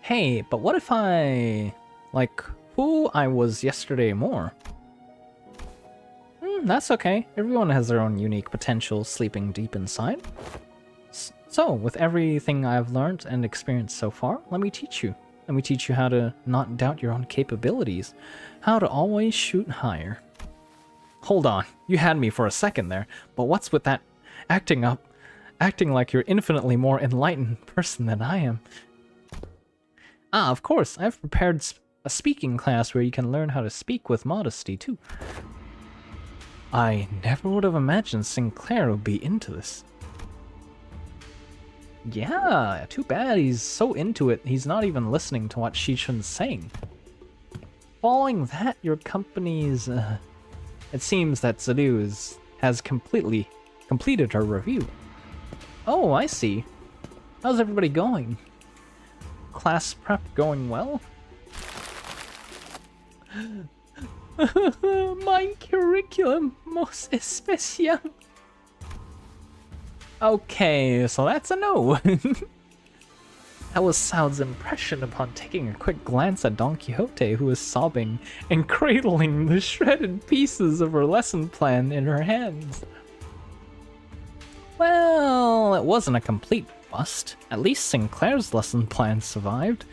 Hey, but what if I like who I was yesterday more? That's okay. Everyone has their own unique potential sleeping deep inside. So, with everything I've learned and experienced so far, let me teach you. Let me teach you how to not doubt your own capabilities, how to always shoot higher. Hold on, you had me for a second there, but what's with that acting like you're infinitely more enlightened person than I am? Ah, of course, I've prepared a speaking class where you can learn how to speak with modesty too. I never would have imagined Sinclair would be into this. Yeah, too bad he's so into it, he's not even listening to what Shichun's saying. Following that, your company's, it seems that Zelu has completed her review. Oh, I see. How's everybody going? Class prep going well? My curriculum most especial. Okay, so that's a no. That was Sao's impression upon taking a quick glance at Don Quixote, who was sobbing and cradling the shredded pieces of her lesson plan in her hands. Well, it wasn't a complete bust. At least Sinclair's lesson plan survived.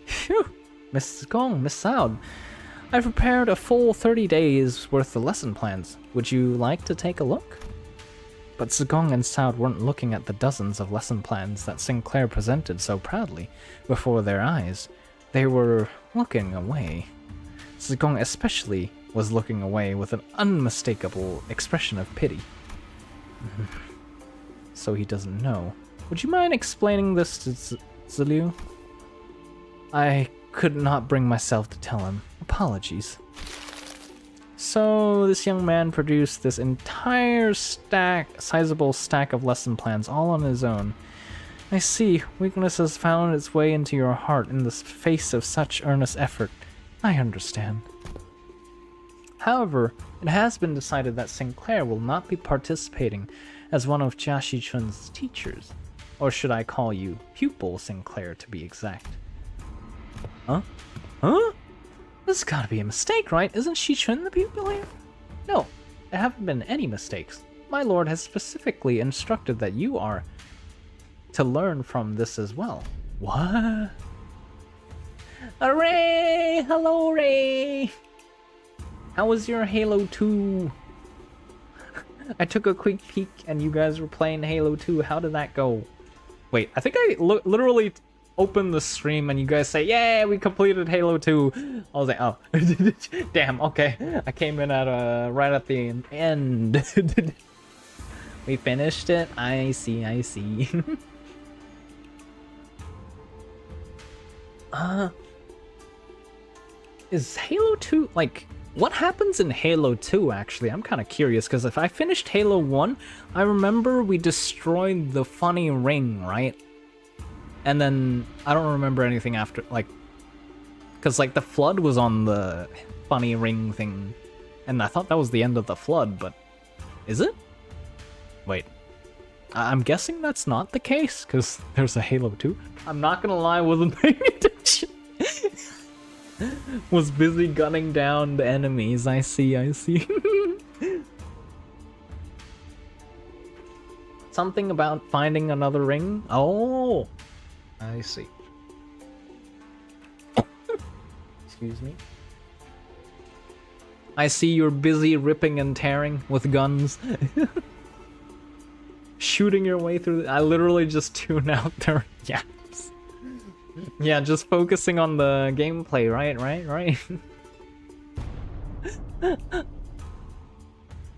Phew, Miss Gong, Miss Sao, I've prepared a full 30 days worth of lesson plans. Would you like to take a look? But Zigong and Sao weren't looking at the dozens of lesson plans that Sinclair presented so proudly before their eyes. They were looking away. Zigong especially was looking away with an unmistakable expression of pity. So he doesn't know. Would you mind explaining this to Zelu? I could not bring myself to tell him. Apologies. So this young man produced this entire sizable stack of lesson plans all on his own. I see, weakness has found its way into your heart in the face of such earnest effort. I understand. However, it has been decided that Sinclair will not be participating as one of Jia Shichun's teachers. Or should I call you pupil Sinclair to be exact? Huh? Huh? This has gotta be a mistake, right? Isn't Shichun the pupil here? No, there haven't been any mistakes. My lord has specifically instructed that you are to learn from this as well. What? Hooray! Hello, Ray! How was your Halo 2? I took a quick peek and you guys were playing Halo 2. How did that go? Wait, I think I literally opened the stream and you guys say, yeah, we completed Halo 2. I was like, oh, damn, okay. I came in at right at the end. We finished it? I see, I see. Is Halo 2, like, what happens in Halo 2, actually? I'm kind of curious, because if I finished Halo 1, I remember we destroyed the funny ring, right? And then, I don't remember anything after, like, because, like, the flood was on the funny ring thing, and I thought that was the end of the flood, but is it? Wait. I'm guessing that's not the case, because there's a Halo 2. I'm not gonna lie, I wasn't paying attention. Was busy gunning down the enemies. I see, I see. Something about finding another ring? Oh, I see. Excuse me. I see you're busy ripping and tearing with guns. Shooting your way through. I literally just tune out their yaps. Yeah, just focusing on the gameplay, right?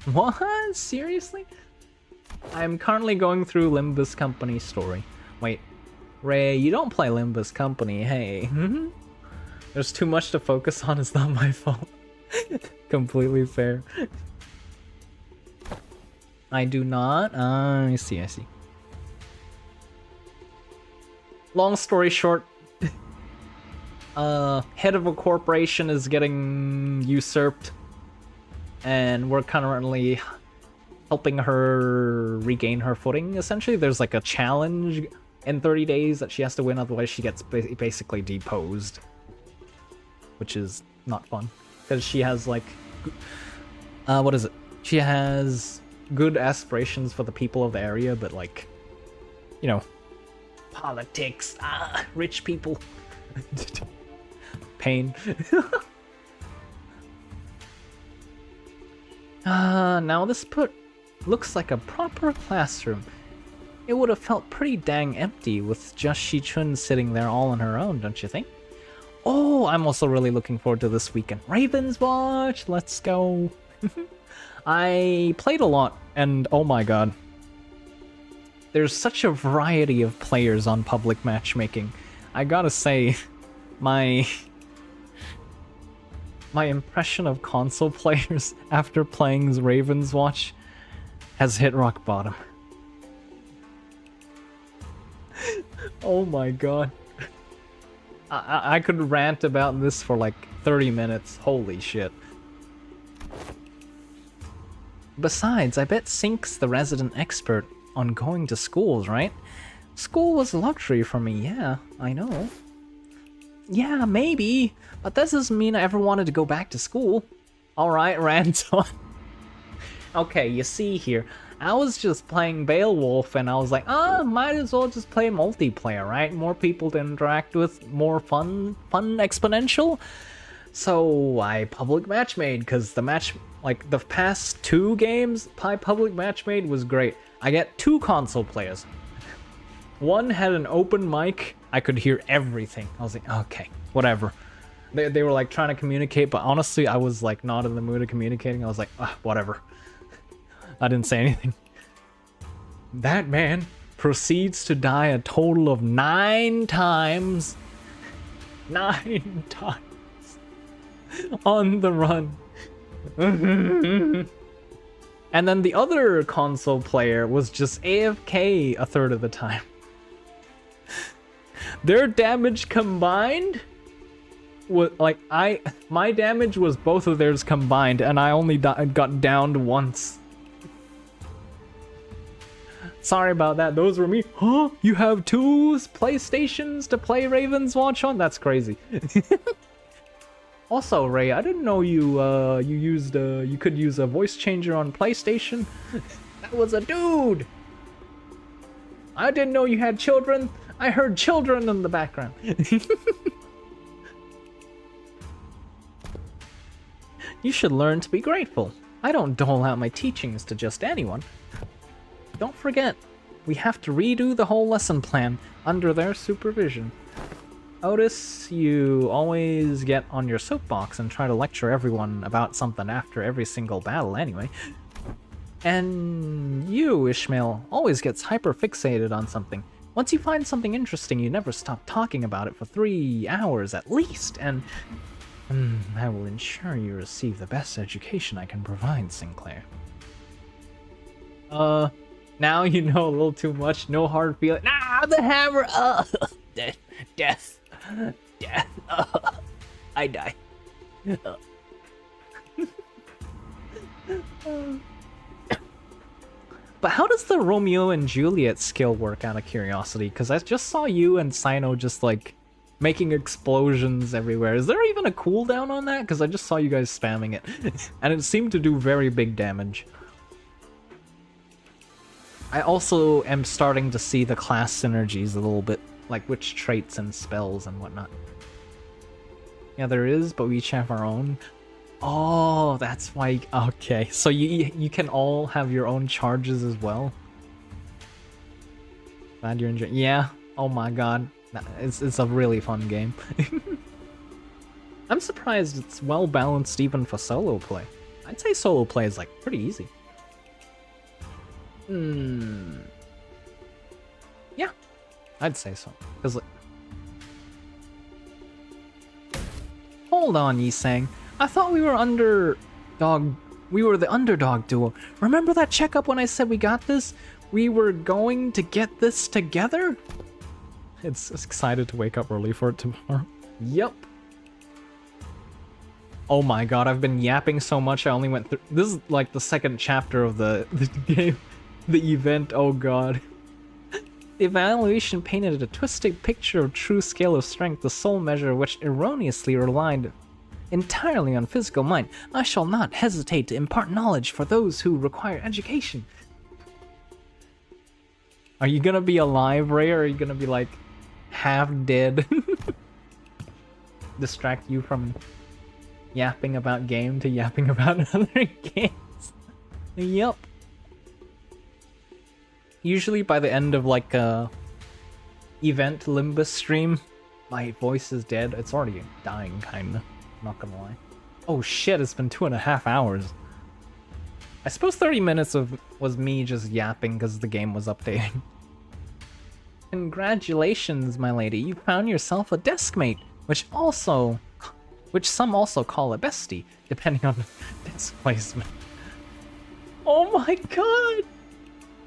What? Seriously? I'm currently going through Limbus Company story. Wait, Ray, you don't play Limbus Company, hey. There's too much to focus on, it's not my fault. Completely fair. I do not? I see, I see. Long story short, head of a corporation is getting usurped, and we're currently helping her regain her footing, essentially. There's like a challenge in 30 days that she has to win, otherwise she gets basically deposed. Which is not fun, because she has like... what is it? She has good aspirations for the people of the area, but like... you know, politics, rich people, pain. Now this looks like a proper classroom. It would have felt pretty dang empty with just Shi-Chun sitting there all on her own, don't you think? Oh, I'm also really looking forward to this weekend. Ravens Watch, let's go. I played a lot, and oh my god. There's such a variety of players on public matchmaking. I gotta say, my impression of console players after playing Ravens Watch has hit rock bottom. Oh my god. I could rant about this for like 30 minutes. Holy shit. Besides, I bet Sync's the resident expert on going to schools, right? School was a luxury for me, yeah, I know. Yeah, maybe, but that doesn't mean I ever wanted to go back to school. Alright, rant on. Okay, you see here, I was just playing Beowulf and I was like, might as well just play multiplayer, right? More people to interact with, more fun exponential. So I public match made, because the past 2 games I public match made was great. I get 2 console players. One had an open mic, I could hear everything. I was like, okay, whatever. They were like trying to communicate, but honestly I was like not in the mood of communicating. I was like, whatever. I didn't say anything. That man proceeds to die a total of 9 times. 9 times. On the run. And then the other console player was just AFK a third of the time. Their damage combined was like my damage was both of theirs combined, and I only got downed once. Sorry about that. Those were me. Huh? You have 2 PlayStations to play Ravens Watch on? That's crazy. Also, Ray, I didn't know you you could use a voice changer on PlayStation. That was a dude. I didn't know you had children. I heard children in the background. You should learn to be grateful. I don't dole out my teachings to just anyone. Don't forget, we have to redo the whole lesson plan under their supervision. Otis, you always get on your soapbox and try to lecture everyone about something after every single battle anyway. And you, Ishmael, always gets hyper-fixated on something. Once you find something interesting, you never stop talking about it for 3 hours at least, and I will ensure you receive the best education I can provide, Sinclair. Now you know a little too much, no hard feeling. Nah, the hammer! Death. I die. But how does the Romeo and Juliet skill work, out of curiosity? Because I just saw you and Sino just like making explosions everywhere. Is there even a cooldown on that? Because I just saw you guys spamming it. And it seemed to do very big damage. I also am starting to see the class synergies a little bit, like which traits and spells and whatnot. Yeah, there is, but we each have our own. Oh, that's why. Okay, so you can all have your own charges as well. Glad you're enjoying. Yeah. Oh my god, it's a really fun game. I'm surprised it's well balanced even for solo play. I'd say solo play is like pretty easy. Yeah, I'd say so. Cause like, hold on, Yisang. I thought we were we were the underdog duo. Remember that checkup when I said we got this? We were going to get this together? It's excited to wake up early for it tomorrow. Yep. Oh my god, I've been yapping so much I only went through... This is like the second chapter of the game. The event, oh god. The evaluation painted a twisted picture of true scale of strength, the sole measure which erroneously relied entirely on physical mind. I shall not hesitate to impart knowledge for those who require education. Are you gonna be alive, Ray, or are you gonna be like half dead? Distract you from yapping about game to yapping about other games. Yup. Usually by the end of like a event Limbus stream, my voice is dead. It's already dying, kinda. Not gonna lie. Oh shit, it's been 2.5 hours. I suppose 30 minutes was me just yapping because the game was updating. Congratulations, my lady. You found yourself a deskmate, which some also call a bestie, depending on desk placement. Oh my god!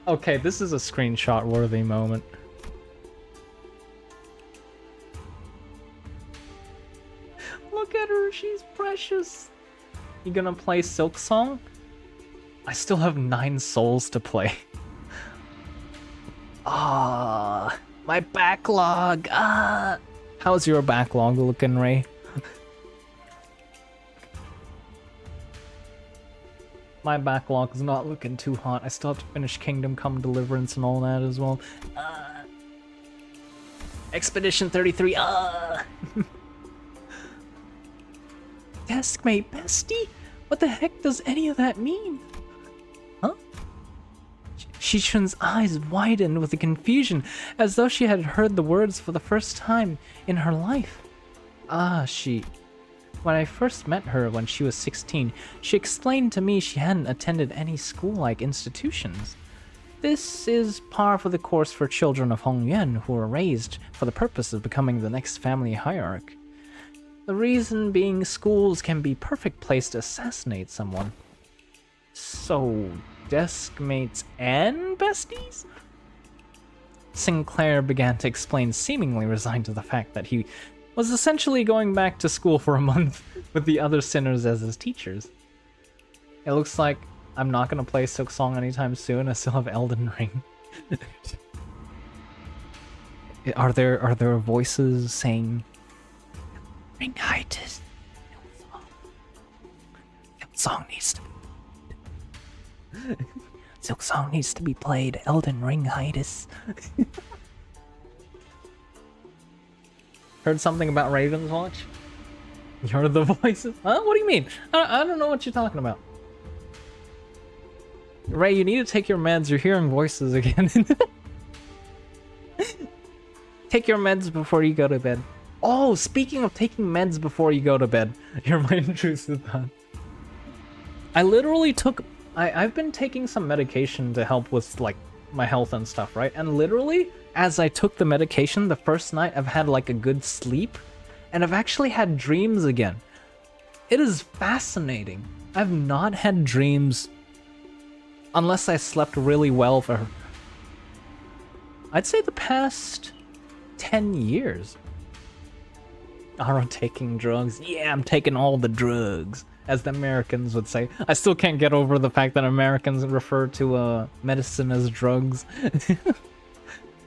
Okay, this is a screenshot-worthy moment. Look at her, she's precious. You gonna play Silk Song? I still have 9 souls to play. Ah, my backlog. Ah, how's your backlog looking, Ray? My backlog is not looking too hot. I still have to finish Kingdom Come Deliverance and all that as well. Expedition 33. Deskmate bestie? What the heck does any of that mean? Huh? Shichun's eyes widened with the confusion, as though she had heard the words for the first time in her life. When I first met her when she was 16, she explained to me she hadn't attended any school-like institutions. This is par for the course for children of Hongyuan who are raised for the purpose of becoming the next family hierarch. The reason being schools can be perfect place to assassinate someone. So, deskmates and besties? Sinclair began to explain, seemingly resigned to the fact that he was essentially going back to school for a month with the other sinners as his teachers. It looks like I'm not gonna play Silk Song anytime soon. I still have Elden Ring. Are there voices saying Ringitis? Song needs to Silk Song needs to be played. Elden Ringitis. Heard something about Raven's Watch? You heard the voices? Huh? What do you mean? I don't know what you're talking about. Ray, you need to take your meds. You're hearing voices again. Take your meds before you go to bed. Oh, speaking of taking meds before you go to bed, you're my intrusive thought. I literally took... I've been taking some medication to help with, like, my health and stuff, right? And literally, as I took the medication, the first night I've had, like, a good sleep, and I've actually had dreams again. It is fascinating. I've not had dreams unless I slept really well for, I'd say, the past 10 years. Are taking drugs? Yeah, I'm taking all the drugs, as the Americans would say. I still can't get over the fact that Americans refer to medicine as drugs.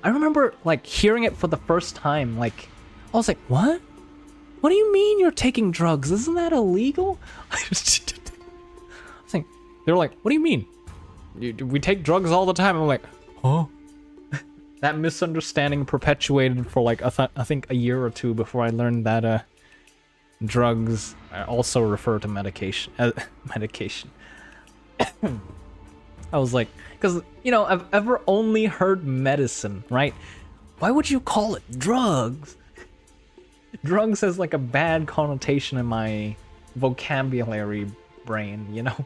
I remember, like, hearing it for the first time, like, I was like, what? What do you mean you're taking drugs? Isn't that illegal? I was like, they were like, what do you mean? We take drugs all the time. I'm like, huh? That misunderstanding perpetuated for like I think a year or two before I learned that drugs also refer to medication. Medication. I was like, because you know I've ever only heard medicine, right? Why would you call it drugs? Drugs has like a bad connotation in my vocabulary brain, you know.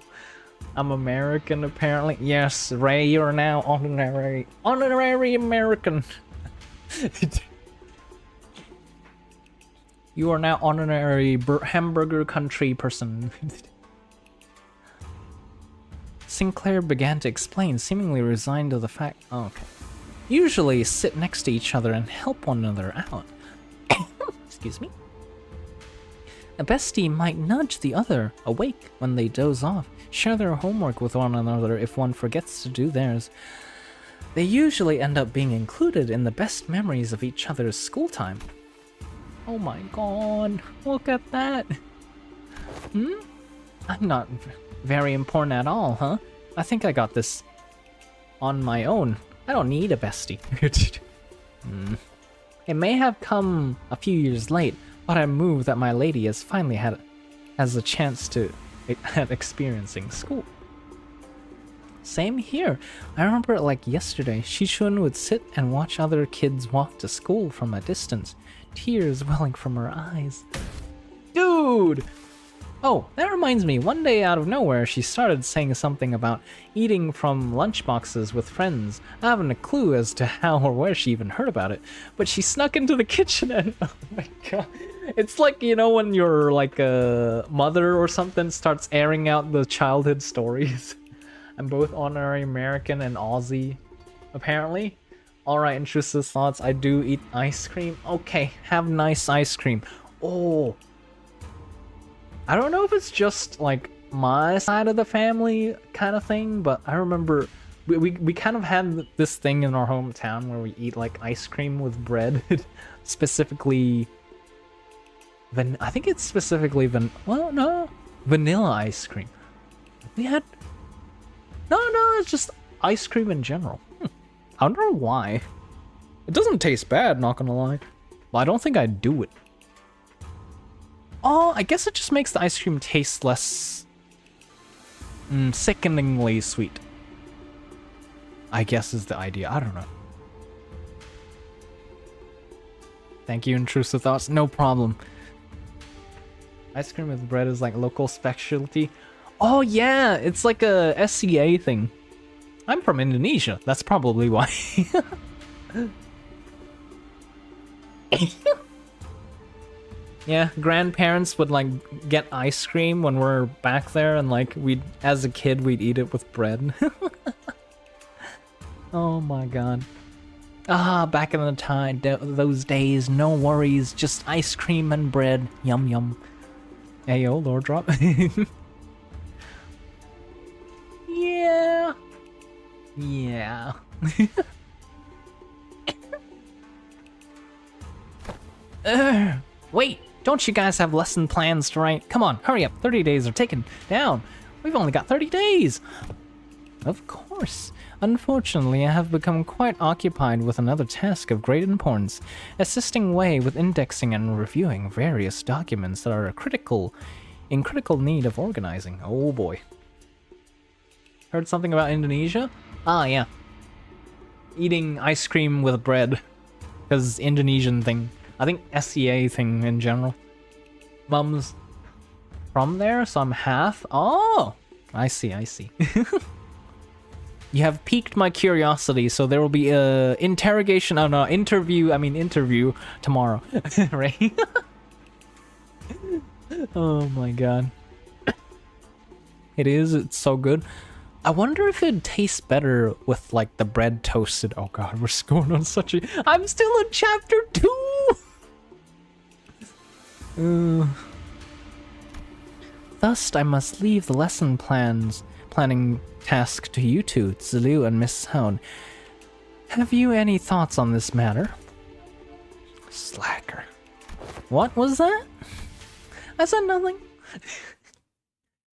I'm American, apparently. Yes, Ray, you're now honorary American. You are now honorary hamburger country person. Sinclair began to explain, seemingly resigned to the fact. Oh, okay. Usually sit next to each other and help one another out. Excuse me. A bestie might nudge the other awake when they doze off, share their homework with one another if one forgets to do theirs. They usually end up being included in the best memories of each other's school time. Oh my god, look at that. I'm not very important at all, huh? I think I got this on my own. I don't need a bestie. It may have come a few years late, but I'm moved that my lady has finally has a chance to at experiencing school. Same here. I remember like yesterday, Shichun would sit and watch other kids walk to school from a distance, tears welling from her eyes. Dude! Oh, that reminds me, one day out of nowhere, she started saying something about eating from lunchboxes with friends. I haven't a clue as to how or where she even heard about it, but she snuck into the kitchen and oh my god. It's like, you know, when your like a mother or something starts airing out the childhood stories. I'm both honorary American and Aussie, apparently. Alright, intrusive thoughts. I do eat ice cream. Okay, have nice ice cream. Oh. I don't know if it's just like my side of the family kind of thing, but I remember we kind of had this thing in our hometown where we eat like ice cream with bread. Specifically, I think it's specifically vanilla ice cream. We had... No, it's just ice cream in general. I don't know why. It doesn't taste bad, not gonna lie. But I don't think I'd do it. Oh, I guess it just makes the ice cream taste less... sickeningly sweet. I guess is the idea. I don't know. Thank you, intrusive thoughts. No problem. Ice cream with bread is like local specialty. Oh yeah, it's like a SCA thing. I'm from Indonesia. That's probably why. Yeah, grandparents would like get ice cream when we're back there, and like as a kid, we'd eat it with bread. Oh my god. Ah, back in the time, those days, no worries, just ice cream and bread. Yum yum. Ayo, Lord drop. Yeah. Yeah. Wait, don't you guys have lesson plans to write? Come on, hurry up. 30 days are taken down. We've only got 30 days. Of course. Unfortunately, I have become quite occupied with another task of great importance, assisting Wei with indexing and reviewing various documents that are in critical need of organizing. Oh boy. Heard something about Indonesia? Ah, yeah. Eating ice cream with bread. Because Indonesian thing. I think SCA thing in general. Mum's from there, so I'm half. Oh! I see. You have piqued my curiosity, so there will be a interrogation, oh no, interview tomorrow. Right? Oh my god. It's so good. I wonder if it tastes better with like the bread toasted. Oh god, we're going on such a... I'm still in chapter 2! Thus, I must leave the lesson planning task to you two, Zilu and Miss Sound. Have you any thoughts on this matter? Slacker. What was that? I said nothing.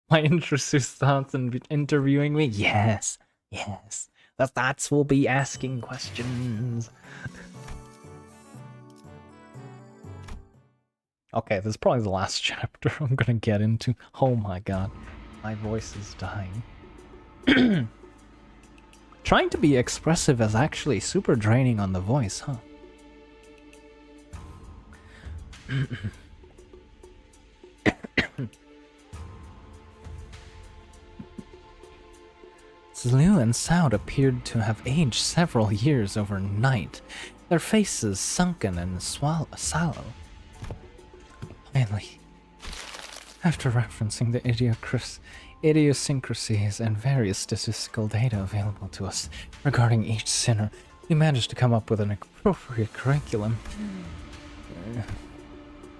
My intrusive thoughts and interviewing me? Yes. That's will be asking questions. Okay, this is probably the last chapter I'm gonna get into. Oh my god. My voice is dying. Trying to be expressive is actually super draining on the voice, huh? Zilu and Sound appeared to have aged several years overnight, their faces sunken and sallow. Finally, after referencing the idiosyncrasies and various statistical data available to us regarding each sinner, we managed to come up with an appropriate curriculum.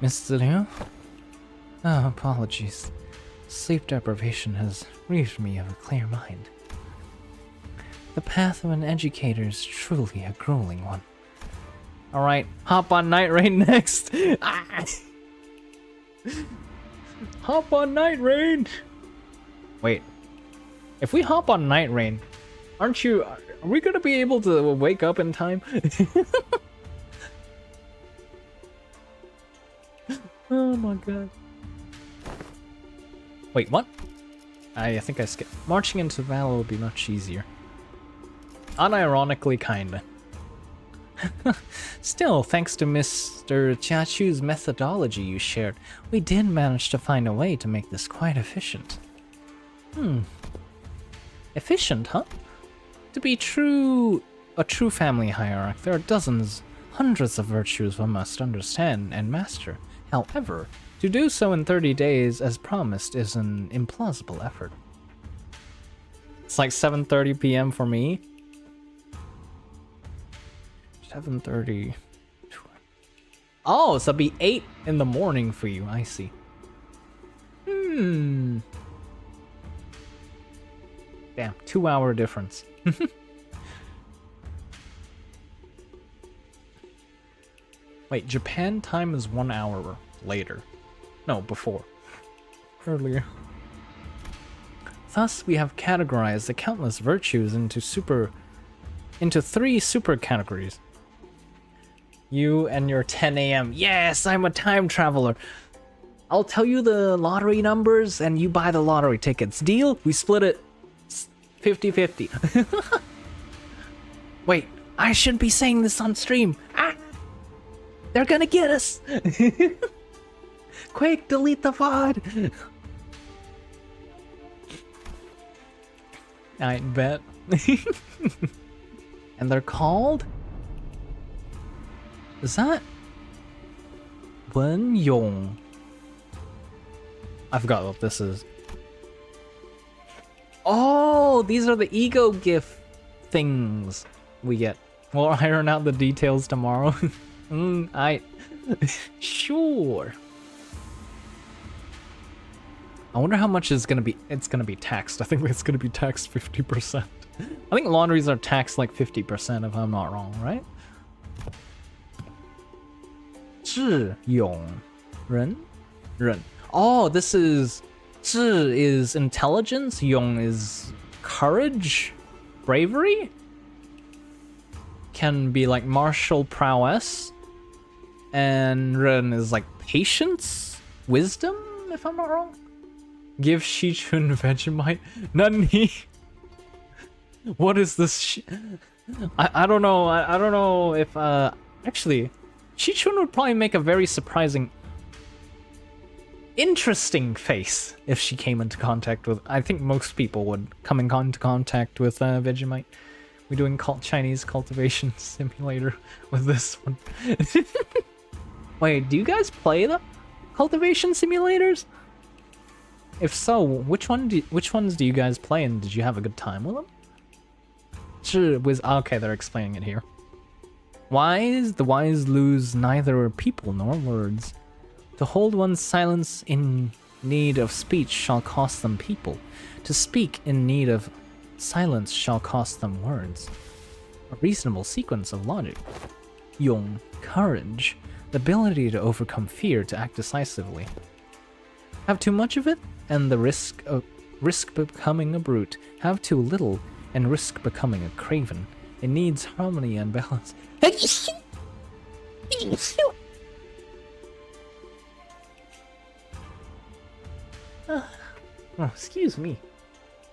Miss Zilu? Oh, apologies. Sleep deprivation has relieved me of a clear mind. The path of an educator is truly a grueling one. Alright, hop on Night Rain next! Ah! Hop on Night Rain! Wait, if we hop on Night Rain, Aren't you? Are we gonna be able to wake up in time? Oh my god. Wait, what? I think I skipped. Marching into battle will be much easier. Unironically, kinda. Still, thanks to Mr. Chiachu's methodology you shared, we did manage to find a way to make this quite efficient. Efficient, huh? To be a true family hierarch, there are dozens, hundreds of virtues one must understand and master. However, to do so in 30 days as promised is an implausible effort. It's like 7:30 p.m. for me. 7:30. Oh, so it'll be 8 in the morning for you. I see. Damn, 2-hour difference. Wait, Japan time is 1 hour later. No, before. Earlier. Thus, we have categorized the countless virtues into 3 super categories. You and your 10 a.m. Yes, I'm a time traveler. I'll tell you the lottery numbers and you buy the lottery tickets. Deal? We split it 50-50. Wait, I shouldn't be saying this on stream. Ah! They're gonna get us! Quick, delete the VOD! I bet. And they're called? Is that? Wen Yong. I forgot what this is. Oh, these are the ego gift things we get. We'll iron out the details tomorrow. Sure. I wonder how much it's gonna be taxed. I think it's gonna be taxed 50%. I think laundries are taxed like 50% if I'm not wrong, right? 智勇人 人. Oh, this is 智 is intelligence, 勇 is courage, bravery. Can be like martial prowess, and 人 is like patience, wisdom, if I'm not wrong. Give Shichun Vegemite. Nani? What is this? I don't know. I don't know if actually, Shichun would probably make a very surprising, interesting face if she came into contact with. I think most people would come into contact with Vegemite. We're doing Chinese cultivation simulator with this one. Wait, do you guys play the cultivation simulators? If so, which ones do you guys play, and did you have a good time with them? Okay, they're explaining it here. The wise lose neither people nor words. To hold one's silence in need of speech shall cost them people. To speak in need of silence shall cost them words. A reasonable sequence of logic. Yong, courage, the ability to overcome fear, to act decisively. Have too much of it, and the risk becoming a brute. Have too little, and risk becoming a craven. It needs harmony and balance. Oh, excuse me.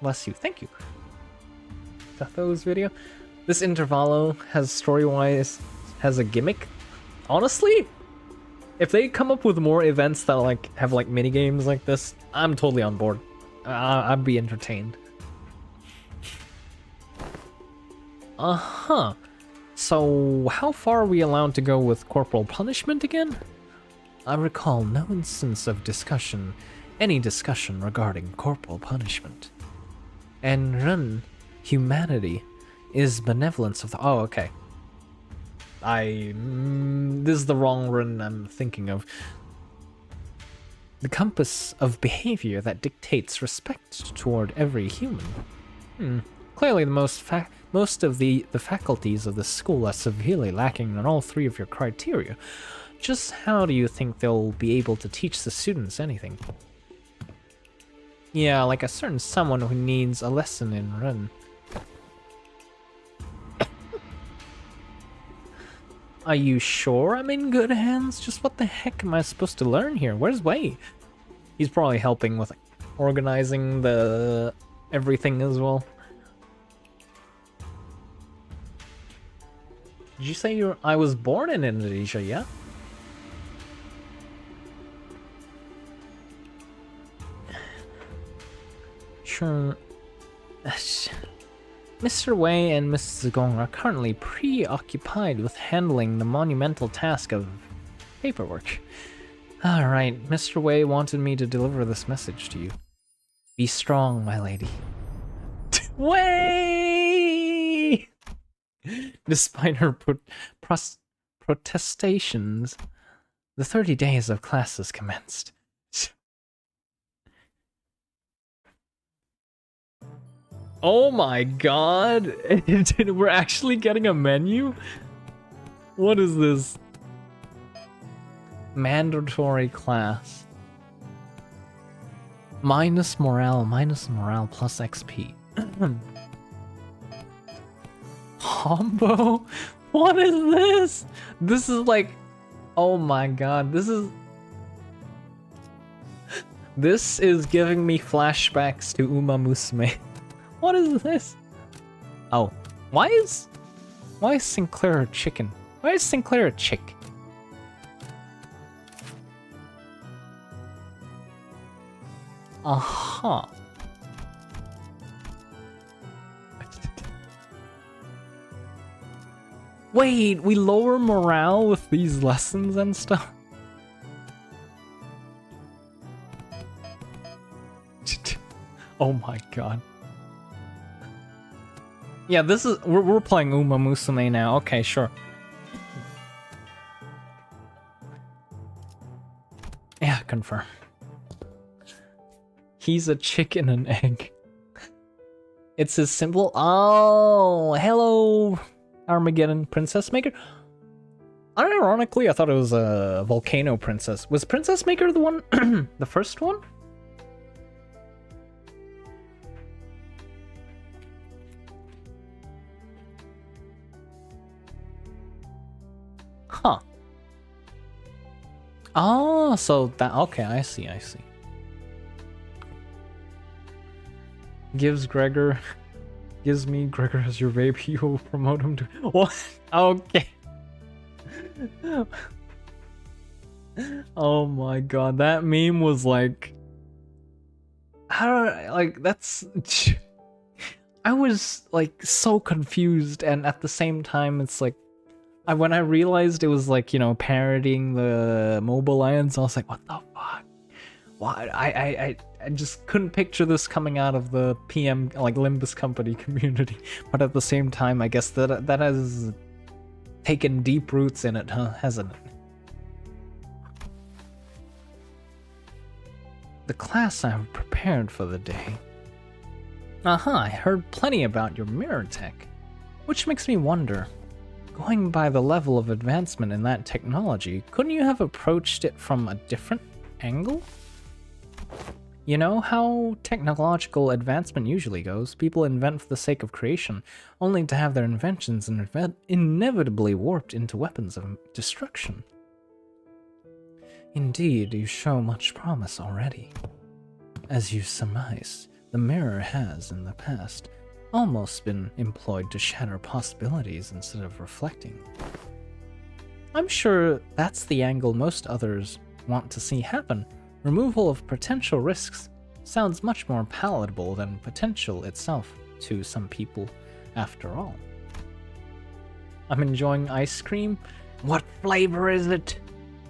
Bless you. Thank you. Tatho's video. This intervallo has story-wise has a gimmick. Honestly, if they come up with more events that like have like mini games like this, I'm totally on board. I'd be entertained. So how far are we allowed to go with corporal punishment again? I recall no instance of any discussion regarding corporal punishment. And Ren, humanity, is benevolence of the. Oh, okay. This is the wrong Ren I'm thinking of. The compass of behavior that dictates respect toward every human. Clearly, most of the faculties of the school are severely lacking in all 3 of your criteria. Just how do you think they'll be able to teach the students anything? Yeah, like a certain someone who needs a lesson in Ren. Are you sure I'm in good hands? Just what the heck am I supposed to learn here? Where's Wei? He's probably helping with organizing the everything as well. Did you say I was born in Indonesia, yeah? Sure. Mr. Wei and Mrs. Gong are currently preoccupied with handling the monumental task of paperwork. Alright, Mr. Wei wanted me to deliver this message to you. Be strong, my lady. Wei! Despite her protestations, the 30 days of classes commenced. Oh my god! We're actually getting a menu? What is this? Mandatory class. Minus morale plus XP. Combo? What is this? This is like... Oh my god, this is giving me flashbacks to Uma Musume. What is this? Oh, why is Sinclair a chicken? Why is Sinclair a chick? Uh-huh. Wait, we lower morale with these lessons and stuff? Oh my god. Yeah, this is we're playing Uma Musume now. Okay, sure. Yeah, confirm. He's a chicken and egg. It's as simple. Oh, hello, Armageddon Princess Maker. Unironically, I thought it was a Volcano Princess. Was Princess Maker the one, the first one? Huh. Oh, so that, okay, I see. Gives me Gregor as your baby, you will promote him to, what? Okay. Oh my god, that meme was like, that's, I was like so confused, and at the same time it's like, when I realized it was like, you know, parodying the Mobile Lions, I was like, what the fuck? Why? I just couldn't picture this coming out of the PM, like, Limbus company community. But at the same time, I guess that has taken deep roots in it, huh? Hasn't it? The class I've prepared for the day. I heard plenty about your mirror tech. Which makes me wonder, going by the level of advancement in that technology, couldn't you have approached it from a different angle? You know how technological advancement usually goes. People invent for the sake of creation, only to have their inventions inevitably warped into weapons of destruction. Indeed, you show much promise already. As you surmise, the mirror has, in the past, almost been employed to shatter possibilities instead of reflecting. I'm sure that's the angle most others want to see happen. Removal of potential risks sounds much more palatable than potential itself to some people, after all. I'm enjoying ice cream. What flavor is it?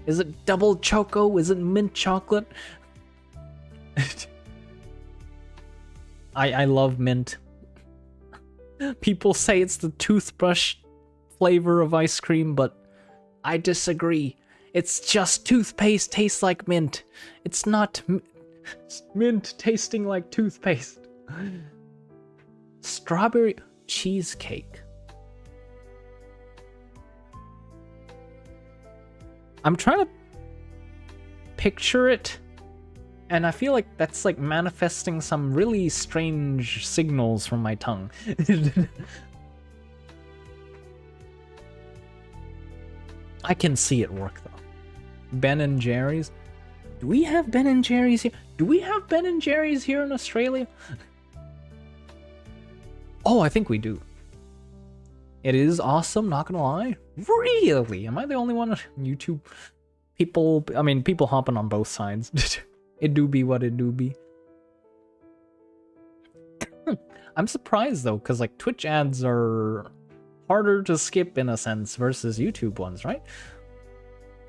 Is it double choco? Is it mint chocolate? I love mint. People say it's the toothbrush flavor of ice cream, but I disagree. It's just toothpaste tastes like mint. It's not mint tasting like toothpaste. Strawberry cheesecake. I'm trying to picture it, and I feel like that's like manifesting some really strange signals from my tongue. I can see it work though. Ben and Jerry's. Do we have Ben and Jerry's here? Do we have Ben and Jerry's here in Australia? Oh, I think we do. It is awesome, not gonna lie. Really? Am I the only one on YouTube? People, I mean, people hopping on both sides. It do be what it do be. I'm surprised though, because like Twitch ads are harder to skip in a sense versus YouTube ones, right?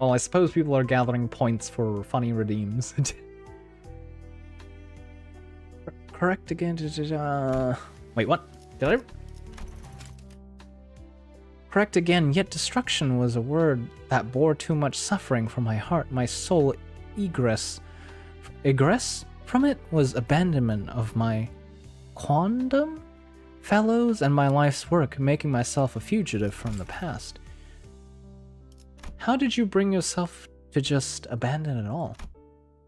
Well, I suppose people are gathering points for funny redeems. Correct again. Wait, what? Did I? Correct again, yet destruction was a word that bore too much suffering from my heart. My soul egress from it was abandonment of my quondam fellows and my life's work, making myself a fugitive from the past. How did you bring yourself to just abandon it all?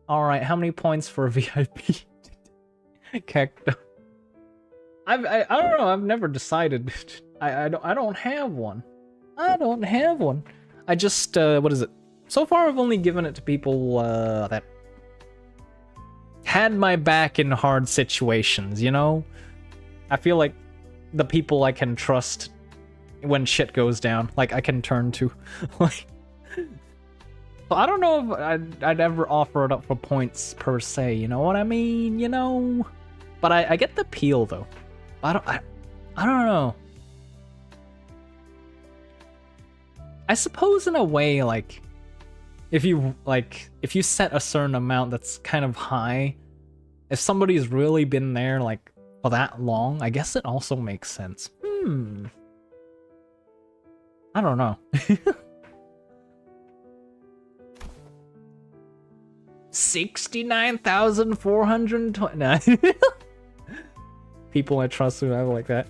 Alright, how many points for VIP? Cacto. I don't know, I've never decided. I don't have one. I don't have one. I just, what is it? So far I've only given it to people that had my back in hard situations, you know? I feel like the people I can trust when shit goes down, like I can turn to. Like, so I don't know if I'd ever offer it up for points per se, you know what I mean? You know? But I get the appeal though. I don't know. I suppose in a way, like, if you set a certain amount that's kind of high, if somebody's really been there like for that long, I guess it also makes sense. I don't know. 69,429 people I trust who have like that.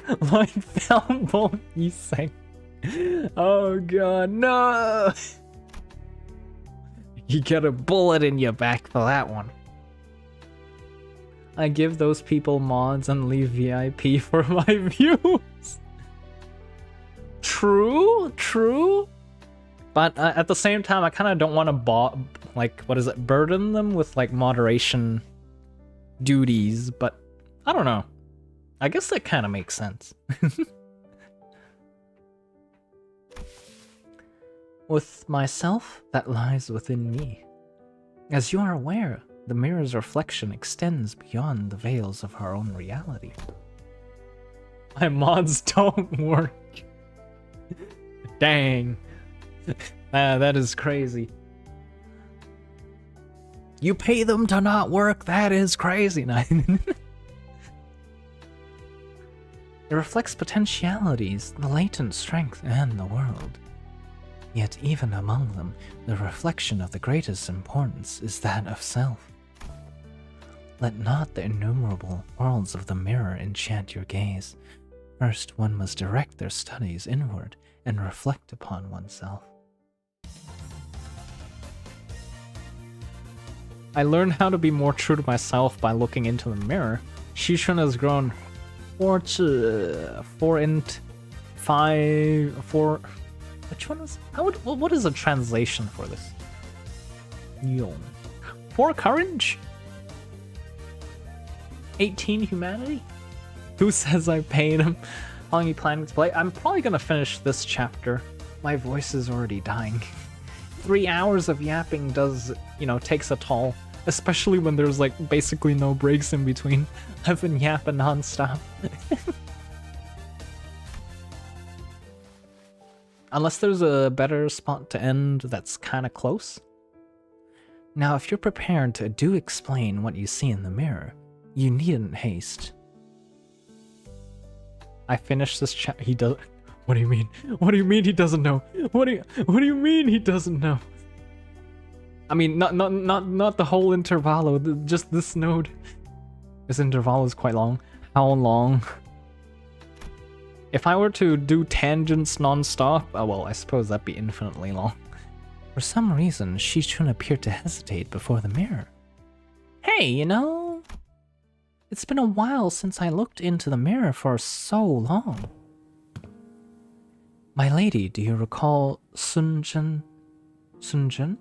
Like Falbo Isang. Oh god, no! You get a bullet in your back for that one. I give those people mods and leave VIP for my views. True. But at the same time, I kind of don't want to burden them with like moderation duties. But I don't know. I guess that kind of makes sense. With myself that lies within me. As you are aware, the mirror's reflection extends beyond the veils of our own reality. My mods don't work. Dang. That is crazy. You pay them to not work? That is crazy. It reflects potentialities, the latent strength, and the world. Yet even among them, the reflection of the greatest importance is that of self. Let not the innumerable worlds of the mirror enchant your gaze. First, one must direct their studies inward and reflect upon oneself. I learned how to be more true to myself by looking into the mirror. Shishun has grown 4 int 5 Which one was? What is a translation for this? Yuan. 4 courage? 18 humanity? Who says I paid him? How long are you planning to play? I'm probably gonna finish this chapter. My voice is already dying. 3 hours of yapping does, takes a toll. Especially when there's like basically no breaks in between. I've been yapping non-stop. Unless there's a better spot to end that's kind of close. Now, if you're prepared to do explain what you see in the mirror, you needn't haste. I finished this he does. What do you mean? What do you mean he doesn't know? What do you mean he doesn't know? I mean, not the whole intervallo, just this node. This intervallo is quite long. How long? If I were to do tangents non-stop, well, I suppose that'd be infinitely long. For some reason, Shishun appeared to hesitate before the mirror. Hey, it's been a while since I looked into the mirror for so long. My lady, do you recall Sunjun? Sunjun?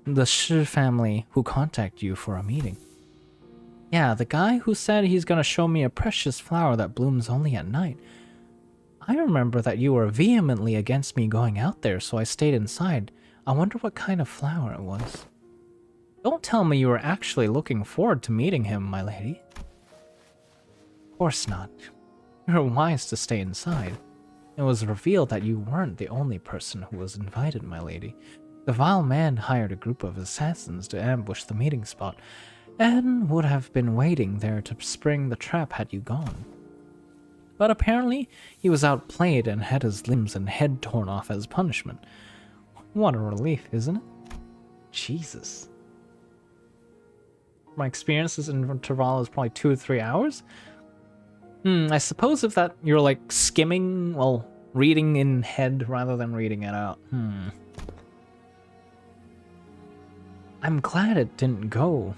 The Shi family who contacted you for a meeting. Yeah, the guy who said he's gonna show me a precious flower that blooms only at night. I remember that you were vehemently against me going out there, so I stayed inside. I wonder what kind of flower it was. Don't tell me you were actually looking forward to meeting him, my lady. Of course not. You were wise to stay inside. It was revealed that you weren't the only person who was invited, my lady. The vile man hired a group of assassins to ambush the meeting spot, and would have been waiting there to spring the trap had you gone. But apparently, he was outplayed and had his limbs and head torn off as punishment. What a relief, isn't it? Jesus. My experiences in interval is probably 2 or 3 hours? I suppose if that you're like skimming, well, reading in head rather than reading it out. I'm glad it didn't go.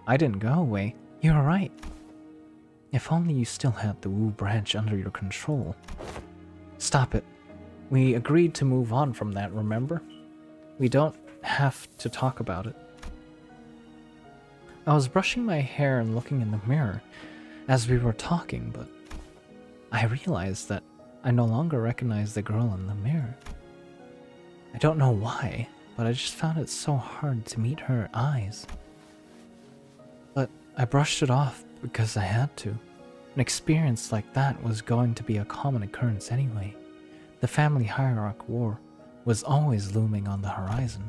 I didn't go away. You're right. If only you still had the Wu branch under your control. Stop it. We agreed to move on from that, remember? We don't have to talk about it. I was brushing my hair and looking in the mirror as we were talking, but I realized that I no longer recognized the girl in the mirror. I don't know why, but I just found it so hard to meet her eyes. But I brushed it off because I had to. An experience like that was going to be a common occurrence anyway. The family hierarch war was always looming on the horizon.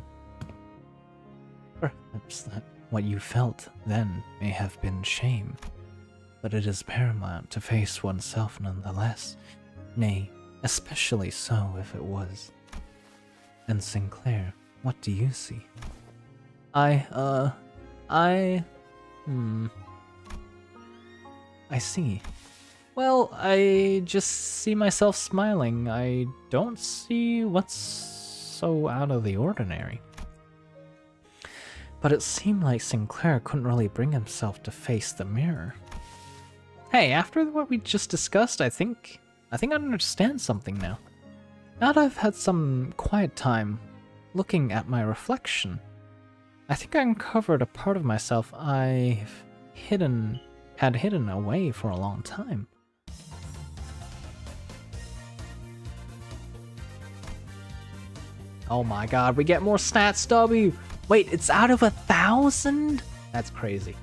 Perhaps that what you felt then may have been shame, but it is paramount to face oneself nonetheless. Nay, especially so if it was. And Sinclair, what do you see? I see. Well, I just see myself smiling. I don't see what's so out of the ordinary. But it seemed like Sinclair couldn't really bring himself to face the mirror. Hey, after what we just discussed, I think I understand something now. Now that I've had some quiet time looking at my reflection, I think I uncovered a part of myself had hidden away for a long time. Oh my god, we get more stats, W! Wait, it's out of 1,000? That's crazy.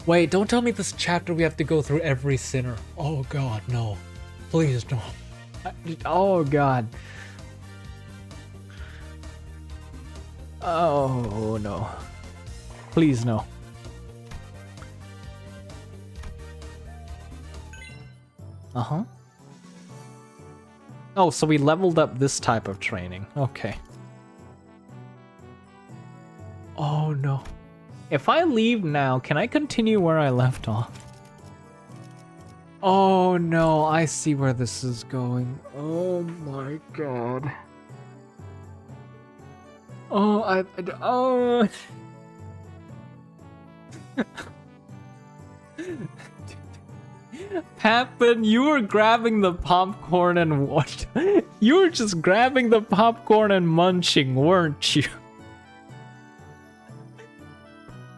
Wait, don't tell me this chapter we have to go through every sinner. Oh god, no. Please don't. Oh god. Oh no. Please no. Uh-huh. Oh, so we leveled up this type of training. Okay. Oh no. If I leave now, can I continue where I left off? Oh no, I see where this is going. Oh my god. Oh, oh. Happen, you were grabbing the popcorn and what? You were just grabbing the popcorn and munching, weren't you?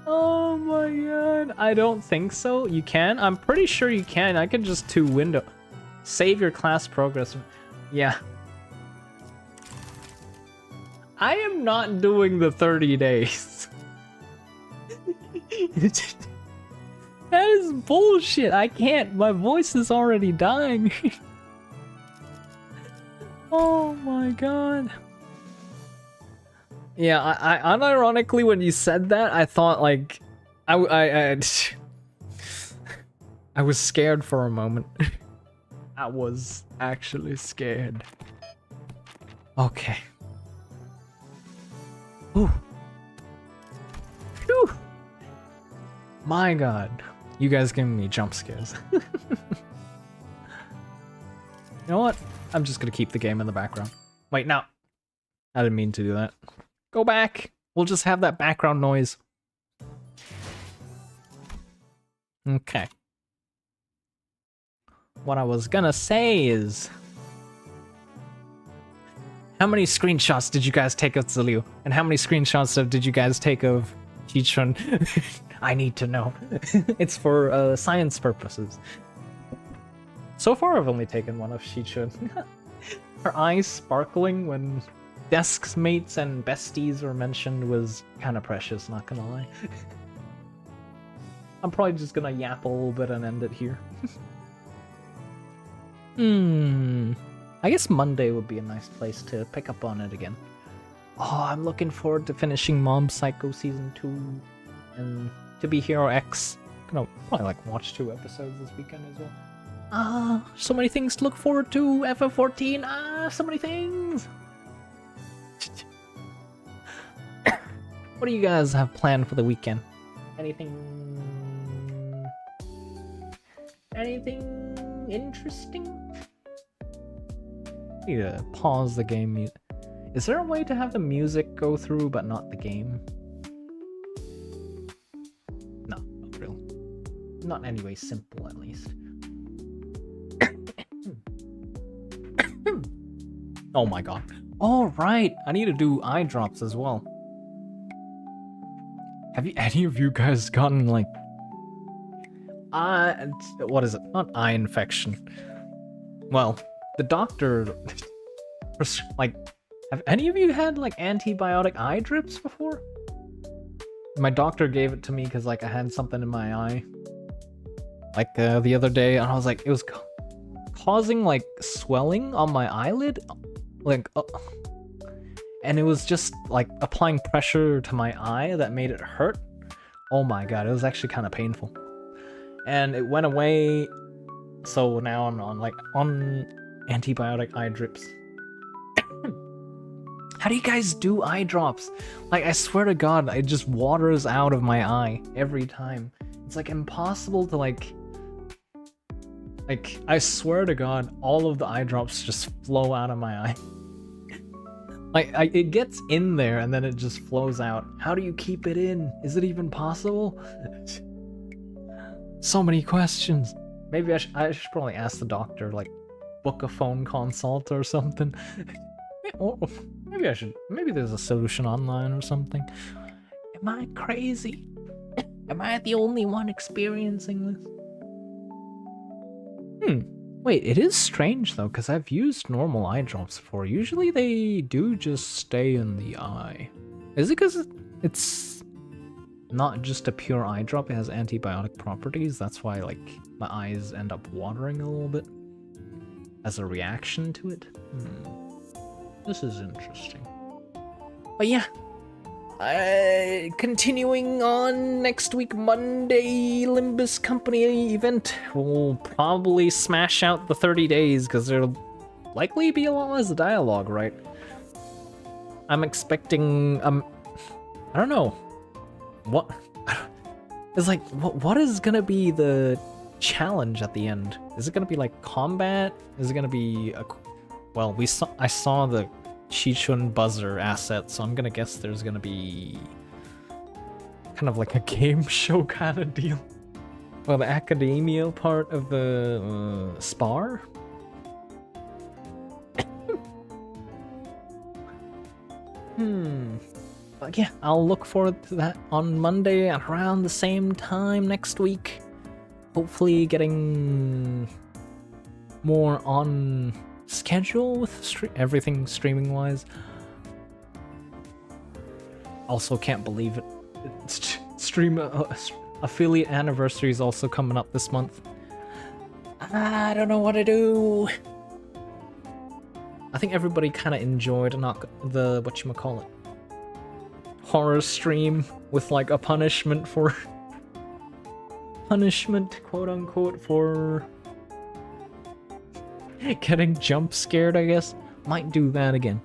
Oh my god. I don't think so. You can? I'm pretty sure you can. I can just window. Save your class progress. Yeah. I am not doing the 30 days. That is bullshit. I can't. My voice is already dying. Oh my god. Yeah, I unironically when you said that, I thought like I was scared for a moment. I was actually scared. Okay. Ooh. Phew. My god. You guys giving me jump scares. You know what? I'm just gonna keep the game in the background. Wait, no. I didn't mean to do that. Go back. We'll just have that background noise. Okay. What I was gonna say is... How many screenshots did you guys take of Zilio? And how many screenshots did you guys take of Chichun? I need to know. It's for science purposes. So far, I've only taken one of Chichun. Her eyes sparkling when desks mates and besties were mentioned was kind of precious, not gonna lie. I'm probably just gonna yap a little bit and end it here. I guess Monday would be a nice place to pick up on it again. Oh, I'm looking forward to finishing Mob Psycho Season 2 and To Be Hero X. Gonna probably like watch 2 episodes this weekend as well. So many things to look forward to. FF14, so many things. What do you guys have planned for the weekend? Anything interesting? I need to pause the game. Is there a way to have the music go through but not the game? No, not really. Not in any way simple, at least. Oh my god. All right, I need to do eye drops as well. Have any of you guys gotten like what is it? Not eye infection. Well, the doctor like, have any of you had like antibiotic eye drips before? My doctor gave it to me because like I had something in my eye like the other day, and I was like, it was causing like swelling on my eyelid, like and it was just like applying pressure to my eye that made it hurt. Oh my god, it was actually kind of painful, and it went away. So now I'm on antibiotic eye drips. How do you guys do eye drops? Like, I swear to god, it just waters out of my eye every time. It's like impossible to like I swear to god, all of the eye drops just flow out of my eye. Like, it gets in there and then it just flows out. How do you keep it in? Is it even possible? So many questions. Maybe I should probably ask the doctor, like, book a phone consult or something. Or maybe I should. Maybe there's a solution online or something. Am I crazy? Am I the only one experiencing this? Wait, it is strange though, because I've used normal eye drops before. Usually they do just stay in the eye. Is it because it's not just a pure eye drop, it has antibiotic properties? That's why like my eyes end up watering a little bit as a reaction to it? This is interesting. But yeah, continuing on next week, Monday, Limbus company event. We'll probably smash out the 30 days because there'll likely be a lot less dialogue, right? I'm expecting, I don't know. What? It's like, what is gonna be the challenge at the end? Is it gonna be like combat? Is it gonna be a... Well, I saw the Chichun buzzer asset, so I'm gonna guess there's gonna be kind of like a game show kind of deal. Well, the academia part of the spar. But yeah, I'll look forward to that on Monday at around the same time next week. Hopefully getting more on schedule with everything streaming wise. Also can't believe it. Stream affiliate anniversary is also coming up this month. I don't know what to do. I think everybody kind of enjoyed the whatchamacallit horror stream with like a punishment for quote unquote for getting jump scared, I guess. Might do that again.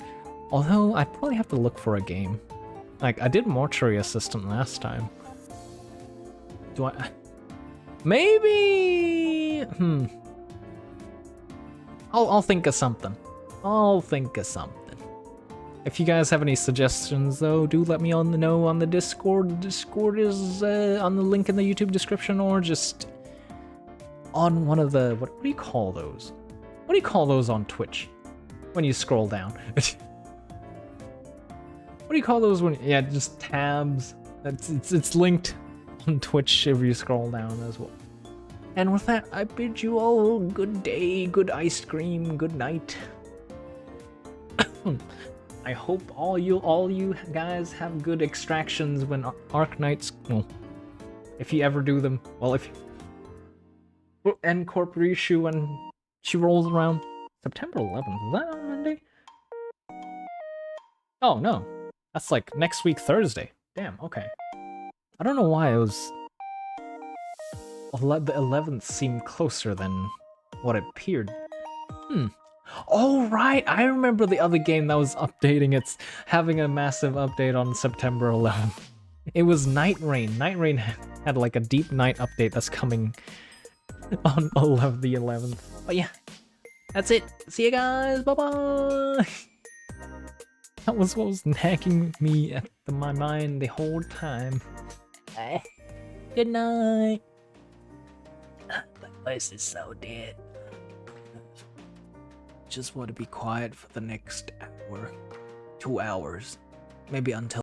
Although I'd probably have to look for a game. Like, I did Mortuary Assistant last time. Do I... Maybe... I'll think of something. If you guys have any suggestions, though, do let me know on the Discord. The Discord is on the link in the YouTube description, or just on one of the... What do you call those? What do you call those on Twitch? When you scroll down. What do you call those when? Yeah, just tabs. It's linked on Twitch if you scroll down as well. And with that, I bid you all good day, good ice cream, good night. I hope all you guys have good extractions when Arknights. Well, if you ever do them. Well, if and Corporation when she rolls around September 11th. Is that on Monday? Oh no, that's like next week Thursday. Damn. Okay. I don't know why it was. The 11th seemed closer than what it appeared. Oh right, I remember the other game that was updating. It's having a massive update on September 11th. It was Night Rain. Night Rain had like a deep night update that's coming on the 11th. But yeah, that's it. See you guys. Bye bye. That was what was nagging me at my mind the whole time. Good night. My voice is so dead. Just want to be quiet for the next hour, 2 hours, maybe until